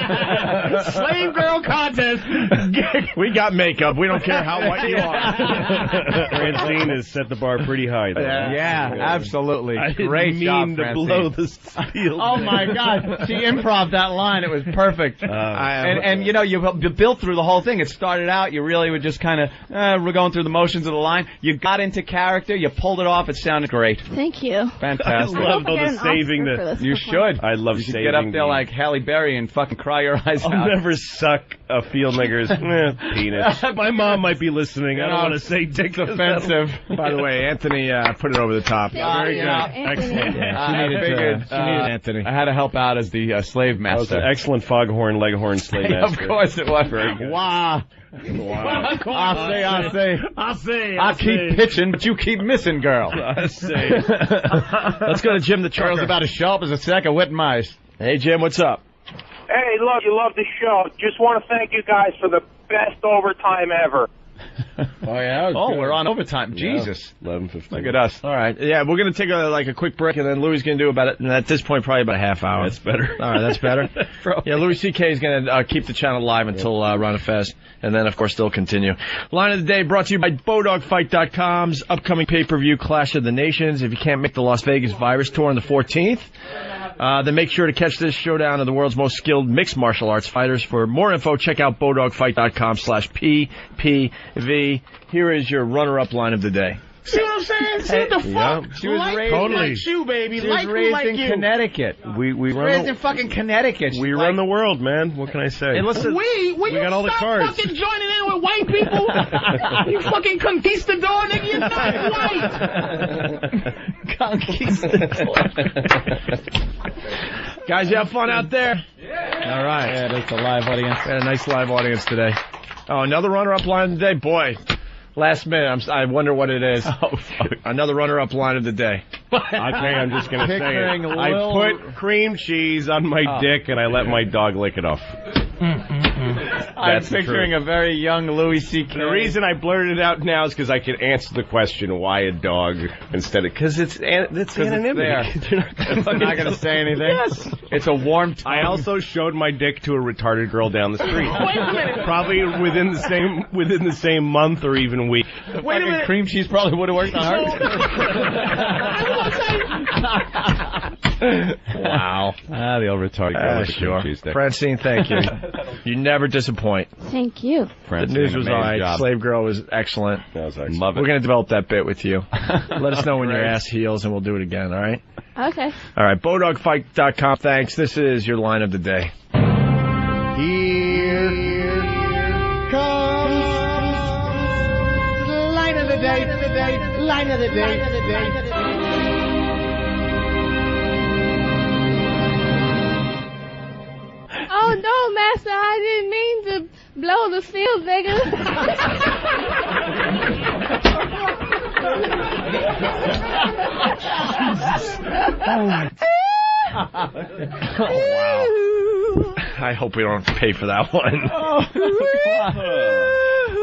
Slave Girl contest. We got makeup. We don't care how white you are. Francine has set the bar pretty high, though. Yeah, absolutely. I didn't Great job, mean to Francine. blow the steel. Oh my God, she improv that line. It was perfect. And you know, you built through the whole thing. It started out, you really were just kind of we're going through the motions of the line. You got into character. You pulled it off. It sounded great. Thank you. Fantastic. I love the saving the. You should. I love you should saving. Get up there like Halle Berry and fucking cry your eyes out. I'll never suck a field nigger's penis. My mom might be listening. I don't want to say dick's offensive. By the way, Anthony put it over the top. Very good. Excellent. I figured Anthony. I had to help out as the slave master. That was an excellent foghorn, leghorn slave master. Of course it was. Very good. Wow. I say. I keep pitching, but you keep missing, girl. I say. Let's go to Jim the Trucker. Girl's about as sharp as a sack of wet mice. Hey, Jim, what's up? Hey, look, you love the show. Just want to thank you guys for the best overtime ever. Oh, yeah? We're on overtime. Yeah. Jesus. 11:15. Look at us. All right. Yeah, we're going to take a quick break, and then Louis going to do about it. And at this point, probably about a half hour. That's better. All right, that's better. Yeah, Louis C.K. is going to keep the channel live until Run Fest, and then, of course, still continue. Line of the day brought to you by BowDogFight.com's upcoming pay-per-view Clash of the Nations. If you can't make the Las Vegas Virus Tour on the 14th, then make sure to catch this showdown of the world's most skilled mixed martial arts fighters. For more info, check out BowDogFight.com/PPV. Here is your runner-up line of the day. See what I'm saying? See what the fuck? She was like raised like you, baby. She was raised in Connecticut. We raised in fucking Connecticut. We run the world, man. What can I say? Hey, listen, we got all the cards. Fucking joining in with white people. You fucking conquistador, nigga. You're not white. Conquistador. Guys, you have fun out there? Yeah. All right. Yeah, that's a live audience. We had a nice live audience today. Oh, another runner-up line of the day? Boy, last minute, I wonder what it is. Oh, fuck. Another runner-up line of the day. I'm just going to say it. I put cream cheese on my dick and I let my dog lick it off. I'm picturing a very young Louis C.K. The reason I blurted it out now is because I can answer the question, why a dog, instead of, because it's anonymity. They're not going to say anything? Yes. It's a warm tongue. I also showed my dick to a retarded girl down the street. Wait a minute. Probably within the same month or even week. Wait a minute. Cream cheese probably would have worked on her. Wow. The old retarded girl with the cream cheese dick. Francine, thank you. You never disappoint. Thank you. Francine, the news was all right. Job. Slave Girl was excellent. That was excellent. Love it. We're going to develop that bit with you. Let us know when your ass heals, and we'll do it again, all right? Okay. All right, BowDogFight.com. Thanks. This is your line of the day. Here comes the line of the day, line of the day. Oh no, Master, I didn't mean to blow the field, Oh, wow. I hope we don't have to pay for that one.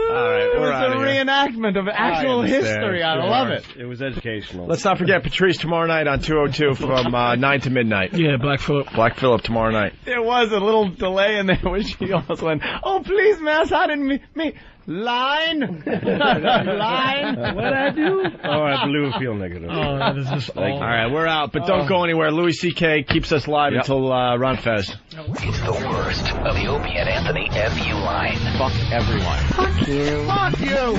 All right, we're out of here. It's a reenactment of actual history. I love it. It was educational. Let's not forget Patrice tomorrow night on 202 from 9 to midnight. Yeah, Black Phillip. Black Phillip tomorrow night. There was a little delay in there where she almost went, oh, please, Mass, I didn't mean... Line? Line? What'd I do? Oh, I blew a feel negative. Oh, that is just all right, we're out, but don't go anywhere. Louis C.K. keeps us live until Ron Fez. It's the worst of the Opie and Anthony FU line. Fuck everyone. Fuck you. Fuck you.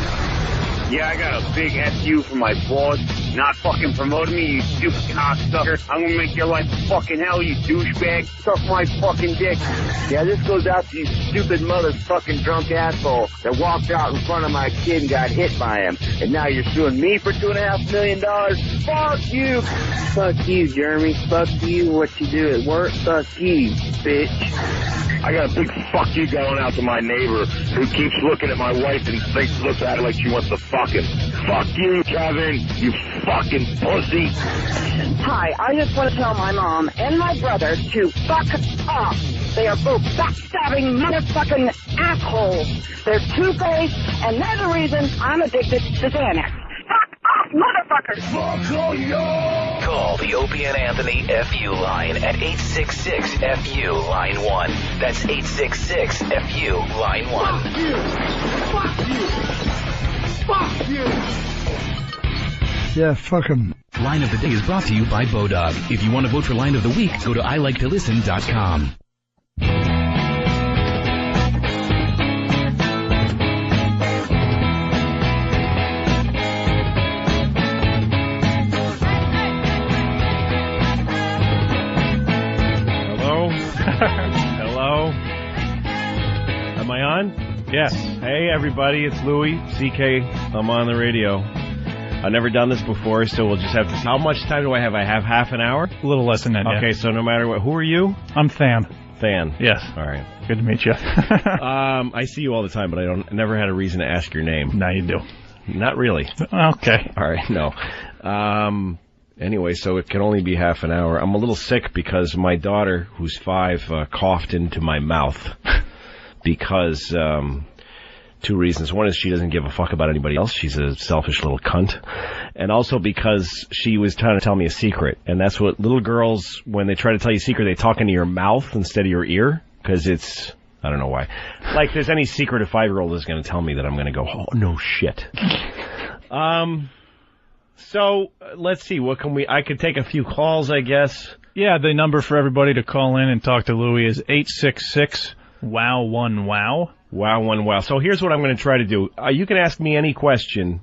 Yeah, I got a big SU for my boss. Not fucking promoting me, you stupid cocksucker. I'm gonna make your life fucking hell, you douchebag. Suck my fucking dick. Yeah, this goes out to you stupid motherfucking drunk asshole that walked out in front of my kid and got hit by him. And now you're suing me for $2.5 million? Fuck you. Fuck you, Jeremy. Fuck you, what you do at work. Fuck you, bitch. I got a big fuck you going out to my neighbor who keeps looking at my wife and looks at her like she wants to fuck him. Fuck you, Kevin, you fucking pussy. Hi, I just want to tell my mom and my brother to fuck off. They are both backstabbing motherfucking assholes. They're two-faced, and they're the reason I'm addicted to Xanax. Fuck off, motherfuckers! Fuck all y'all! Call the Opie and Anthony FU line at 866-FU line 1. That's 866-FU line 1. Fuck you! Fuck you! Fuck you! Yeah, fuck him. Line of the Day is brought to you by BowDog. If you want to vote for Line of the Week, go to iliketolisten.com. Hello? Am I on? Yes. Hey, everybody, it's Louis, CK. I'm on the radio. I've never done this before, so we'll just have to see. How much time do I have? I have half an hour? A little less than that, Okay, so no matter what. Who are you? I'm Than. Than. Yes. All right. Good to meet you. I see you all the time, but I never had a reason to ask your name. Now you do. Not really. Okay. All right, no. Anyway, so it can only be half an hour. I'm a little sick because my daughter, who's 5, coughed into my mouth because 2 reasons. One is she doesn't give a fuck about anybody else. She's a selfish little cunt. And also because she was trying to tell me a secret. And that's what little girls, when they try to tell you a secret, they talk into your mouth instead of your ear. Because it's, I don't know why. Like, there's any secret a 5-year-old is going to tell me that I'm going to go, oh, no shit. So, let's see, I could take a few calls, I guess. Yeah, the number for everybody to call in and talk to Louis is 866-WOW1-WOW. Wow. So here's what I'm going to try to do. You can ask me any question,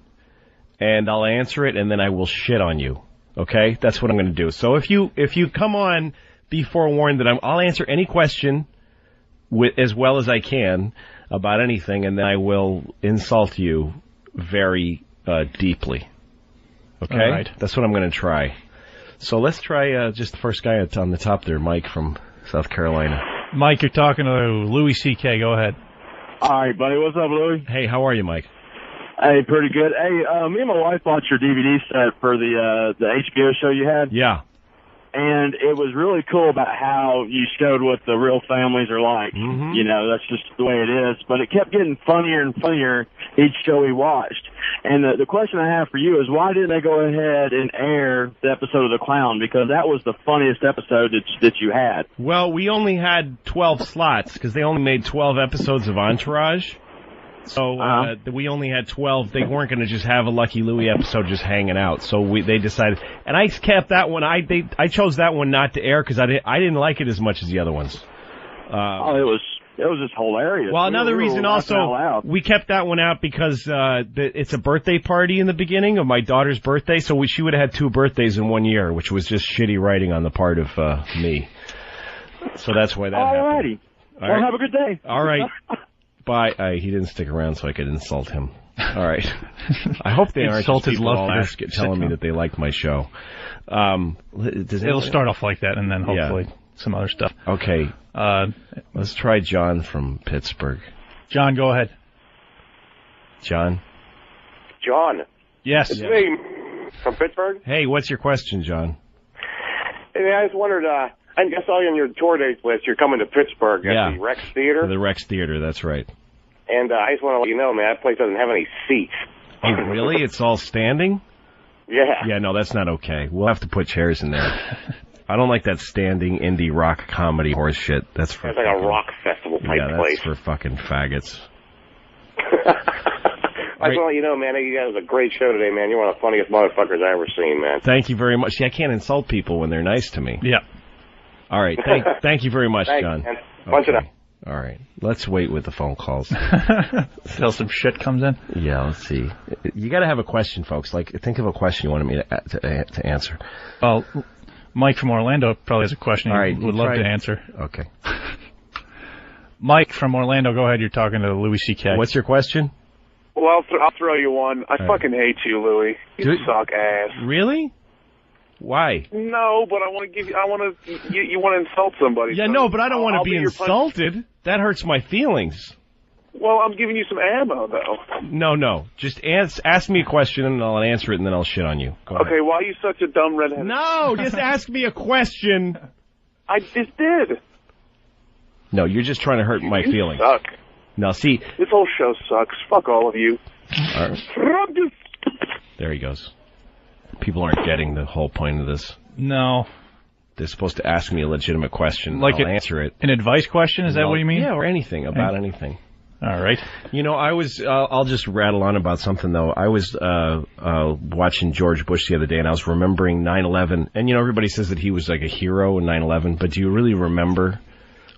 and I'll answer it, and then I will shit on you. Okay? That's what I'm going to do. So if you come on, be forewarned that I'll answer any question as well as I can about anything, and then I will insult you very deeply. Okay? All right. That's what I'm going to try. So let's try just the first guy on the top there, Mike from South Carolina. Mike, you're talking to Louis C.K. Go ahead. All right, buddy. What's up, Louis? Hey, how are you, Mike? Hey, pretty good. Hey, me and my wife bought your DVD set for the HBO show you had. Yeah. And it was really cool about how you showed what the real families are like. Mm-hmm. You know, that's just the way it is. But it kept getting funnier and funnier each show we watched. And the question I have for you is, why didn't they go ahead and air the episode of The Clown? Because that was the funniest episode that you had. Well, we only had 12 slots because they only made 12 episodes of Entourage. So we only had 12. They weren't going to just have a Lucky Louie episode just hanging out. So they decided, and I kept that one. I chose that one not to air because I didn't like it as much as the other ones. It was just hilarious. Well, another reason also, we kept that one out because it's a birthday party in the beginning of my daughter's birthday. So she would have had 2 birthdays in 1 year, which was just shitty writing on the part of me. So that's why that happened. All righty. Well, have a good day. All right. Bye. He didn't stick around so I could insult him. All right. I hope they aren't just people all telling me that they liked my show. It'll start off like that and then hopefully some other stuff. Okay. Let's try John from Pittsburgh. John, go ahead. John? John. Yes. It's me from Pittsburgh. Hey, what's your question, John? Hey, I just wondered, I saw you on your tour dates list. You're coming to Pittsburgh at the Rex Theater. The Rex Theater, that's right. And I just want to let you know, man, that place doesn't have any seats. Oh, really? It's all standing? Yeah. Yeah, no, that's not okay. We'll have to put chairs in there. I don't like that standing indie rock comedy horse shit. That's for it's like a rock festival type place. That's for fucking faggots. I just want to let you know, man, you guys had a great show today, man. You're one of the funniest motherfuckers I ever seen, man. Thank you very much. See, I can't insult people when they're nice to me. Yeah. All right. Thank you very much, Thanks, John. Man. Bunch it up. All right. Let's wait with the phone calls. Till some shit comes in. Yeah, let's see. You got to have a question, folks. Like, think of a question you wanted me to answer. Well, Mike from Orlando probably has a question All right, he would love to answer. Okay. Mike from Orlando, go ahead. You're talking to Louis C.K. What's your question? Well, I'll throw you one. I fucking hate you, Louis. You suck ass. Really? Why? No, but I want to give you. You want to insult somebody. Yeah, so no, but I don't want to be your insulted. That hurts my feelings. Well, I'm giving you some ammo, though. No. Just ask me a question and I'll answer it and then I'll shit on you. Go ahead. Okay, why are you such a dumb redhead? No, just ask me a question. I just did. No, you're just trying to hurt my feelings. Suck. Now, see. This whole show sucks. Fuck all of you. All right. There he goes. People aren't getting the whole point of this. No. They're supposed to ask me a legitimate question. Like I'll answer it. An advice question? Is that what you mean? Yeah, or anything, about anything. All right. You know, I was, I'll just rattle on about something, though. I was watching George Bush the other day, and I was remembering 9/11. And, you know, everybody says that he was like a hero in 9/11, but do you really remember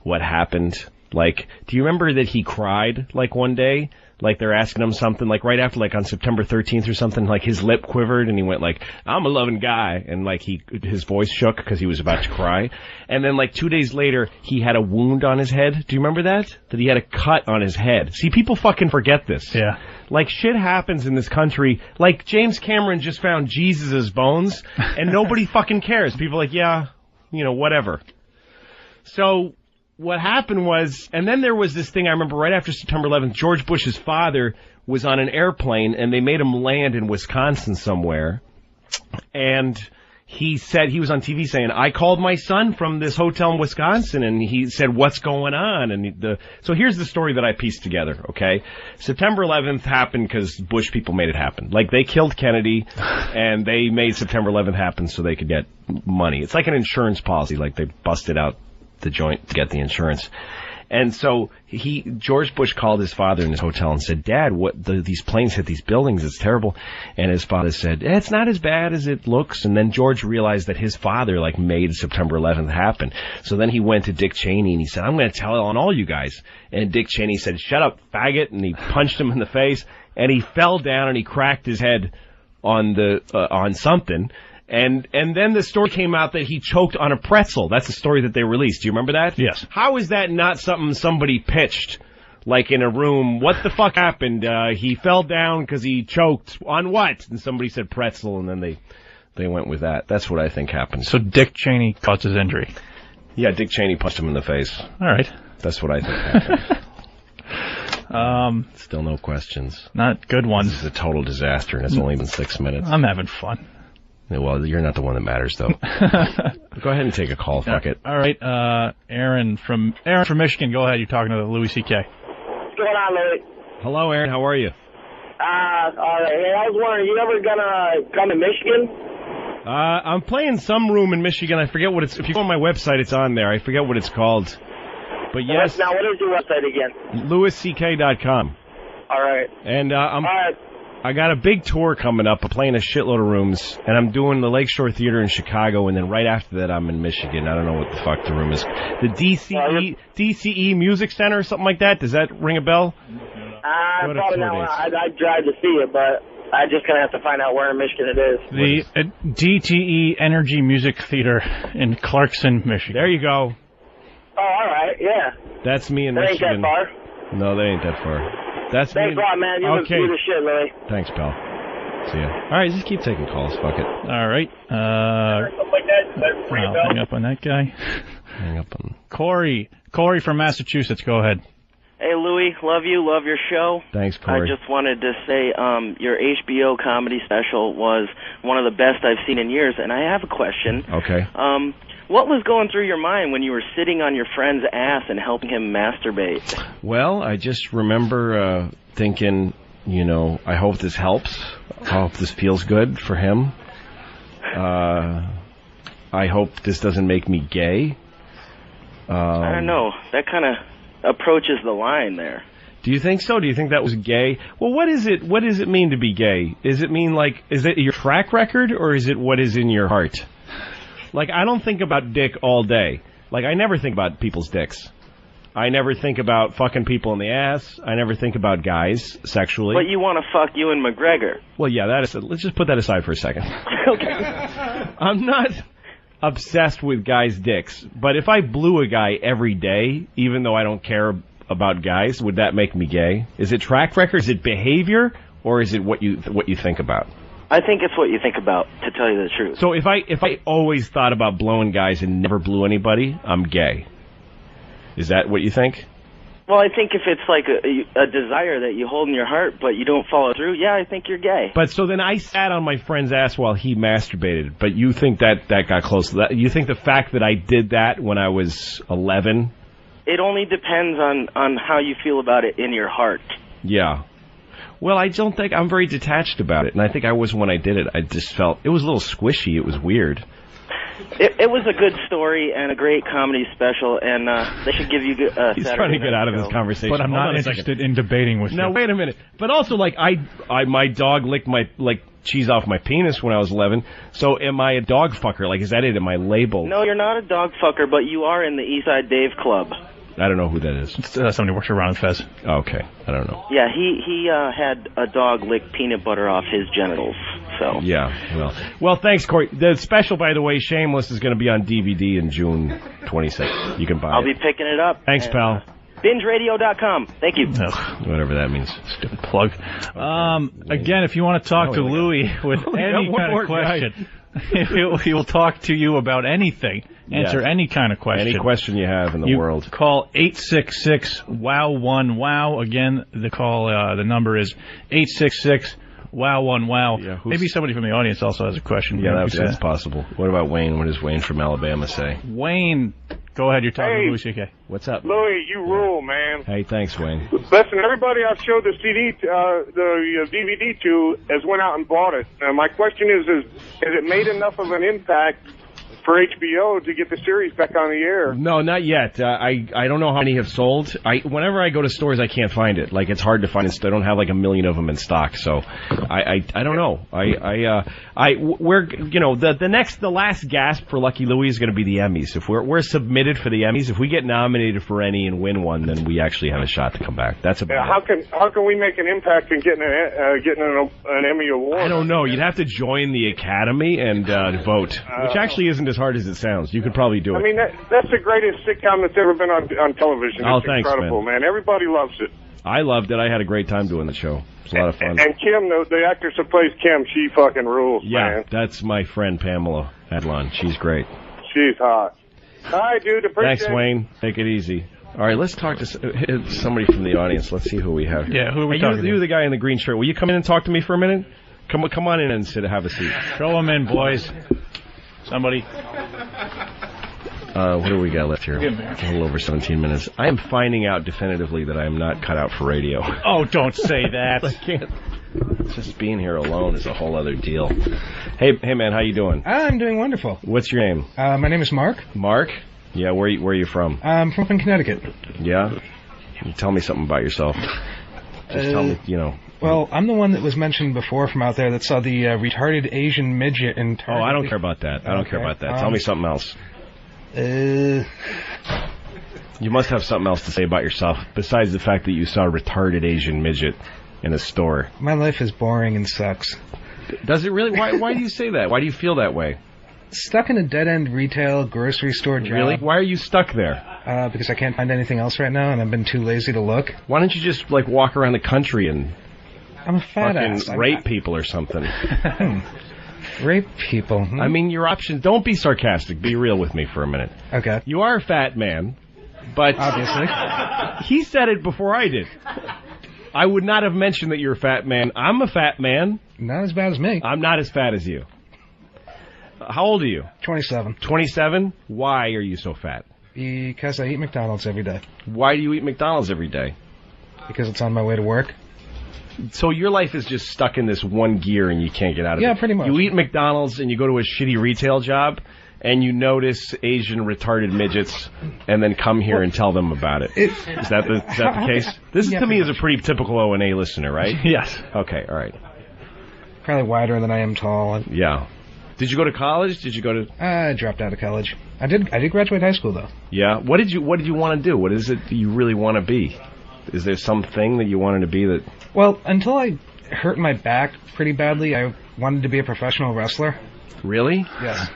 what happened? Like, do you remember that he cried, like, one day? Like, they're asking him something, like, right after, like, on September 13th or something, like, his lip quivered, and he went, like, I'm a loving guy, and, like, his voice shook because he was about to cry. And then, like, 2 days later, he had a wound on his head. Do you remember that? That he had a cut on his head. See, people fucking forget this. Yeah. Like, shit happens in this country. Like, James Cameron just found Jesus' bones, and nobody fucking cares. People are like, yeah, you know, whatever. So what happened was, and then there was this thing I remember right after September 11th, George Bush's father was on an airplane, and they made him land in Wisconsin somewhere, and he said, he was on TV saying, I called my son from this hotel in Wisconsin, and he said, what's going on? And so here's the story that I pieced together, okay? September 11th happened because Bush people made it happen. Like, they killed Kennedy, and they made September 11th happen so they could get money. It's like an insurance policy, like they busted out the joint to get the insurance. And so George Bush called his father in his hotel and said, Dad, these planes hit these buildings, it's terrible. And his father said, it's not as bad as it looks. And then George realized that his father, like, made September 11th happen. So then he went to Dick Cheney and he said, I'm going to tell on all you guys. And Dick Cheney said, shut up, faggot. And he punched him in the face, and he fell down and he cracked his head on something. And then the story came out that he choked on a pretzel. That's the story that they released. Do you remember that? Yes. How is that not something somebody pitched, like in a room? What the fuck happened? He fell down because he choked on what? And somebody said pretzel, and then they went with that. That's what I think happened. So Dick Cheney caused his injury. Yeah, Dick Cheney punched him in the face. All right. That's what I think happened. Still no questions. Not good ones. This is a total disaster, and it's only been 6 minutes. I'm having fun. Yeah, well, you're not the one that matters, though. Go ahead and take a call. Fuck it. All right, Aaron from Michigan. Go ahead. You're talking to Louis C.K. What's going on, Louis? Hello, Aaron. How are you? All right. Hey, I was wondering, you ever gonna come to Michigan? I'm playing some room in Michigan. I forget what it's. If you go on my website, it's on there. I forget what it's called. But yes. Now, what is your website again? LouisCK.com. All right. And I got a big tour coming up. I'm playing a shitload of rooms, and I'm doing the Lakeshore Theater in Chicago, and then right after that, I'm in Michigan. I don't know what the fuck the room is. The DCE Music Center or something like that. Does that ring a bell? Probably not. I'd drive to see it, but I just gonna have to find out where in Michigan it is. The DTE Energy Music Theater in Clarkson, Michigan. There you go. Oh, all right, yeah. That's me in That Michigan. ain't that far. No, that ain't that far. That's Thanks me. a lot, man. You Okay. do the shit, Louis. Thanks, pal. See ya. All right, just keep taking calls. Fuck it. All right. I'll hang up on that guy. Hang up on Corey from Massachusetts. Go ahead. Hey, Louis, love you, love your show. Thanks, Corey. I just wanted to say your HBO comedy special was one of the best I've seen in years, and I have a question. Okay. What was going through your mind when you were sitting on your friend's ass and helping him masturbate? Well, I just remember thinking, I hope this helps. I hope this feels good for him. I hope this doesn't make me gay. I don't know. That kind of approaches the line there. Do you think so? Do you think that was gay? Well, what is it? What does it mean to be gay? Is it mean is it your track record, or is it what is in your heart? I don't think about dick all day. I never think about people's dicks. I never think about fucking people in the ass. I never think about guys sexually. But you want to fuck Ewan McGregor. Well, yeah, let's just put that aside for a second. Okay. I'm not obsessed with guys' dicks, but if I blew a guy every day, even though I don't care about guys, would that make me gay? Is it track record? Is it behavior? Or is it what you think about? I think it's what you think about, to tell you the truth. So if I always thought about blowing guys and never blew anybody, I'm gay. Is that what you think? Well, I think if it's like a desire that you hold in your heart, but you don't follow through, yeah, I think you're gay. But so then I sat on my friend's ass while he masturbated, but you think that got close to that? You think the fact that I did that when I was 11? It only depends on how you feel about it in your heart. Yeah. Well, I don't think I'm very detached about it, and I think I was when I did it. I just felt it was a little squishy. It was weird. It was a good story and a great comedy special, and they should give you He's trying to get out of this conversation. But I'm not interested in debating with you. Now, wait a minute. But also, my dog licked my cheese off my penis when I was 11. So am I a dog fucker? Is that it? Am I labeled? No, you're not a dog fucker, but you are in the Eastside Dave Club. I don't know who that is. It's somebody who works around Fez. Okay, I don't know. Yeah, he had a dog lick peanut butter off his genitals. So yeah, well, thanks, Corey. The special, by the way, Shameless, is going to be on DVD in June 26th. You can buy I'll be picking it up. Thanks, pal. BingeRadio.com. Thank you. Whatever that means. Stupid plug. Again, if you want to talk to Louis with any kind of question, he will talk to you about anything. Answer any kind of question. Any question you have in the world. Call 866-WOW1-WOW. Again, the number is 866-WOW1-WOW. Yeah, maybe somebody from the audience also has a question. Yeah, that's possible. What about Wayne? What does Wayne from Alabama say? Wayne, go ahead. You're talking to Louis C.K. What's up? Louis, you rule, man. Hey, thanks, Wayne. Listen, everybody I've showed the DVD to has went out and bought it. My question is it made enough of an impact for HBO to get the series back on the air? No, not yet. I don't know how many have sold. Whenever I go to stores, I can't find it. It's hard to find it. I don't have a million of them in stock. So I don't know. The last gasp for Lucky Louie is going to be the Emmys. If we're submitted for the Emmys, if we get nominated for any and win one, then we actually have a shot to come back. That's about it. How can we make an impact in getting an Emmy award? I don't know. You'd have to join the Academy and vote, which actually isn't as hard as it sounds. You could probably do it. I mean, that's the greatest sitcom that's ever been on television. Oh, it's thanks, incredible, man. Everybody loves it. I loved it. I had a great time doing the show. It's a lot of fun. And Kim, the actress that plays Kim, she fucking rules, yeah, man. That's my friend Pamela Adlon. She's great. She's hot. All right, dude. Appreciate Thanks, Wayne. Take it easy. All right, let's talk to somebody from the audience. Let's see who we have here. Yeah, who are we talking to? You, the guy in the green shirt. Will you come in and talk to me for a minute? Come on in and have a seat. Show them in, boys. Somebody. What do we got left here? A little over 17 minutes. I am finding out definitively that I am not cut out for radio. Oh, don't say that. I can't. Just being here alone is a whole other deal. Hey, man, how you doing? I'm doing wonderful. What's your name? My name is Mark. Mark? Yeah, where are you from? I'm from Connecticut. Yeah? Tell me something about yourself. Just tell me, Well, I'm the one that was mentioned before from out there that saw the retarded Asian midget in Target. Oh, I don't care about that. I don't care about that. Tell me something else. You must have something else to say about yourself, besides the fact that you saw a retarded Asian midget in a store. My life is boring and sucks. Does it really? Why do you say that? Why do you feel that way? Stuck in a dead-end retail grocery store job. Really? Why are you stuck there? Because I can't find anything else right now, and I've been too lazy to look. Why don't you just, walk around the country and I'm a fat ass. Rape people or something? Rape people? I mean, your options... Don't be sarcastic. Be real with me for a minute. Okay. You are a fat man, but... Obviously. He said it before I did. I would not have mentioned that you're a fat man. I'm a fat man. Not as bad as me. I'm not as fat as you. How old are you? 27. 27? Why are you so fat? Because I eat McDonald's every day. Why do you eat McDonald's every day? Because it's on my way to work. So your life is just stuck in this one gear and you can't get out of it? Yeah, pretty much. You eat McDonald's and you go to a shitty retail job and you notice Asian retarded midgets and then come here and tell them about it. Is that the case? This to me is a pretty typical O&A listener, right? Yes. Okay, all right. Probably wider than I am tall. Yeah. Did you go to college? Did you go to... I dropped out of college. I did graduate high school, though. Yeah? What did you want to do? What is it that you really want to be? Is there something that you wanted to be that... Well, until I hurt my back pretty badly, I wanted to be a professional wrestler. Really? Yes.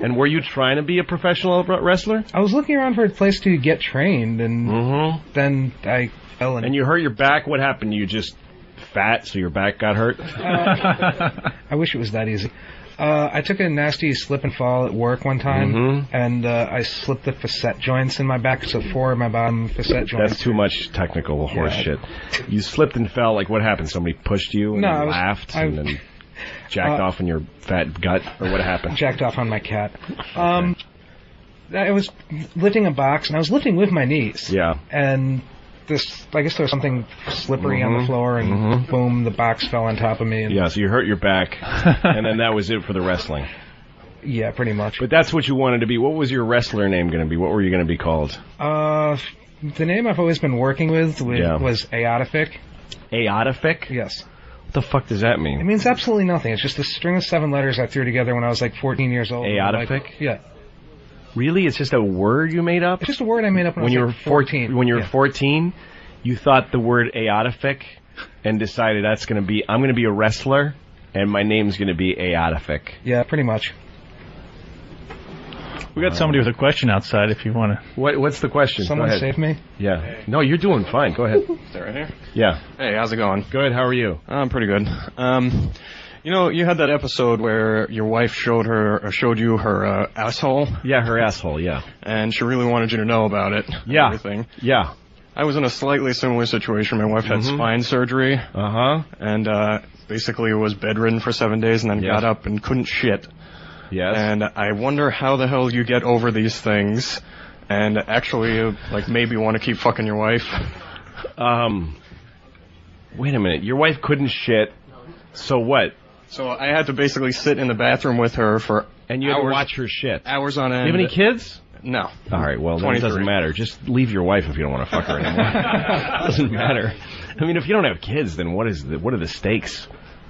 And were you trying to be a professional wrestler? I was looking around for a place to get trained, and then I fell in. And you hurt your back? What happened? You just fat, so your back got hurt? I wish it was that easy. I took a nasty slip and fall at work one time, and I slipped the facet joints in my back, so 4 of my bottom facet joints. That's too much technical horse shit. You slipped and fell, like what happened? Somebody pushed you and laughed and then jacked off in your fat gut, or what happened? Jacked off on my cat. I was lifting a box, and I was lifting with my knees. Yeah. And I guess there was something slippery on the floor, and boom, the box fell on top of me. And so you hurt your back, and then that was it for the wrestling. Yeah, pretty much. But that's what you wanted to be. What was your wrestler name going to be? What were you going to be called? The name I've always been working with was Aotific. Aotific? Yes. What the fuck does that mean? It means absolutely nothing. It's just a string of 7 letters I threw together when I was like 14 years old. Aotific? Yeah. Really? It's just a word you made up? It's just a word I made up when I was 14. When you were 14, you thought the word aotific and decided I'm going to be a wrestler, and my name's going to be Aotific. Yeah, pretty much. We got somebody with a question outside if you want to. What's the question? Someone save me? Yeah. No, you're doing fine. Go ahead. Is that right here? Yeah. Hey, how's it going? Good. How are you? I'm pretty good. You had that episode where your wife showed you her asshole. Yeah, her asshole. Yeah. And she really wanted you to know about it. Yeah. Everything. Yeah. I was in a slightly similar situation. My wife had spine surgery. And basically was bedridden for 7 days and then got up and couldn't shit. Yes. And I wonder how the hell you get over these things and actually, maybe want to keep fucking your wife. Wait a minute. Your wife couldn't shit. So what? So I had to basically sit in the bathroom with her for and you had to watch her shit. Hours on end. Do you have any kids? No. All right, well, then it doesn't matter. Just leave your wife if you don't want to fuck her anymore. It doesn't matter. I mean, if you don't have kids, then what are the stakes?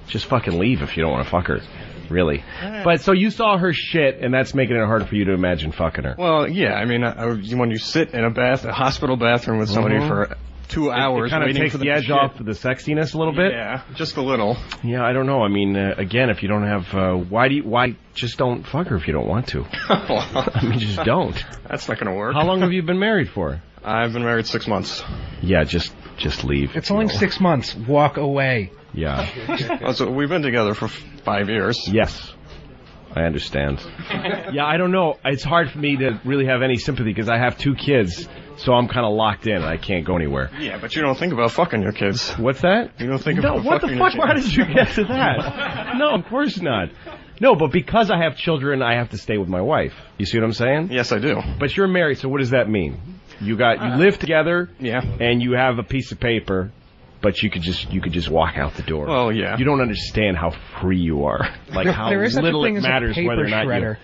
Just fucking leave if you don't want to fuck her. Really. But so you saw her shit, and that's making it hard for you to imagine fucking her. Well, yeah. I mean, when you sit in a hospital bathroom with somebody for 2 hours, it kind of takes the edge off the sexiness a little bit. Yeah, just a little. Yeah, I don't know. I mean, again, if you don't have, why just don't fuck her if you don't want to? I mean, just don't. That's not gonna work. How long have you been married for? I've been married 6 months. Yeah, just leave. It's only 6 months. Walk away. Yeah. So we've been together for 5 years. Yes. I understand. Yeah, I don't know. It's hard for me to really have any sympathy because I have 2 kids, so I'm kind of locked in. I can't go anywhere. Yeah, but you don't think about fucking your kids. What's that? You don't think about what fucking the fuck? your Why kids. did you get to that? No, of course not. No, but because I have children, I have to stay with my wife. You see what I'm saying? Yes, I do. But you're married, so what does that mean? You live together, and you have a piece of paper, but you could just walk out the door. Well, yeah. You don't understand how free you are, like how there is little such a it thing matters as a paper whether or not shredder.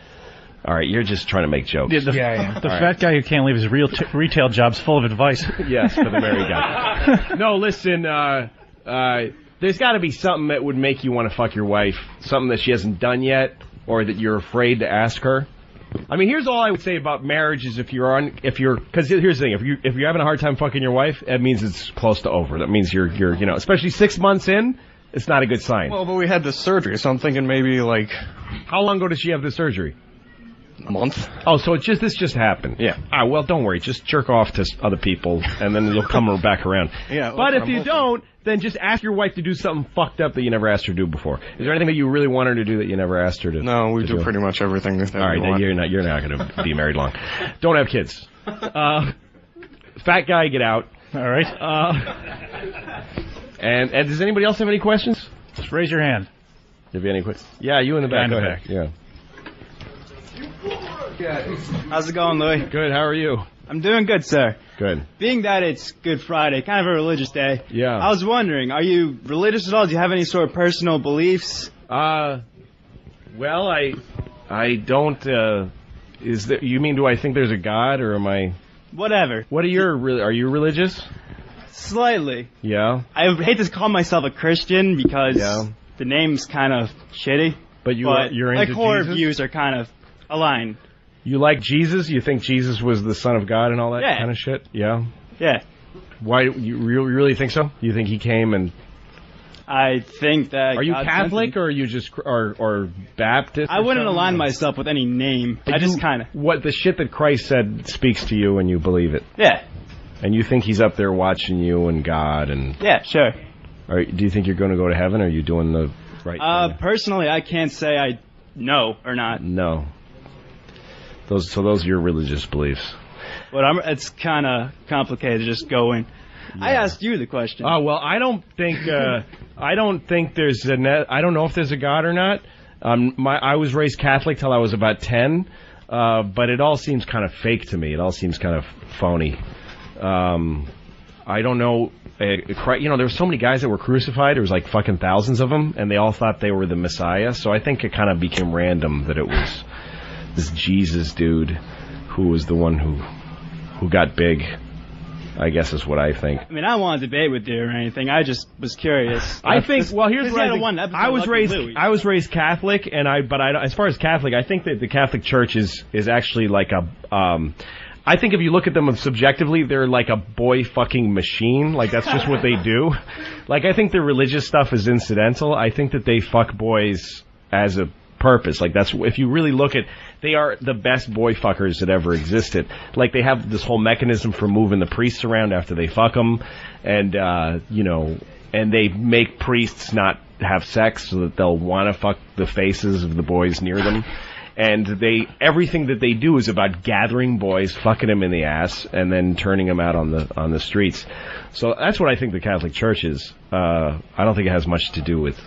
All right, you're just trying to make jokes. The fat guy who can't leave his retail job's full of advice. Yes, for the married guy. No, listen, there's got to be something that would make you want to fuck your wife, something that she hasn't done yet, or that you're afraid to ask her. I mean, here's all I would say about marriage is because here's the thing, if you're having a hard time fucking your wife, that means it's close to over. That means you're especially 6 months in, it's not a good sign. Well, but we had this surgery, so I'm thinking maybe like... How long ago did she have the surgery? A month. Oh, so this just happened. Yeah. Well, don't worry. Just jerk off to other people, and then you'll come back around. Yeah. But if you don't, then just ask your wife to do something fucked up that you never asked her to do before. Is there anything that you really want her to do that you never asked her to? No, we do pretty much everything that all right, we want. you're not going to be married long. Don't have kids. Fat guy, get out. All right. And does anybody else have any questions? Just raise your hand. Have you any questions? Yeah, you in the back. Go ahead. Yeah. How's it going, Louis? Good. How are you? I'm doing good, sir. Good. Being that it's Good Friday, kind of a religious day. Yeah. I was wondering, are you religious at all? Do you have any sort of personal beliefs? Well, I don't. You mean do I think there's a God or am I? Whatever. What are are you religious? Slightly. Yeah. I hate to call myself a Christian because the name's kind of shitty. But you're into my core Jesus? views are kind of aligned. You like Jesus? You think Jesus was the Son of God and all that Yeah. kind of shit? Yeah. Yeah. Why you really think so? You think he came and? I think that. Are you God Catholic sent him. or are you just or Baptist? I wouldn't align myself with any name. I just kind of. What the shit that Christ said speaks to you and you believe it. Yeah. And you think he's up there watching you and God and. Yeah, sure. Do you think you're going to go to heaven? Or are you doing the right thing? Personally, I can't say I know or not. No. Those are your religious beliefs. But it's kind of complicated to just go in. Yeah. I asked you the question. Oh well, I don't think there's I don't know if there's a God or not. I was raised Catholic till I was about 10, but it all seems kind of fake to me. It all seems kind of phony. I don't know. There were so many guys that were crucified. There was like fucking thousands of them, and they all thought they were the Messiah. So I think it kind of became random that it was this Jesus dude who was the one who got big. I guess is what I think. I mean, I don't want to debate with you or anything. I just was curious. I think. Well, here's what I think. I was raised Catholic, and as far as Catholic, I think that the Catholic Church is actually like a. I think if you look at them subjectively, they're like a boy fucking machine. Like that's just what they do. Like I think the religious stuff is incidental. I think that they fuck boys as a purpose. Like that's if you really look at, they are the best boy fuckers that ever existed. Like they have this whole mechanism for moving the priests around after they fuck them, and and they make priests not have sex so that they'll want to fuck the faces of the boys near them. And everything that they do is about gathering boys, fucking them in the ass, and then turning them out on the streets. So that's what I think the Catholic Church is. I don't think it has much to do with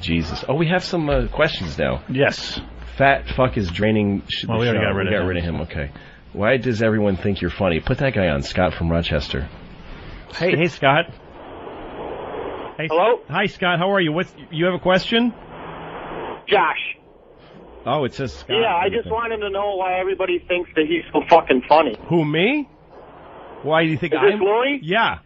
Jesus. Oh, we have some questions now. Yes. Fat fuck is draining the we already show. got rid of him. Okay. Why does everyone think you're funny? Put that guy on, Scott from Rochester. Hey, Scott. Hey, hello. Hi, Scott. How are you? You have a question? Josh. Oh, it says Scott. Yeah, I just wanted to know why everybody thinks that he's so fucking funny. Who, me? Why do you think I'm? Is this Louis? Yeah.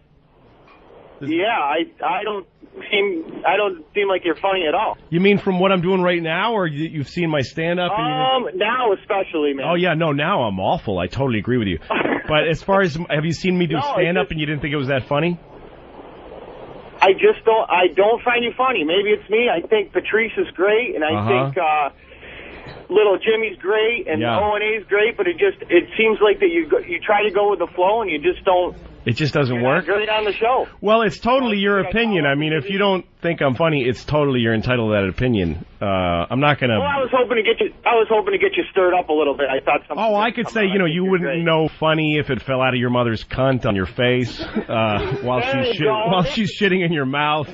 Yeah, I don't seem like you're funny at all. You mean from what I'm doing right now, or you've seen my stand-up? Now especially, man. Oh, yeah, no, now I'm awful. I totally agree with you. But as far as, have you seen me do stand-up and you didn't think it was that funny? I don't find you funny. Maybe it's me. I think Patrice is great, and I think, little Jimmy's great and O&A's great, but it seems like that you try to go with the flow and you just don't. It just doesn't work. Great on the show. Well, it's totally your opinion. I mean, if you don't think I'm funny, it's totally you're entitled to that opinion. I'm not gonna. Well, I was hoping to get you stirred up a little bit. I thought something. Oh, I could say, you wouldn't know funny if it fell out of your mother's cunt on your face while she's shitting in your mouth.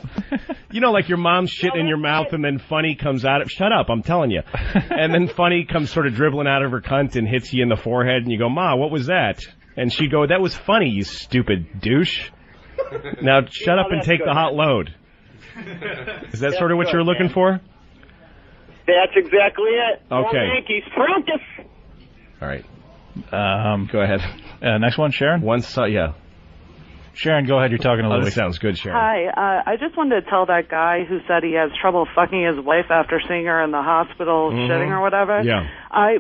Like your mom's shit in your mouth, and then funny comes out of. Shut up! I'm telling you. And then funny comes sort of dribbling out of her cunt and hits you in the forehead, and you go, "Ma, what was that?" And she'd go, "That was funny, you stupid douche. Now shut up and take the hot load." Is that sort of what you're looking for? That's exactly it. Okay. Yankees, Frontis. All right. Go ahead. Next one, Sharon? Yeah. Sharon, go ahead. You're talking to Louie. That sounds good, Sharon. Hi. I just wanted to tell that guy who said he has trouble fucking his wife after seeing her in the hospital shitting or whatever. Yeah.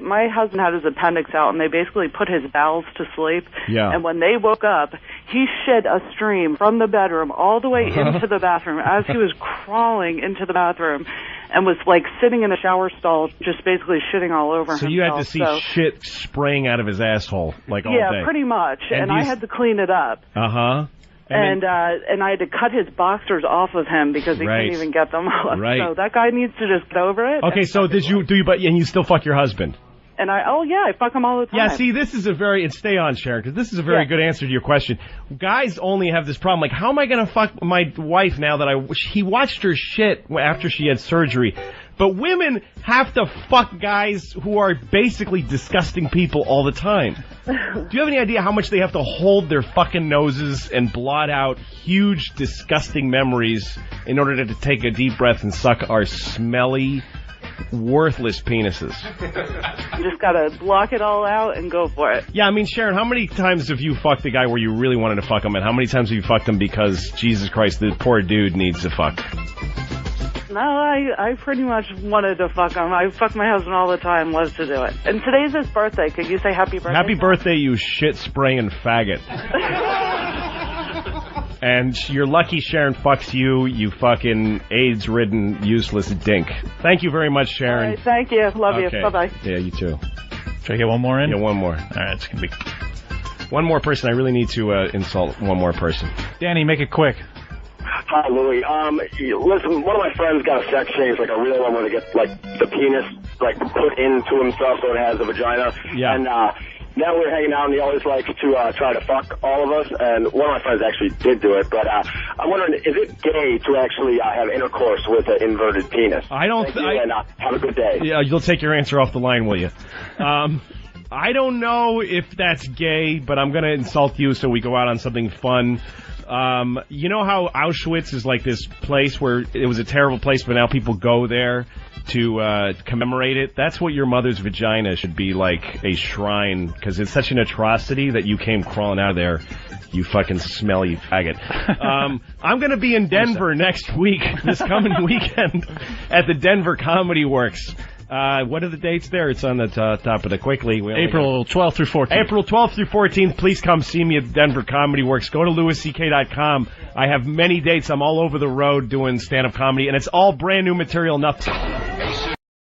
My husband had his appendix out, and they basically put his bowels to sleep. Yeah. And when they woke up, he shit a stream from the bedroom all the way into the bathroom as he was crawling into the bathroom, and was like sitting in a shower stall, just basically shitting all over himself. So you had to see shit spraying out of his asshole all day. Yeah, pretty much. And I had to clean it up. Uh-huh. And I had to cut his boxers off of him because he couldn't even get them off. Right. So that guy needs to just get over it. Okay, so and you still fuck your husband? And I fuck him all the time. Yeah, see, this is and stay on, Sharon, because this is a very good answer to your question. Guys only have this problem, like, how am I going to fuck my wife now that he watched her shit after she had surgery? But women have to fuck guys who are basically disgusting people all the time. Do you have any idea how much they have to hold their fucking noses and blot out huge, disgusting memories in order to take a deep breath and suck our smelly, worthless penises? You just gotta block it all out and go for it. Yeah, I mean, Sharon, how many times have you fucked a guy where you really wanted to fuck him, and how many times have you fucked him because, Jesus Christ, the poor dude needs to fuck? No, I pretty much wanted to fuck him. I fuck my husband all the time, loves to do it. And today's his birthday. Could you say happy birthday? Happy birthday, you shit-spraying faggot. And you're lucky Sharon fucks you fucking AIDS-ridden, useless dink. Thank you very much, Sharon. All right, thank you. Love you. Bye-bye. Yeah, you too. Should I get one more in? Yeah, one more. All right, it's going to be... One more person. I really need to insult one more person. Danny, make it quick. Hi, Louie. Listen, one of my friends got a sex change. Like, I really want to get, like, the penis, like, put into himself so it has a vagina. Yeah. And, now we're hanging out, and he always likes to try to fuck all of us, and one of my friends actually did do it, but I'm wondering, is it gay to actually have intercourse with an inverted penis? I don't think... And have a good day. Yeah, you'll take your answer off the line, will you? I don't know if that's gay, but I'm going to insult you so we go out on something fun. You know how Auschwitz is like this place where it was a terrible place, but now people go there to commemorate it? That's what your mother's vagina should be, like a shrine, because it's such an atrocity that you came crawling out of there, you fucking smelly faggot. I'm going to be in Denver next week, this coming weekend, at the Denver Comedy Works. What are the dates there? It's on the top of the quickly. April 12th through 14th. April 12th through 14th. Please come see me at the Denver Comedy Works. Go to louisck.com. I have many dates. I'm all over the road doing stand-up comedy, and it's all brand new material. Enough.